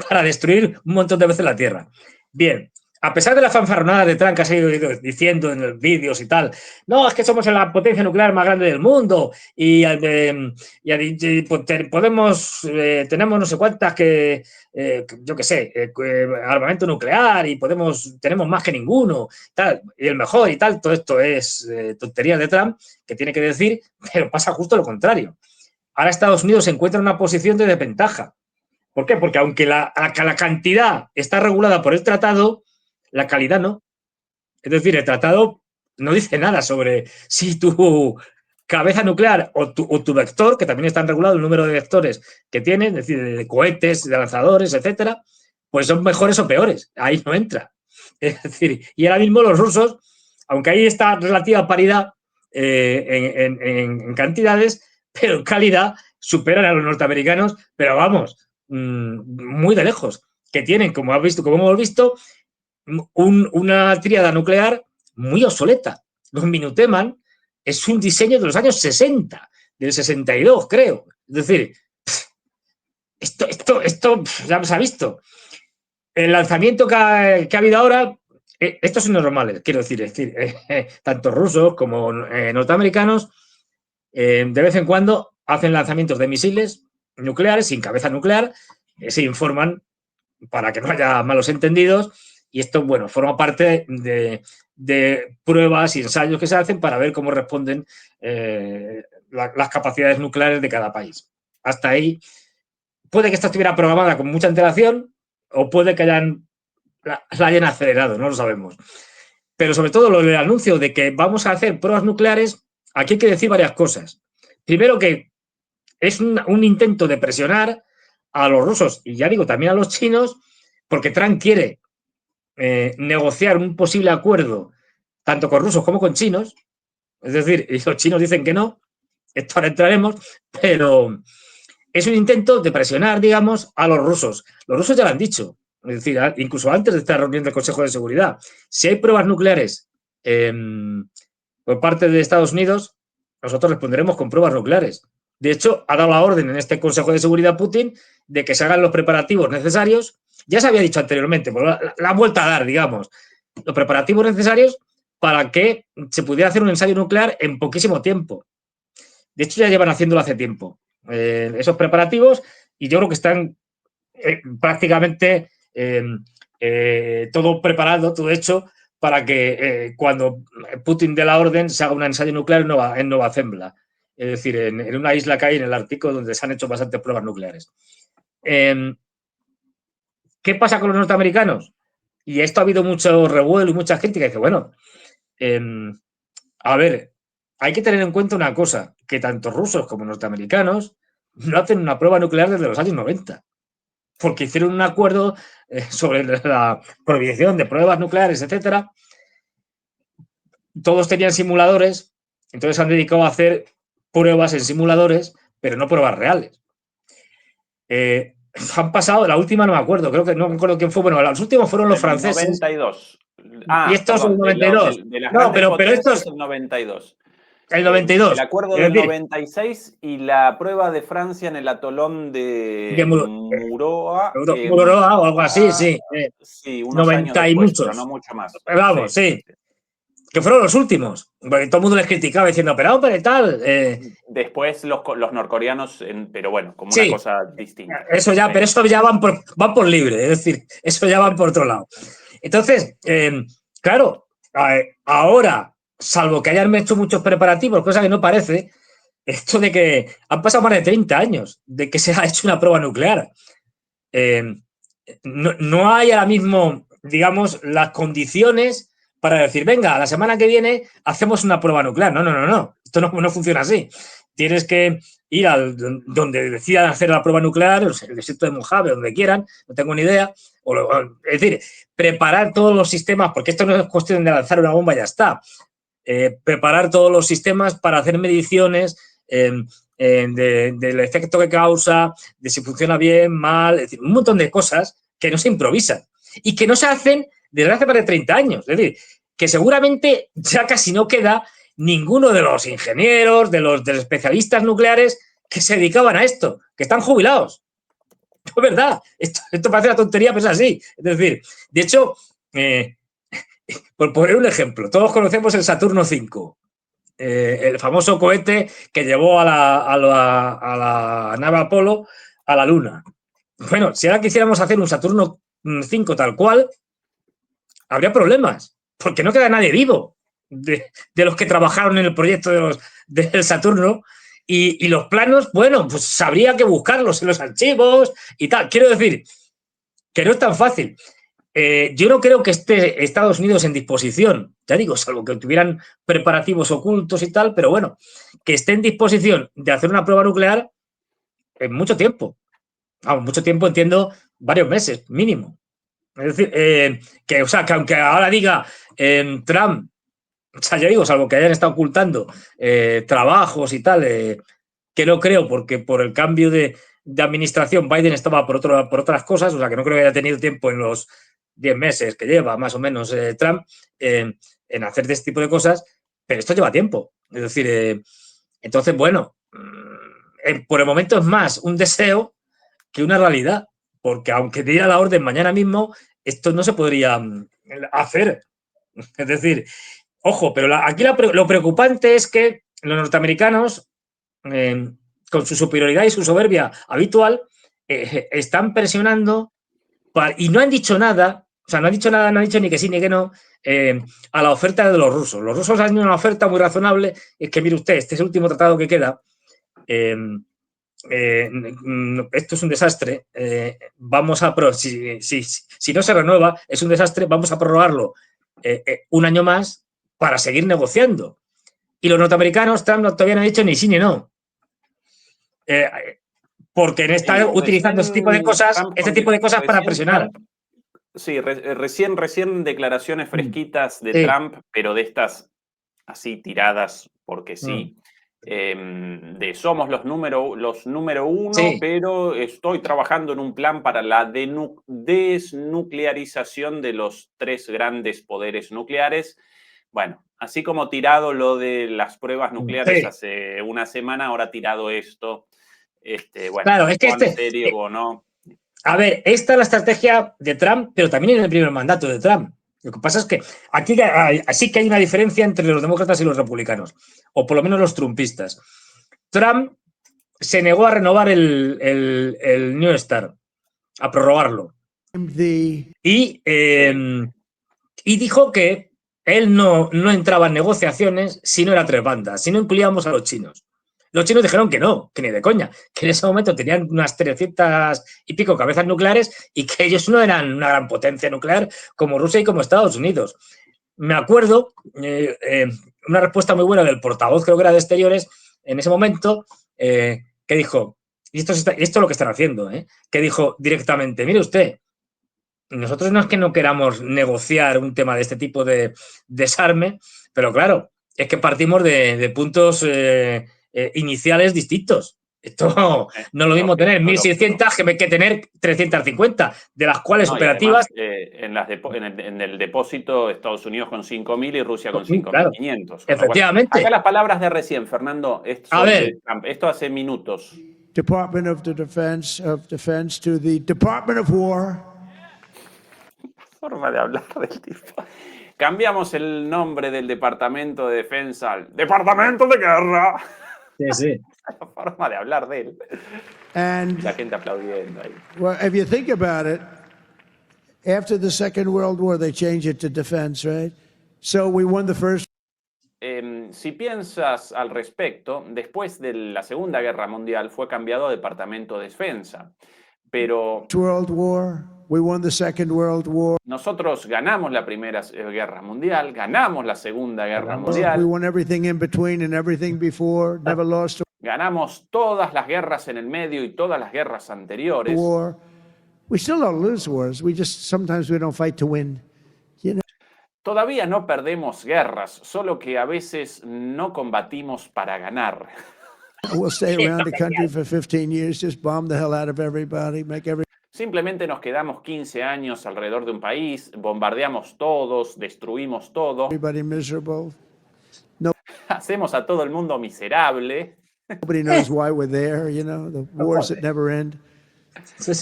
[SPEAKER 2] para destruir un montón de veces la Tierra. Bien, a pesar de la fanfarronada de Trump que ha ido diciendo en los vídeos y tal, no, es que somos la potencia nuclear más grande del mundo y tenemos no sé cuántas yo qué sé, armamento nuclear y tenemos más que ninguno, tal, y el mejor y tal, todo esto es tonterías de Trump que tiene que decir, pero pasa justo lo contrario. Ahora Estados Unidos se encuentra en una posición de desventaja. ¿Por qué? Porque aunque la cantidad está regulada por el tratado, la calidad no. Es decir, el tratado no dice nada sobre si tu cabeza nuclear o tu vector, que también están regulados el número de vectores que tiene, es decir, de cohetes, de lanzadores, etcétera, pues son mejores o peores. Ahí no entra. Es decir, y ahora mismo los rusos, aunque hay esta relativa paridad en cantidades, pero en calidad superan a los norteamericanos, pero vamos, muy de lejos, que tienen, como hemos visto, una tríada nuclear muy obsoleta. Los Minuteman es un diseño de los años 60, del 62, creo. Es decir, esto ya se ha visto. El lanzamiento que ha habido ahora, estos son normales, quiero decir, tanto rusos como norteamericanos, de vez en cuando hacen lanzamientos de misiles nucleares sin cabeza nuclear, se informan para que no haya malos entendidos y esto, bueno, forma parte de pruebas y ensayos que se hacen para ver cómo responden las capacidades nucleares de cada país. Hasta ahí, puede que esta estuviera programada con mucha antelación o puede que la hayan acelerado, no lo sabemos. Pero sobre todo lo del anuncio de que vamos a hacer pruebas nucleares, aquí hay que decir varias cosas. Primero que es un intento de presionar a los rusos y ya digo también a los chinos porque Trump quiere negociar un posible acuerdo tanto con rusos como con chinos Es decir, y los chinos dicen que no, esto ahora entraremos, pero es un intento de presionar, digamos, a los rusos. Los rusos ya lo han dicho, es decir, incluso antes de esta reunión del Consejo de Seguridad, si hay pruebas nucleares por parte de Estados Unidos, nosotros responderemos con pruebas nucleares. De hecho, ha dado la orden en este Consejo de Seguridad Putin de que se hagan los preparativos necesarios. Ya se había dicho anteriormente, pero la han vuelto a dar, digamos, los preparativos necesarios para que se pudiera hacer un ensayo nuclear en poquísimo tiempo. De hecho, ya llevan haciéndolo hace tiempo. Esos preparativos, y yo creo que están prácticamente todo preparado, todo hecho, para que cuando Putin dé la orden se haga un ensayo nuclear en Nova Zembla. Es decir, en una isla que hay en el Ártico donde se han hecho bastantes pruebas nucleares. ¿Qué pasa con los norteamericanos? Y esto ha habido mucho revuelo y mucha gente que dice, bueno, a ver, hay que tener en cuenta una cosa, que tanto rusos como norteamericanos no hacen una prueba nuclear desde los años 90, porque hicieron un acuerdo sobre la prohibición de pruebas nucleares, etcétera. Todos tenían simuladores, entonces se han dedicado a hacer pruebas en simuladores, pero no pruebas reales. Han pasado, la última no me acuerdo, creo que no me acuerdo quién fue, bueno, los últimos fueron los franceses.
[SPEAKER 1] 92.
[SPEAKER 2] Y estos son 92.
[SPEAKER 1] No, pero esto es el 92.
[SPEAKER 2] El 92.
[SPEAKER 1] El acuerdo del 96 y la prueba de Francia en el atolón de Muroa.
[SPEAKER 2] Muroa o algo así, sí.
[SPEAKER 1] Sí, unos
[SPEAKER 2] 90
[SPEAKER 1] años después,
[SPEAKER 2] y muchos.
[SPEAKER 1] pero no mucho más.
[SPEAKER 2] Vamos, sí. Que fueron los últimos. Porque todo el mundo les criticaba diciendo, pero hombre, tal.
[SPEAKER 1] Después los norcoreanos, pero bueno, como una cosa distinta.
[SPEAKER 2] Eso ya, pero eso ya van por libre, es decir, eso ya van por otro lado. Entonces, claro, ahora, salvo que hayan hecho muchos preparativos, cosa que no parece, esto de que han pasado más de 30 años de que se ha hecho una prueba nuclear. No hay ahora mismo, digamos, las condiciones para decir, venga, la semana que viene hacemos una prueba nuclear. No. Esto no funciona así. Tienes que ir donde decidan hacer la prueba nuclear, el desierto de Mojave, donde quieran, no tengo ni idea. Es decir, preparar todos los sistemas, porque esto no es cuestión de lanzar una bomba y ya está. Preparar todos los sistemas para hacer mediciones del efecto que causa, de si funciona bien, mal, es decir, un montón de cosas que no se improvisan y que no se hacen desde hace más de 30 años. Es decir, que seguramente ya casi no queda ninguno de los ingenieros, de los especialistas nucleares que se dedicaban a esto, que están jubilados. Es verdad, esto parece una tontería, pero es así. Es decir, de hecho, por poner un ejemplo, todos conocemos el Saturno V, el famoso cohete que llevó a la nave Apolo a la Luna. Bueno, si ahora quisiéramos hacer un Saturno V tal cual, habría problemas, porque no queda nadie vivo de los que trabajaron en el proyecto del Saturno. Y los planos, bueno, pues habría que buscarlos en los archivos y tal. Quiero decir que no es tan fácil. Yo no creo que esté Estados Unidos en disposición, ya digo, salvo que tuvieran preparativos ocultos y tal, pero bueno, que esté en disposición de hacer una prueba nuclear en mucho tiempo. Mucho tiempo entiendo varios meses, mínimo. Es decir, que aunque ahora diga Trump, o sea, ya digo, salvo que hayan estado ocultando trabajos y tal, que no creo, porque por el cambio de administración Biden estaba por otras cosas, o sea, que no creo que haya tenido tiempo en los 10 meses que lleva más o menos Trump en hacer de este tipo de cosas, pero esto lleva tiempo. Es decir, entonces, bueno, por el momento es más un deseo que una realidad, porque aunque diera la orden mañana mismo, esto no se podría hacer. Es decir, ojo, pero aquí lo preocupante es que los norteamericanos, con su superioridad y su soberbia habitual, están presionando y no han dicho nada, o sea, no han dicho ni que sí ni que no, a la oferta de los rusos. Los rusos han hecho una oferta muy razonable, es que, mire usted, este es el último tratado que queda, esto es un desastre, si no se renueva, es un desastre, vamos a prorrogarlo un año más para seguir negociando. Y los norteamericanos, Trump todavía no ha dicho ni sí ni no. Porque están utilizando este tipo de cosas para presionar.
[SPEAKER 1] Sí, recién declaraciones fresquitas de Trump, pero de estas así tiradas porque sí. Somos los número uno,
[SPEAKER 2] Sí.
[SPEAKER 1] pero estoy trabajando en un plan para la desnuclearización de los 3 grandes poderes nucleares. Bueno, así como tirado lo de las pruebas nucleares
[SPEAKER 2] Sí.
[SPEAKER 1] hace una semana, ahora tirado esto. Bueno,
[SPEAKER 2] Claro, es que
[SPEAKER 1] o en serio o no.
[SPEAKER 2] a ver, esta es la estrategia de Trump, pero también en el primer mandato de Trump. Lo que pasa es que aquí sí que hay una diferencia entre los demócratas y los republicanos, o por lo menos los trumpistas. Trump se negó a renovar el New START, a prorrogarlo. Y dijo que él no entraba en negociaciones si no era 3 bandas, si no incluíamos a los chinos. Los chinos dijeron que no, que ni de coña, que en ese momento tenían unas 300 y pico cabezas nucleares y que ellos no eran una gran potencia nuclear como Rusia y como Estados Unidos. Me acuerdo una respuesta muy buena del portavoz, creo que era de Exteriores, en ese momento, que dijo, y esto es lo que están haciendo, que dijo directamente, mire usted, nosotros no es que no queramos negociar un tema de este tipo de desarme, pero claro, es que partimos de puntos iniciales distintos. Esto no es lo mismo tener 1.600 que tener 350, de las cuales operativas.
[SPEAKER 1] Además, en el depósito, Estados Unidos con 5.000 y Rusia con 5.500.
[SPEAKER 2] Claro, efectivamente.
[SPEAKER 1] Acá las palabras de recién, Fernando. Esto hace minutos.
[SPEAKER 9] Department of Defense to the Department of War.
[SPEAKER 1] Forma de hablar del tipo. Cambiamos el nombre del Departamento de Defensa al Departamento de Guerra.
[SPEAKER 2] Sí.
[SPEAKER 1] La forma de hablar de él.
[SPEAKER 9] And
[SPEAKER 1] la gente aplaudiendo ahí.
[SPEAKER 9] Well, if you think about it, after the Second World War, they changed it to defense, right? So we won the first.
[SPEAKER 1] Si piensas al respecto, después de la Segunda Guerra Mundial fue cambiado a Departamento de Defensa. Pero
[SPEAKER 9] World War, we won the Second World War.
[SPEAKER 1] Nosotros ganamos la Primera Guerra Mundial, ganamos la Segunda Guerra Mundial.
[SPEAKER 9] We won everything in between and everything before, never lost a
[SPEAKER 1] Ganamos todas las guerras en el medio y todas las guerras anteriores.
[SPEAKER 9] war. We still don't lose wars. We just sometimes we don't fight to win. You know?
[SPEAKER 1] Todavía no perdemos guerras, solo que a veces no combatimos para ganar.
[SPEAKER 9] We'll stay around the country for 15 years, just bomb the hell out of everybody, make every.
[SPEAKER 1] Simplemente nos quedamos 15 años alrededor de un país, bombardeamos todos, destruimos todo.
[SPEAKER 9] Everybody miserable.
[SPEAKER 1] Hacemos a todo el mundo miserable.
[SPEAKER 9] Nobody knows why we're there, you know, the wars that never end.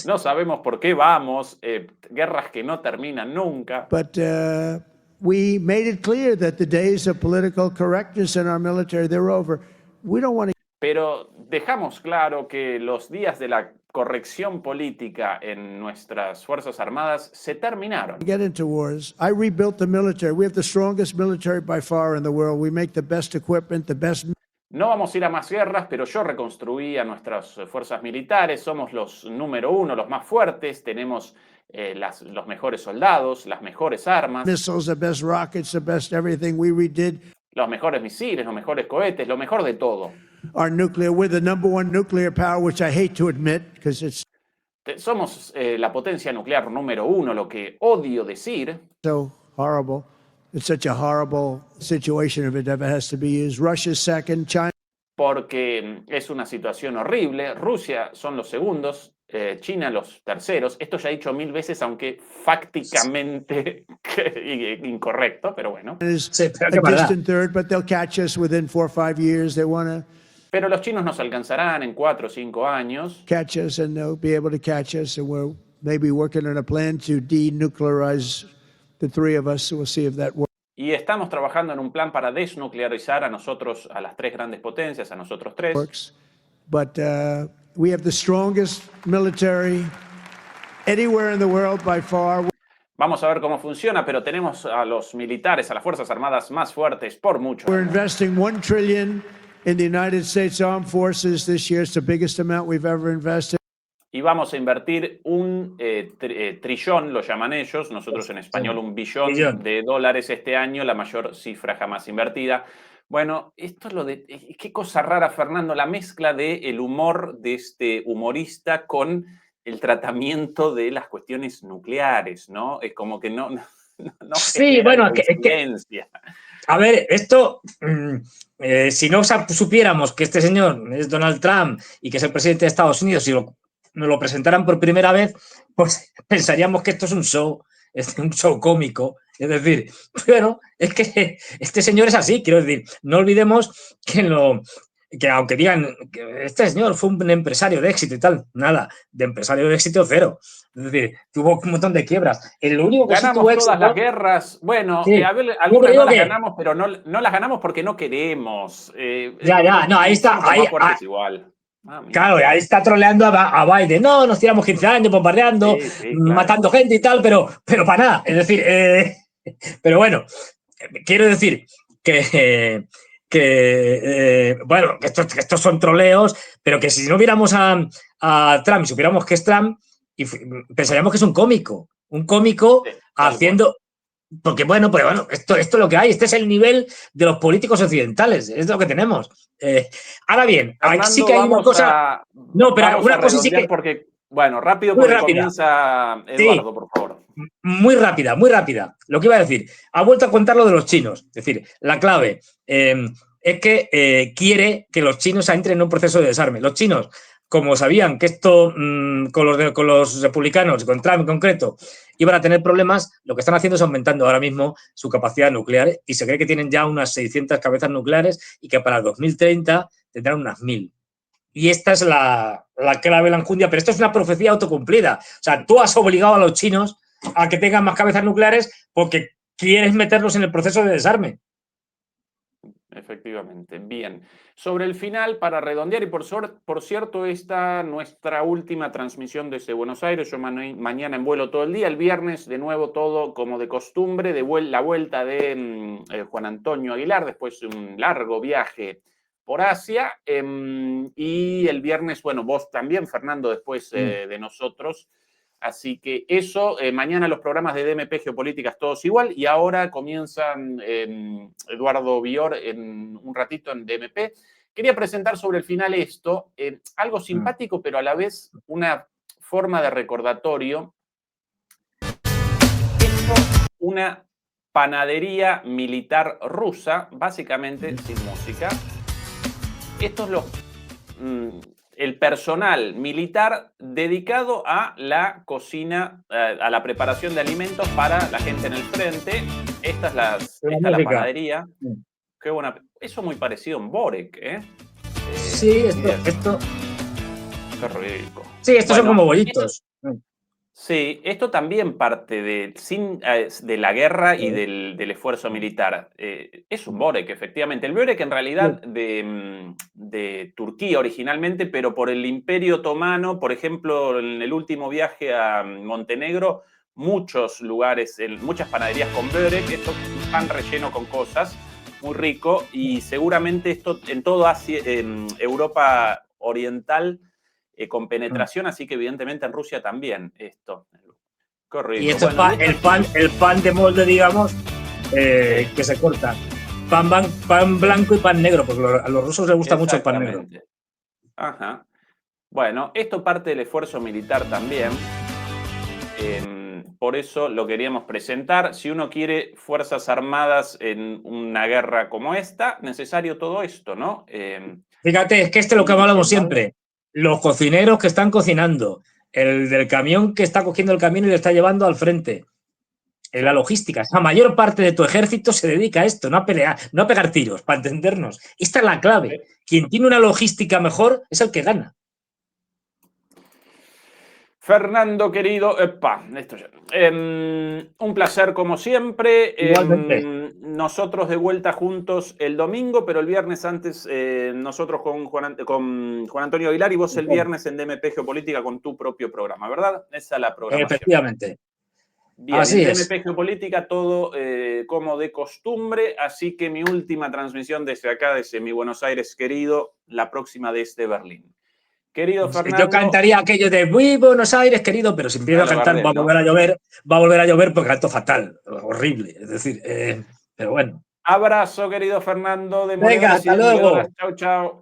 [SPEAKER 1] No sabemos por qué vamos, guerras que no terminan nunca.
[SPEAKER 9] But we made it clear that the days of political correctness in our military, they're over. We don't want to.
[SPEAKER 1] Pero dejamos claro que los días de la corrección política en nuestras Fuerzas Armadas se terminaron.
[SPEAKER 9] Get into wars. I rebuilt the military. We have the strongest military by far in the world. We make the best equipment, the best.
[SPEAKER 1] No vamos a ir a más guerras, pero yo reconstruí a nuestras fuerzas militares. Somos los número 1, los más fuertes. Tenemos los mejores soldados, las mejores armas.
[SPEAKER 9] Missiles, the best rockets, the best everything. We redid.
[SPEAKER 1] Los mejores misiles, los mejores cohetes, lo mejor de todo.
[SPEAKER 9] Our nuclear, we're the #1 nuclear power, which I hate to admit because it's
[SPEAKER 1] Somos la potencia nuclear número 1, lo que odio decir.
[SPEAKER 9] so horrible. It's such a horrible situation if it ever has to be used. Russia's second, China.
[SPEAKER 1] Porque es una situación horrible. Rusia son los segundos, China los terceros. Esto ya he dicho 1000 veces, aunque fácticamente incorrecto, pero bueno.
[SPEAKER 2] Sí, pero
[SPEAKER 9] A
[SPEAKER 2] qué maldad.
[SPEAKER 9] distant third, but they'll catch us within 4 or 5 years. They want to
[SPEAKER 1] Pero los chinos nos alcanzarán en 4 o 5 años.
[SPEAKER 9] catch us, and they'll be able to catch us. And we're maybe working on a plan to denuclearize the 3 of us. So we'll see if that works.
[SPEAKER 1] Y estamos trabajando en un plan para desnuclearizar a nosotros, a las 3 grandes potencias, a nosotros 3.
[SPEAKER 9] But we have the strongest military anywhere in the world by far.
[SPEAKER 1] Vamos a ver cómo funciona, pero tenemos a los militares, a las Fuerzas Armadas más fuertes por mucho.
[SPEAKER 9] We're investing $1 trillion in the United States Armed Forces this year. It's the biggest amount we've ever invested.
[SPEAKER 1] Y vamos a invertir un trillón, lo llaman ellos, nosotros en español un billón de dólares este año, la mayor cifra jamás invertida. Bueno, esto es lo de... Qué cosa rara, Fernando, la mezcla del humor de este humorista con el tratamiento de las cuestiones nucleares, ¿no? Es como que no no
[SPEAKER 2] Sí,
[SPEAKER 1] genera
[SPEAKER 2] bueno, es que
[SPEAKER 1] coincidencia.
[SPEAKER 2] a ver, esto, si no supiéramos que este señor es Donald Trump y que es el presidente de Estados Unidos y nos lo presentaran por primera vez, pues pensaríamos que esto es un show cómico. Es decir, pero es que este señor es así, quiero decir, no olvidemos que aunque digan que este señor fue un empresario de éxito y tal, nada, de empresario de éxito cero. Es decir, tuvo un montón de quiebras. Lo único que sí tuvo
[SPEAKER 1] Ganamos todas
[SPEAKER 2] éxito,
[SPEAKER 1] las guerras. Bueno,
[SPEAKER 2] sí,
[SPEAKER 1] algunas
[SPEAKER 2] digo
[SPEAKER 1] no las
[SPEAKER 2] que,
[SPEAKER 1] ganamos, pero no las ganamos porque no queremos.
[SPEAKER 2] ya, no, ahí está,
[SPEAKER 1] somos más fuertes igual. Mira.
[SPEAKER 2] claro, ahí está troleando a Biden. No, nos tiramos 15 años bombardeando,
[SPEAKER 1] Sí, sí, claro.
[SPEAKER 2] matando gente y tal, pero para nada. Es decir, pero bueno, quiero decir que, bueno, que estos son troleos, pero que si no viéramos a Trump, supiéramos que es Trump, pensaríamos que es un cómico
[SPEAKER 1] Sí,
[SPEAKER 2] haciendo. Porque bueno, pues bueno, esto es lo que hay, este es el nivel de los políticos occidentales, es lo que tenemos. Ahora bien,
[SPEAKER 1] Fernando,
[SPEAKER 2] sí que hay una cosa. No, pero
[SPEAKER 1] vamos
[SPEAKER 2] una
[SPEAKER 1] a
[SPEAKER 2] cosa sí
[SPEAKER 1] redondear
[SPEAKER 2] que.
[SPEAKER 1] porque, bueno, rápido
[SPEAKER 2] Muy
[SPEAKER 1] porque
[SPEAKER 2] rápida.
[SPEAKER 1] comienza Eduardo,
[SPEAKER 2] Sí,
[SPEAKER 1] por favor.
[SPEAKER 2] muy rápida, muy rápida. Lo que iba a decir, ha vuelto a contar lo de los chinos. Es decir, la clave es que quiere que los chinos entren en un proceso de desarme. Los chinos, como sabían que esto con los republicanos, con Trump en concreto, iban a tener problemas, lo que están haciendo es aumentando ahora mismo su capacidad nuclear y se cree que tienen ya unas 600 cabezas nucleares y que para el 2030 tendrán unas 1000. Y esta es la clave de la enjundia, pero esto es una profecía autocumplida. O sea, tú has obligado a los chinos a que tengan más cabezas nucleares porque quieres meterlos en el proceso de desarme.
[SPEAKER 1] Efectivamente, bien. Sobre el final, para redondear, y por cierto, esta nuestra última transmisión desde Buenos Aires. Yo mañana en vuelo todo el día, el viernes de nuevo todo como de costumbre, la vuelta de Juan Antonio Aguilar, después de un largo viaje por Asia, y el viernes, bueno, vos también, Fernando, después de nosotros. Así que eso, mañana los programas de DMP Geopolíticas todos igual, y ahora comienzan Eduardo Bior en un ratito en DMP. Quería presentar sobre el final esto, algo simpático, pero a la vez una forma de recordatorio. Esto, una panadería militar rusa, básicamente sin música. Esto es el personal militar dedicado a la cocina, a la preparación de alimentos para la gente en el frente. Esta es la panadería. Qué buena. Eso es muy parecido en Borek, ¿eh?
[SPEAKER 2] Sí, esto.
[SPEAKER 1] Qué rico.
[SPEAKER 2] Sí, estos son como bollitos.
[SPEAKER 1] Sí, esto también parte de la guerra y del esfuerzo militar. Es un Borek, efectivamente. El Borek en realidad de Turquía originalmente, pero por el Imperio Otomano, por ejemplo, en el último viaje a Montenegro, muchos lugares, muchas panaderías con Borek, esto es un pan relleno con cosas, muy rico, y seguramente esto en todo en Europa Oriental, con penetración, así que evidentemente en Rusia también esto. Qué rico.
[SPEAKER 2] Y esto es el pan de molde, digamos, que se corta. Pan blanco y pan negro, porque a los rusos les gusta mucho el pan negro.
[SPEAKER 1] Ajá. Bueno, esto parte del esfuerzo militar también. Por eso lo queríamos presentar. Si uno quiere fuerzas armadas en una guerra como esta, necesario todo esto, ¿no?
[SPEAKER 2] Fíjate, es que lo que hablamos siempre. Los cocineros que están cocinando, el del camión que está cogiendo el camión y lo está llevando al frente. La logística. La mayor parte de tu ejército se dedica a esto, no a pelear, no a pegar tiros, para entendernos. Esta es la clave. Quien tiene una logística mejor es el que gana.
[SPEAKER 1] Fernando, querido, un placer como siempre.
[SPEAKER 2] Igualmente.
[SPEAKER 1] Nosotros de vuelta juntos el domingo, pero el viernes antes nosotros con Juan Antonio Aguilar y vos el viernes en DMP Geopolítica con tu propio programa, ¿verdad? Esa es la programación.
[SPEAKER 2] Efectivamente.
[SPEAKER 1] Bien,
[SPEAKER 2] así
[SPEAKER 1] en
[SPEAKER 2] es.
[SPEAKER 1] DMP Geopolítica todo como de costumbre, así que mi última transmisión desde acá, desde mi Buenos Aires querido, la próxima desde Berlín. Querido Fernando.
[SPEAKER 2] Yo cantaría aquello de muy Buenos Aires, querido, pero si empiezo a cantar va a volver a llover porque canto fatal, horrible. Es decir, pero bueno.
[SPEAKER 1] Abrazo, querido Fernando.
[SPEAKER 2] Venga, hasta luego.
[SPEAKER 1] Chau, chau.